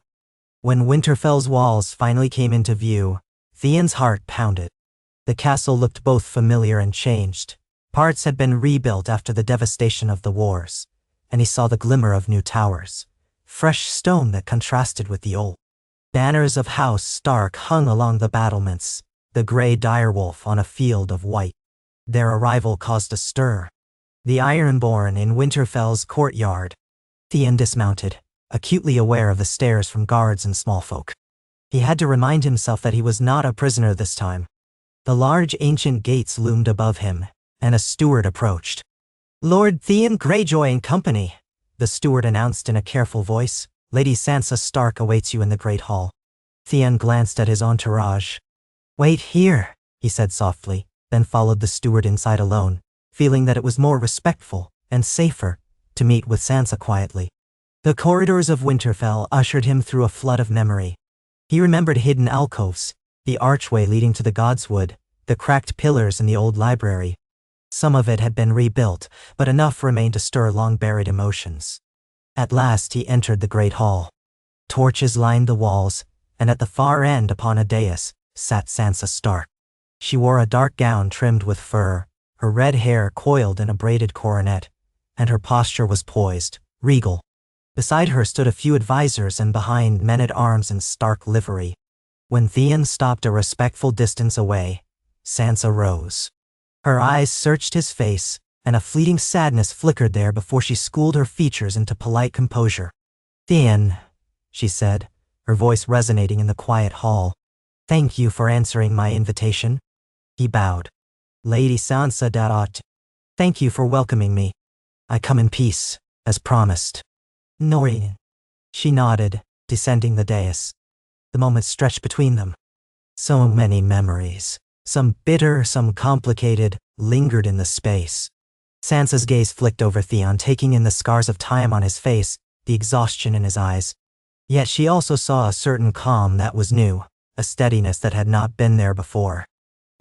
When Winterfell's walls finally came into view, Theon's heart pounded. The castle looked both familiar and changed. Parts had been rebuilt after the devastation of the wars, and he saw the glimmer of new towers, fresh stone that contrasted with the old. Banners of House Stark hung along the battlements, the gray direwolf on a field of white. Their arrival caused a stir. The Ironborn in Winterfell's courtyard. Theon dismounted, acutely aware of the stares from guards and small folk. He had to remind himself that he was not a prisoner this time. The large ancient gates loomed above him, and a steward approached. "Lord Theon Greyjoy and company," the steward announced in a careful voice. "Lady Sansa Stark awaits you in the Great Hall." Theon glanced at his entourage. "Wait here," he said softly, then followed the steward inside alone, feeling that it was more respectful and safer to meet with Sansa quietly. The corridors of Winterfell ushered him through a flood of memory. He remembered hidden alcoves, the archway leading to the Godswood, the cracked pillars in the old library. Some of it had been rebuilt, but enough remained to stir long-buried emotions. At last he entered the Great Hall. Torches lined the walls, and at the far end upon a dais sat Sansa Stark. She wore a dark gown trimmed with fur, her red hair coiled in a braided coronet, and her posture was poised, regal. Beside her stood a few advisors and behind men-at-arms in Stark livery. When Theon stopped a respectful distance away, Sansa rose. Her eyes searched his face, and a fleeting sadness flickered there before she schooled her features into polite composure. "Theon," she said, her voice resonating in the quiet hall. "Thank you for answering my invitation." He bowed. "Lady Sansa Darot, thank you for welcoming me. I come in peace, as promised." "Nori." She nodded, descending the dais. The moments stretched between them. So many memories, some bitter, some complicated, lingered in the space. Sansa's gaze flicked over Theon, taking in the scars of time on his face, the exhaustion in his eyes. Yet she also saw a certain calm that was new, a steadiness that had not been there before.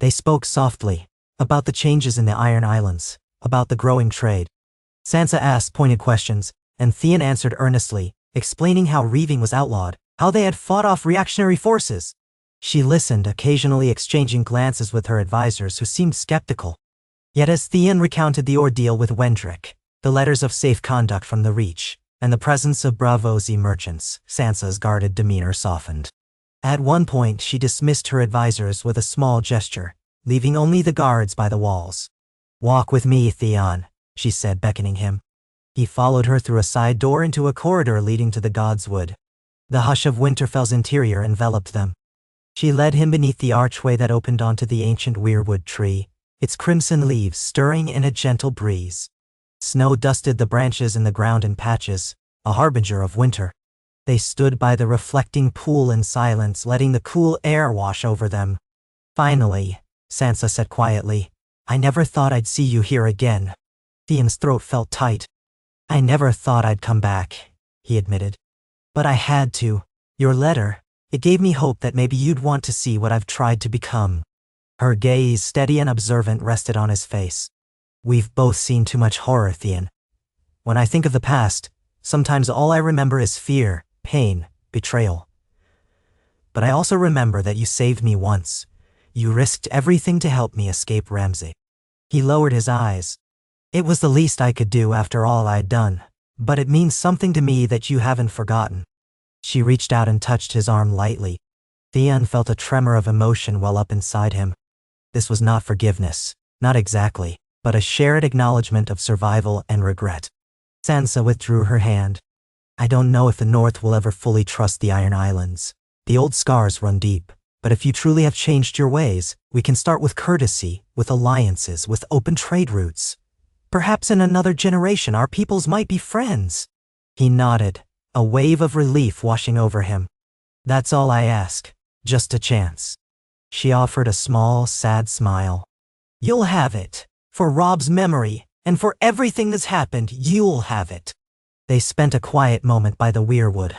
They spoke softly, about the changes in the Iron Islands, about the growing trade. Sansa asked pointed questions, and Theon answered earnestly, explaining how Reaving was outlawed, how they had fought off reactionary forces. She listened, occasionally exchanging glances with her advisors who seemed skeptical. Yet as Theon recounted the ordeal with Wendrick, the letters of safe conduct from the Reach, and the presence of Braavosi merchants, Sansa's guarded demeanor softened. At one point she dismissed her advisors with a small gesture, leaving only the guards by the walls. "Walk with me, Theon," she said, beckoning him. He followed her through a side door into a corridor leading to the Godswood. The hush of Winterfell's interior enveloped them. She led him beneath the archway that opened onto the ancient weirwood tree, its crimson leaves stirring in a gentle breeze. Snow dusted the branches in the ground in patches, a harbinger of winter. They stood by the reflecting pool in silence, letting the cool air wash over them. "Finally," Sansa said quietly, "I never thought I'd see you here again." Theon's throat felt tight. "I never thought I'd come back," he admitted. "But I had to. Your letter, it gave me hope that maybe you'd want to see what I've tried to become." Her gaze, steady and observant, rested on his face. "We've both seen too much horror, Theon. When I think of the past, sometimes all I remember is fear, pain, betrayal. But I also remember that you saved me once. You risked everything to help me escape Ramsay. He lowered his eyes. It was the least I could do after all I'd done, but it means something to me that you haven't forgotten. She reached out and touched his arm lightly. Theon felt a tremor of emotion well up inside him. This was not forgiveness, not exactly, but a shared acknowledgement of survival and regret. Sansa withdrew her hand. I don't know if the North will ever fully trust the Iron Islands. The old scars run deep, but if you truly have changed your ways, we can start with courtesy, with alliances, with open trade routes. Perhaps in another generation our peoples might be friends. He nodded, a wave of relief washing over him. That's all I ask, just a chance. She offered a small, sad smile. You'll have it. For Rob's memory, and for everything that's happened, you'll have it. They spent a quiet moment by the weirwood,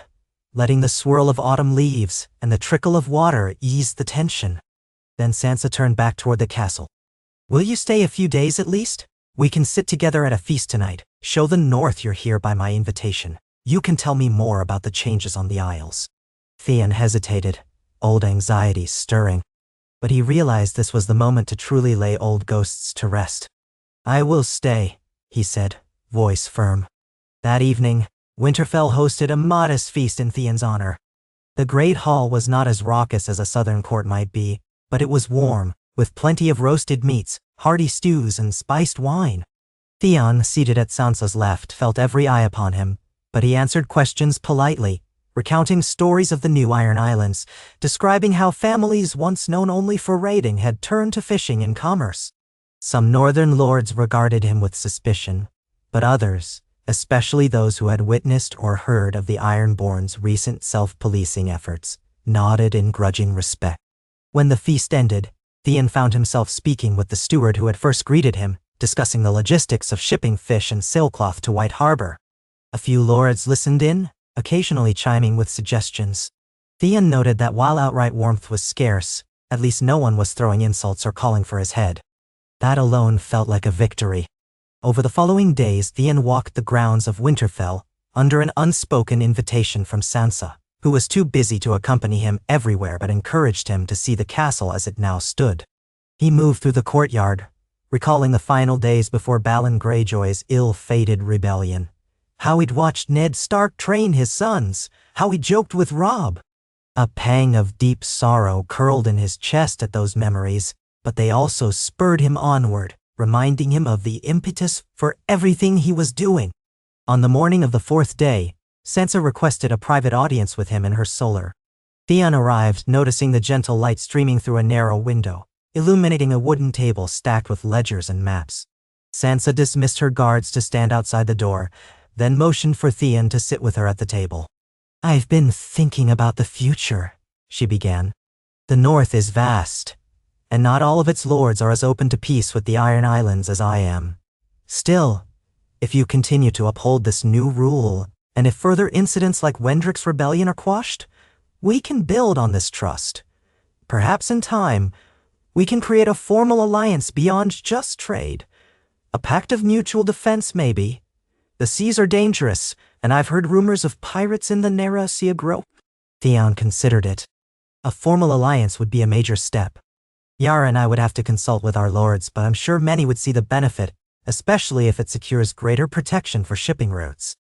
letting the swirl of autumn leaves and the trickle of water ease the tension. Then Sansa turned back toward the castle. Will you stay a few days at least? We can sit together at a feast tonight, show the North you're here by my invitation. You can tell me more about the changes on the Isles. Theon hesitated, old anxieties stirring. But he realized this was the moment to truly lay old ghosts to rest. I will stay, he said, voice firm. That evening, Winterfell hosted a modest feast in Theon's honor. The Great Hall was not as raucous as a southern court might be, but it was warm, with plenty of roasted meats, hearty stews, and spiced wine. Theon, seated at Sansa's left, felt every eye upon him, but he answered questions politely, recounting stories of the new Iron Islands, describing how families once known only for raiding had turned to fishing and commerce. Some northern lords regarded him with suspicion, but others, especially those who had witnessed or heard of the Ironborn's recent self-policing efforts, nodded in grudging respect. When the feast ended, Theon found himself speaking with the steward who had first greeted him, discussing the logistics of shipping fish and sailcloth to White Harbor. A few lords listened in, occasionally chiming with suggestions. Theon noted that while outright warmth was scarce, at least no one was throwing insults or calling for his head. That alone felt like a victory. Over the following days, Theon walked the grounds of Winterfell, under an unspoken invitation from Sansa, who was too busy to accompany him everywhere but encouraged him to see the castle as it now stood. He moved through the courtyard, recalling the final days before Balon Greyjoy's ill-fated rebellion. How he'd watched Ned Stark train his sons, how he joked with Robb. A pang of deep sorrow curled in his chest at those memories, but they also spurred him onward, reminding him of the impetus for everything he was doing. On the morning of the fourth day, Sansa requested a private audience with him in her solar. Theon arrived, noticing the gentle light streaming through a narrow window, illuminating a wooden table stacked with ledgers and maps. Sansa dismissed her guards to stand outside the door, then motioned for Theon to sit with her at the table. I've been thinking about the future, she began. The North is vast, and not all of its lords are as open to peace with the Iron Islands as I am. Still, if you continue to uphold this new rule, and if further incidents like Wendrick's rebellion are quashed, we can build on this trust. Perhaps in time, we can create a formal alliance beyond just trade. A pact of mutual defense, maybe. The seas are dangerous, and I've heard rumors of pirates in the Narra Sea grow. Theon considered it. A formal alliance would be a major step. Yara and I would have to consult with our lords, but I'm sure many would see the benefit, especially if it secures greater protection for shipping routes.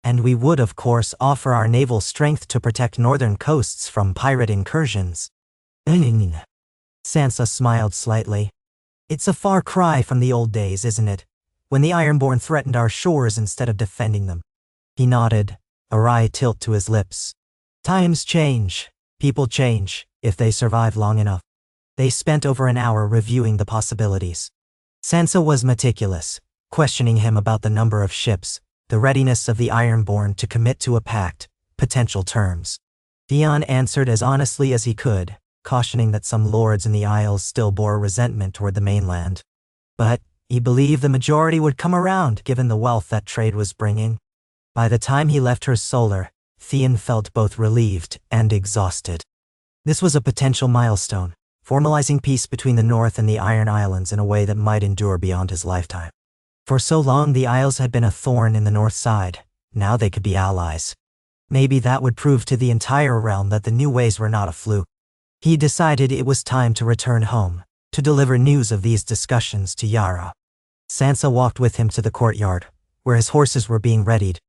And we would, of course, offer our naval strength to protect northern coasts from pirate incursions. Sansa smiled slightly. It's a far cry from the old days, isn't it? When the Ironborn threatened our shores instead of defending them. He nodded, a wry tilt to his lips. Times change. People change, if they survive long enough. They spent over an hour reviewing the possibilities. Sansa was meticulous, questioning him about the number of ships, the readiness of the Ironborn to commit to a pact, potential terms. Theon answered as honestly as he could, cautioning that some lords in the Isles still bore resentment toward the mainland. But he believed the majority would come around given the wealth that trade was bringing. By the time he left her solar, Theon felt both relieved and exhausted. This was a potential milestone, formalizing peace between the North and the Iron Islands in a way that might endure beyond his lifetime. For so long the Isles had been a thorn in the North side, now they could be allies. Maybe that would prove to the entire realm that the new ways were not a fluke. He decided it was time to return home, to deliver news of these discussions to Yara. Sansa walked with him to the courtyard, where his horses were being readied.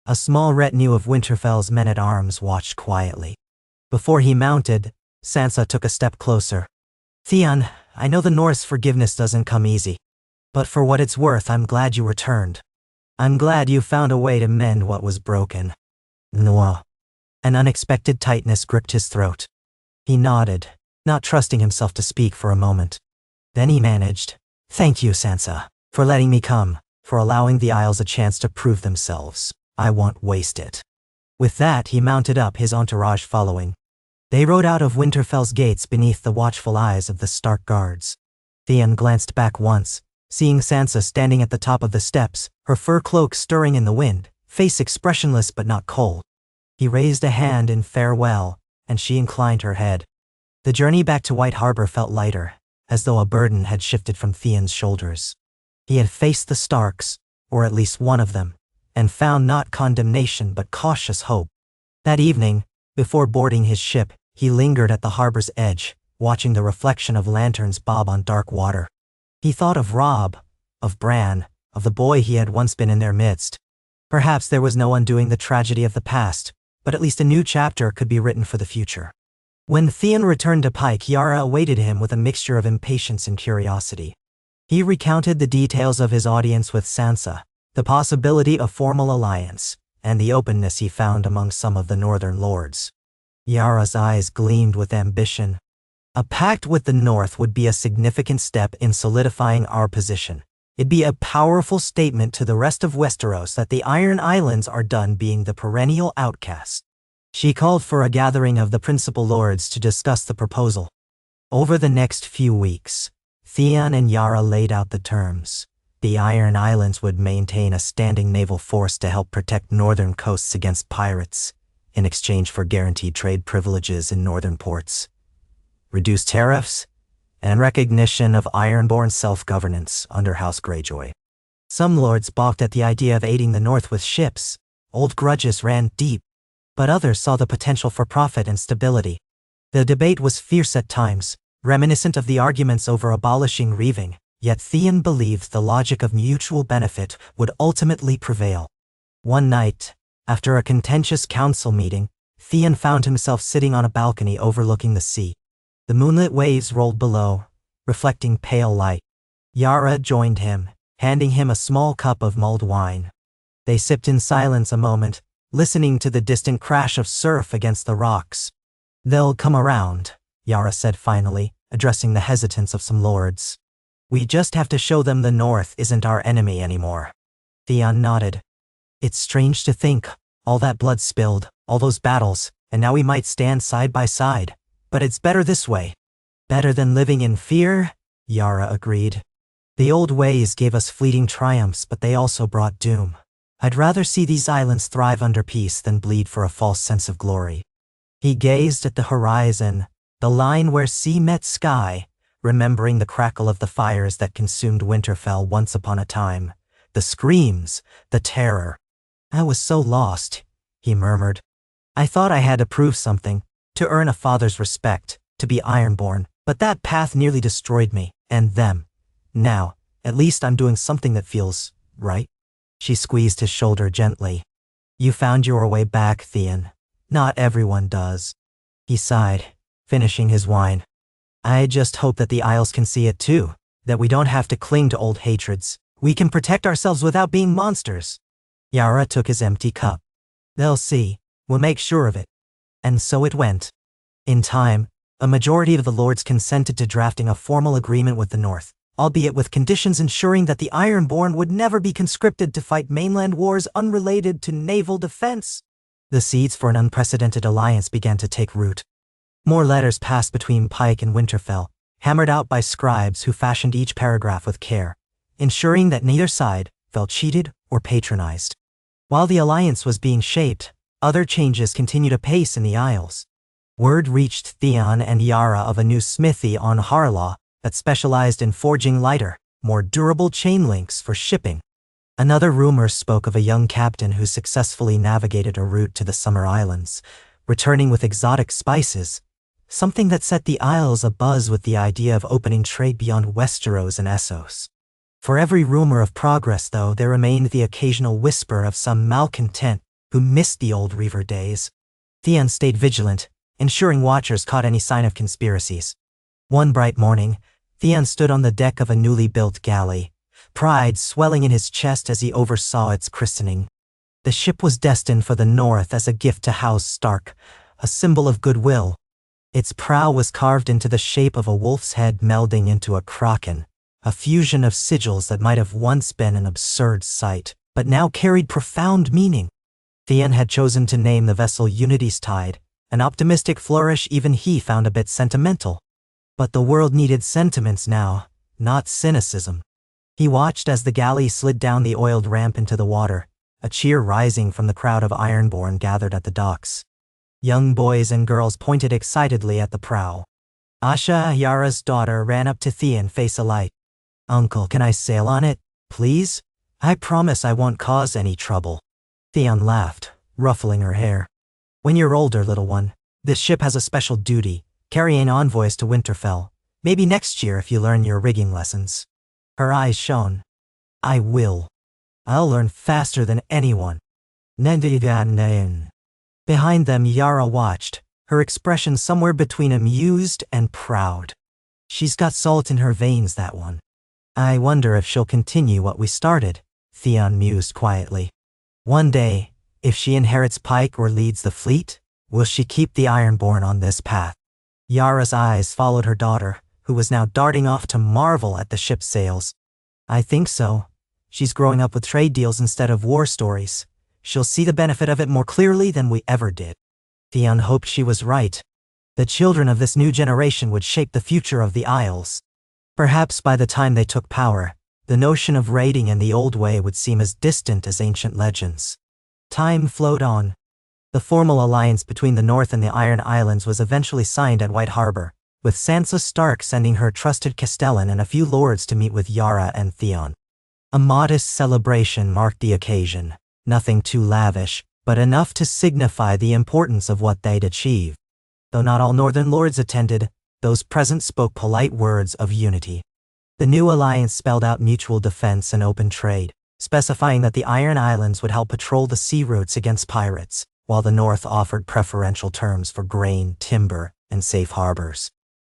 A small retinue of Winterfell's men-at-arms watched quietly. Before he mounted, Sansa took a step closer. "Theon, I know the North's forgiveness doesn't come easy. But for what it's worth, I'm glad you returned. I'm glad you found a way to mend what was broken." Noah. An unexpected tightness gripped his throat. He nodded, not trusting himself to speak for a moment. Then he managed. "Thank you, Sansa, for letting me come, for allowing the Isles a chance to prove themselves. I won't waste it." With that, he mounted up, his entourage following. They rode out of Winterfell's gates beneath the watchful eyes of the Stark guards. Theon glanced back once, seeing Sansa standing at the top of the steps, her fur cloak stirring in the wind, face expressionless but not cold. He raised a hand in farewell, and she inclined her head. The journey back to White Harbor felt lighter, as though a burden had shifted from Theon's shoulders. He had faced the Starks, or at least one of them, and found not condemnation but cautious hope. That evening, before boarding his ship, he lingered at the harbor's edge, watching the reflection of lanterns bob on dark water. He thought of Robb, of Bran, of the boy he had once been in their midst. Perhaps there was no undoing the tragedy of the past, but at least a new chapter could be written for the future. When Theon returned to Pike, Yara awaited him with a mixture of impatience and curiosity. He recounted the details of his audience with Sansa, the possibility of formal alliance, and the openness he found among some of the northern lords. Yara's eyes gleamed with ambition. "A pact with the North would be a significant step in solidifying our position. It'd be a powerful statement to the rest of Westeros that the Iron Islands are done being the perennial outcasts." She called for a gathering of the principal lords to discuss the proposal. Over the next few weeks, Theon and Yara laid out the terms. The Iron Islands would maintain a standing naval force to help protect northern coasts against pirates, in exchange for guaranteed trade privileges in northern ports, reduced tariffs, and recognition of Ironborn self-governance under House Greyjoy. Some lords balked at the idea of aiding the North with ships. Old grudges ran deep, but others saw the potential for profit and stability. The debate was fierce at times, reminiscent of the arguments over abolishing Reaving, yet Theon believed the logic of mutual benefit would ultimately prevail. One night, after a contentious council meeting, Theon found himself sitting on a balcony overlooking the sea. The moonlit waves rolled below, reflecting pale light. Yara joined him, handing him a small cup of mulled wine. They sipped in silence a moment, listening to the distant crash of surf against the rocks. "They'll come around," Yara said finally, addressing the hesitance of some lords. "We just have to show them the North isn't our enemy anymore." Theon nodded. "It's strange to think, all that blood spilled, all those battles, and now we might stand side by side. But it's better this way." "Better than living in fear," Yara agreed. "The old ways gave us fleeting triumphs, but they also brought doom. I'd rather see these islands thrive under peace than bleed for a false sense of glory." He gazed at the horizon, the line where sea met sky, remembering the crackle of the fires that consumed Winterfell once upon a time, the screams, the terror. "I was so lost," he murmured. "I thought I had to prove something, to earn a father's respect, to be Ironborn, but that path nearly destroyed me, and them. Now, at least I'm doing something that feels right." She squeezed his shoulder gently. "You found your way back, Theon. Not everyone does." He sighed, finishing his wine. "I just hope that the Isles can see it too, that we don't have to cling to old hatreds. We can protect ourselves without being monsters." Yara took his empty cup. "They'll see. We'll make sure of it." And so it went. In time, a majority of the lords consented to drafting a formal agreement with the North, albeit with conditions ensuring that the Ironborn would never be conscripted to fight mainland wars unrelated to naval defense. The seeds for an unprecedented alliance began to take root. More letters passed between Pike and Winterfell, hammered out by scribes who fashioned each paragraph with care, ensuring that neither side felt cheated or patronized. While the alliance was being shaped, other changes continued apace in the Isles. Word reached Theon and Yara of a new smithy on Harlaw that specialized in forging lighter, more durable chain links for shipping. Another rumor spoke of a young captain who successfully navigated a route to the Summer Islands, returning with exotic spices, something that set the Isles abuzz with the idea of opening trade beyond Westeros and Essos. For every rumor of progress, though, there remained the occasional whisper of some malcontent who missed the old Reaver days. Theon stayed vigilant, ensuring watchers caught any sign of conspiracies. One bright morning, Theon stood on the deck of a newly built galley, pride swelling in his chest as he oversaw its christening. The ship was destined for the North as a gift to House Stark, a symbol of goodwill. Its prow was carved into the shape of a wolf's head melding into a kraken, a fusion of sigils that might have once been an absurd sight, but now carried profound meaning. Theon had chosen to name the vessel Unity's Tide, an optimistic flourish even he found a bit sentimental. But the world needed sentiments now, not cynicism. He watched as the galley slid down the oiled ramp into the water, a cheer rising from the crowd of Ironborn gathered at the docks. Young boys and girls pointed excitedly at the prow. Asha, Yara's daughter, ran up to Theon, face alight. "Uncle, can I sail on it, please? I promise I won't cause any trouble." Theon laughed, ruffling her hair. "When you're older, little one, this ship has a special duty, carrying envoys to Winterfell. Maybe next year if you learn your rigging lessons." Her eyes shone. "I will. I'll learn faster than anyone." Behind them, Yara watched, her expression somewhere between amused and proud. "She's got salt in her veins, that one. I wonder if she'll continue what we started," Theon mused quietly. "One day, if she inherits Pike or leads the fleet, will she keep the Ironborn on this path?" Yara's eyes followed her daughter, who was now darting off to marvel at the ship's sails. "I think so. She's growing up with trade deals instead of war stories. She'll see the benefit of it more clearly than we ever did." Theon hoped she was right. The children of this new generation would shape the future of the Isles. Perhaps by the time they took power, the notion of raiding in the old way would seem as distant as ancient legends. Time flowed on. The formal alliance between the North and the Iron Islands was eventually signed at White Harbor, with Sansa Stark sending her trusted Castellan and a few lords to meet with Yara and Theon. A modest celebration marked the occasion, nothing too lavish, but enough to signify the importance of what they'd achieved. Though not all Northern lords attended, those present spoke polite words of unity. The new alliance spelled out mutual defense and open trade, specifying that the Iron Islands would help patrol the sea routes against pirates, while the North offered preferential terms for grain, timber, and safe harbors.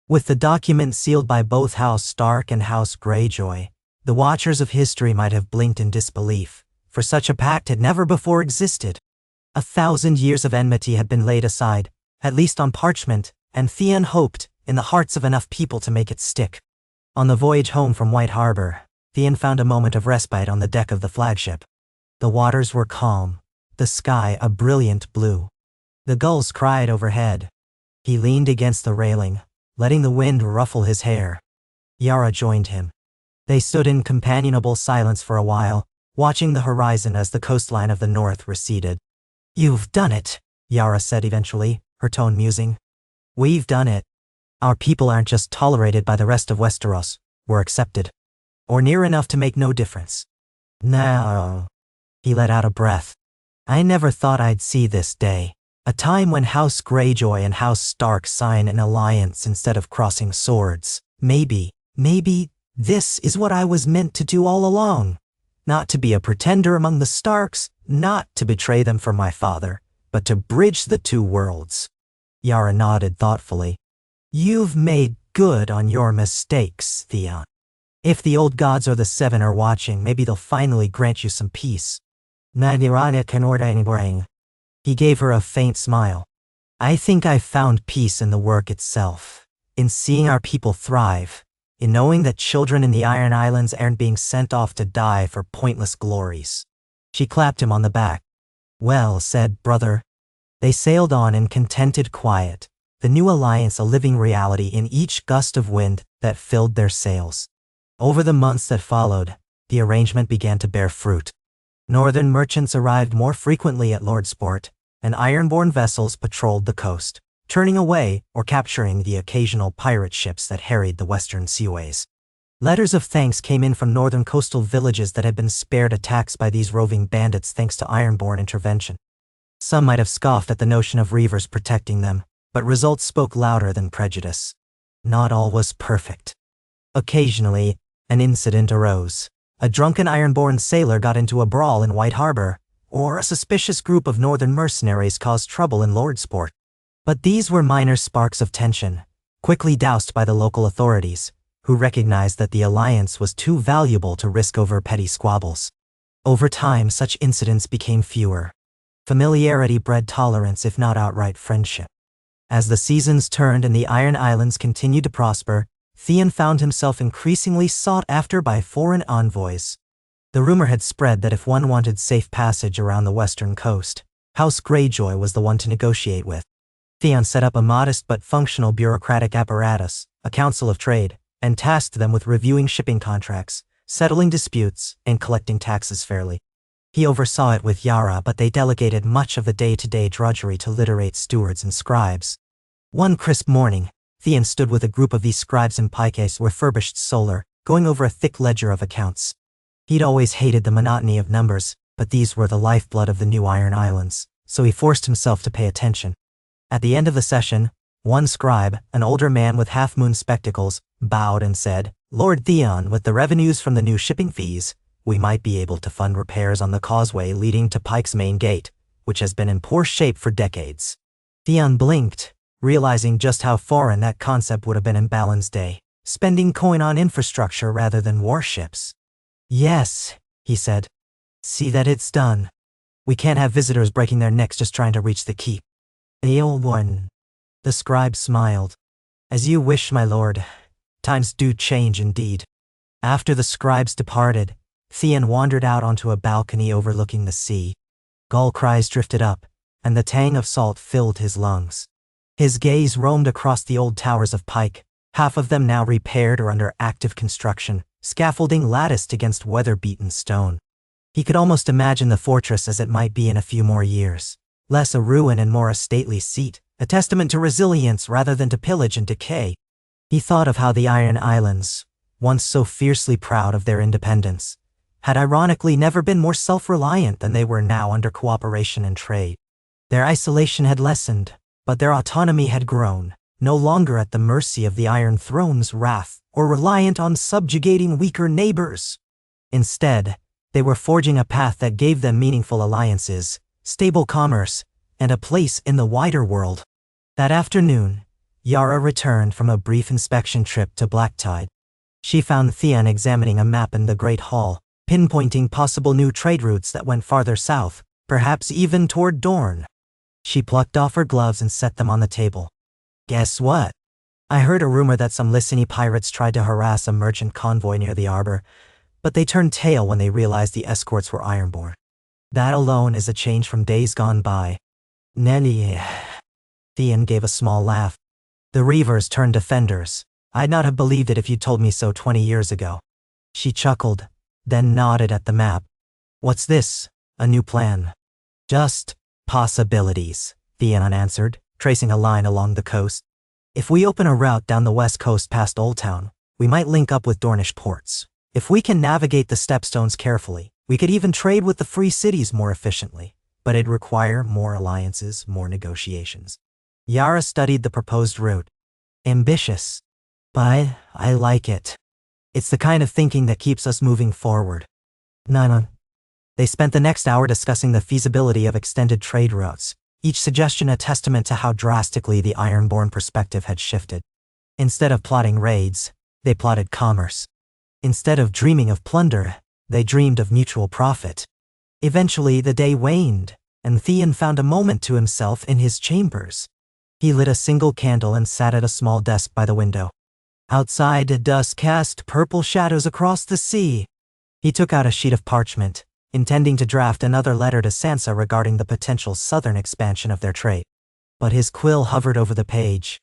With the document sealed by both House Stark and House Greyjoy, the watchers of history might have blinked in disbelief, for such a pact had never before existed. 1,000 years of enmity had been laid aside, at least on parchment, and Theon hoped, in the hearts of enough people to make it stick. On the voyage home from White Harbor, Theon found a moment of respite on the deck of the flagship. The waters were calm, the sky a brilliant blue. The gulls cried overhead. He leaned against the railing, letting the wind ruffle his hair. Yara joined him. They stood in companionable silence for a while, watching the horizon as the coastline of the North receded. "You've done it," Yara said eventually, her tone musing. "We've done it. Our people aren't just tolerated by the rest of Westeros, we're accepted. Or near enough to make no difference." "No." He let out a breath. "I never thought I'd see this day. A time when House Greyjoy and House Stark sign an alliance instead of crossing swords. Maybe this is what I was meant to do all along. Not to be a pretender among the Starks, not to betray them for my father, but to bridge the two worlds." Yara nodded thoughtfully. "You've made good on your mistakes, Theon. If the old gods or the Seven are watching, maybe they'll finally grant you some peace." He gave her a faint smile. "I think I've found peace in the work itself, in seeing our people thrive, in knowing that children in the Iron Islands aren't being sent off to die for pointless glories." She clapped him on the back. "Well said, brother." They sailed on in contented quiet, the new alliance a living reality in each gust of wind that filled their sails. Over the months that followed, the arrangement began to bear fruit. Northern merchants arrived more frequently at Lordsport, and Ironborn vessels patrolled the coast, turning away or capturing the occasional pirate ships that harried the western seaways. Letters of thanks came in from northern coastal villages that had been spared attacks by these roving bandits thanks to Ironborn intervention. Some might have scoffed at the notion of Reavers protecting them, but results spoke louder than prejudice. Not all was perfect. Occasionally, an incident arose. A drunken Ironborn sailor got into a brawl in White Harbor, or a suspicious group of northern mercenaries caused trouble in Lordsport. But these were minor sparks of tension, quickly doused by the local authorities, who recognized that the alliance was too valuable to risk over petty squabbles. Over time, such incidents became fewer. Familiarity bred tolerance, if not outright friendship. As the seasons turned and the Iron Islands continued to prosper, Theon found himself increasingly sought after by foreign envoys. The rumor had spread that if one wanted safe passage around the western coast, House Greyjoy was the one to negotiate with. Theon set up a modest but functional bureaucratic apparatus, a council of trade, and tasked them with reviewing shipping contracts, settling disputes, and collecting taxes fairly. He oversaw it with Yara, but they delegated much of the day-to-day drudgery to literate stewards and scribes. One crisp morning, Theon stood with a group of these scribes in Pike's refurbished solar, going over a thick ledger of accounts. He'd always hated the monotony of numbers, but these were the lifeblood of the new Iron Islands, so he forced himself to pay attention. At the end of the session, one scribe, an older man with half-moon spectacles, bowed and said, "Lord Theon, with the revenues from the new shipping fees, we might be able to fund repairs on the causeway leading to Pike's main gate, which has been in poor shape for decades." Theon blinked, realizing just how foreign that concept would have been in Balin's day, spending coin on infrastructure rather than warships. "Yes," he said. "See that it's done. We can't have visitors breaking their necks just trying to reach the keep." "The old one." The scribe smiled. "As you wish, my lord. Times do change indeed." After the scribes departed, Theon wandered out onto a balcony overlooking the sea. Gull cries drifted up, and the tang of salt filled his lungs. His gaze roamed across the old towers of Pike, half of them now repaired or under active construction, scaffolding latticed against weather-beaten stone. He could almost imagine the fortress as it might be in a few more years, less a ruin and more a stately seat, a testament to resilience rather than to pillage and decay. He thought of how the Iron Islands, once so fiercely proud of their independence, had ironically never been more self-reliant than they were now under cooperation and trade. Their isolation had lessened, but their autonomy had grown, no longer at the mercy of the Iron Throne's wrath or reliant on subjugating weaker neighbors. Instead, they were forging a path that gave them meaningful alliances, stable commerce, and a place in the wider world. That afternoon, Yara returned from a brief inspection trip to Blacktide. She found Theon examining a map in the Great Hall, pinpointing possible new trade routes that went farther south, perhaps even toward Dorne. She plucked off her gloves and set them on the table. "Guess what? I heard a rumor that some Lysini pirates tried to harass a merchant convoy near the arbor, but they turned tail when they realized the escorts were Ironborn. That alone is a change from days gone by." "Nelly." Theon gave a small laugh. "The Reavers turned defenders. I'd not have believed it if you'd told me so 20 years ago." She chuckled, then nodded at the map. "What's this? A new plan?" "Just possibilities," Theon answered, tracing a line along the coast. "If we open a route down the west coast past Old Town, we might link up with Dornish ports. If we can navigate the stepstones carefully, we could even trade with the free cities more efficiently, but it'd require more alliances, more negotiations." Yara studied the proposed route. "Ambitious, but I like it. It's the kind of thinking that keeps us moving forward." No. They spent the next hour discussing the feasibility of extended trade routes, each suggestion a testament to how drastically the Ironborn perspective had shifted. Instead of plotting raids, they plotted commerce. Instead of dreaming of plunder, they dreamed of mutual profit. Eventually, the day waned, and Theon found a moment to himself in his chambers. He lit a single candle and sat at a small desk by the window. Outside, dusk cast purple shadows across the sea. He took out a sheet of parchment, intending to draft another letter to Sansa regarding the potential southern expansion of their trade. But his quill hovered over the page.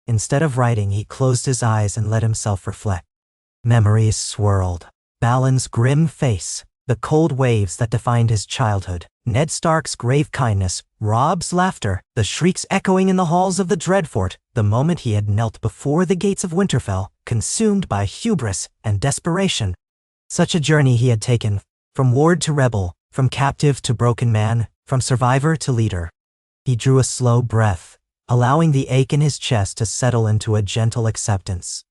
Instead of writing, he closed his eyes and let himself reflect. Memories swirled. Balin's grim face, the cold waves that defined his childhood, Ned Stark's grave kindness, Robb's laughter, the shrieks echoing in the halls of the Dreadfort, the moment he had knelt before the gates of Winterfell, consumed by hubris and desperation. Such a journey he had taken, from ward to rebel, from captive to broken man, from survivor to leader. He drew a slow breath, allowing the ache in his chest to settle into a gentle acceptance.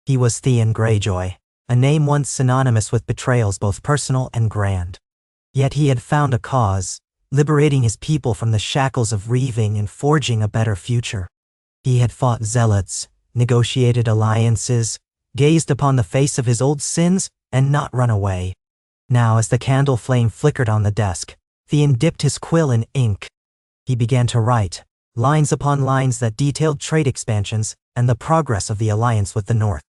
He was Theon Greyjoy, a name once synonymous with betrayals both personal and grand. Yet he had found a cause, liberating his people from the shackles of Reaving and forging a better future. He had fought zealots, negotiated alliances, gazed upon the face of his old sins, and not run away. Now, as the candle flame flickered on the desk, Theon dipped his quill in ink. He began to write, lines upon lines that detailed trade expansions and the progress of the alliance with the North.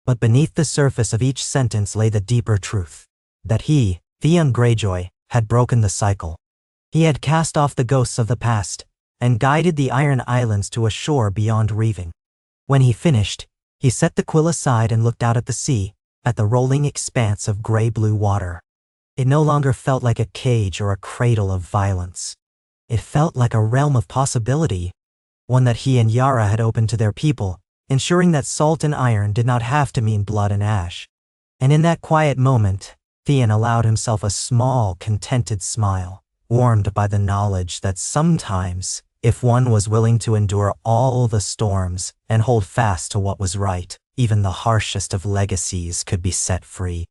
But beneath the surface of each sentence lay the deeper truth, that he, Theon Greyjoy, had broken the cycle. He had cast off the ghosts of the past and guided the Iron Islands to a shore beyond Reaving. When he finished, he set the quill aside and looked out at the sea, at the rolling expanse of gray-blue water. It no longer felt like a cage or a cradle of violence. It felt like a realm of possibility, one that he and Yara had opened to their people, ensuring that salt and iron did not have to mean blood and ash. And in that quiet moment, Theon allowed himself a small, contented smile, warmed by the knowledge that sometimes, if one was willing to endure all the storms and hold fast to what was right, even the harshest of legacies could be set free.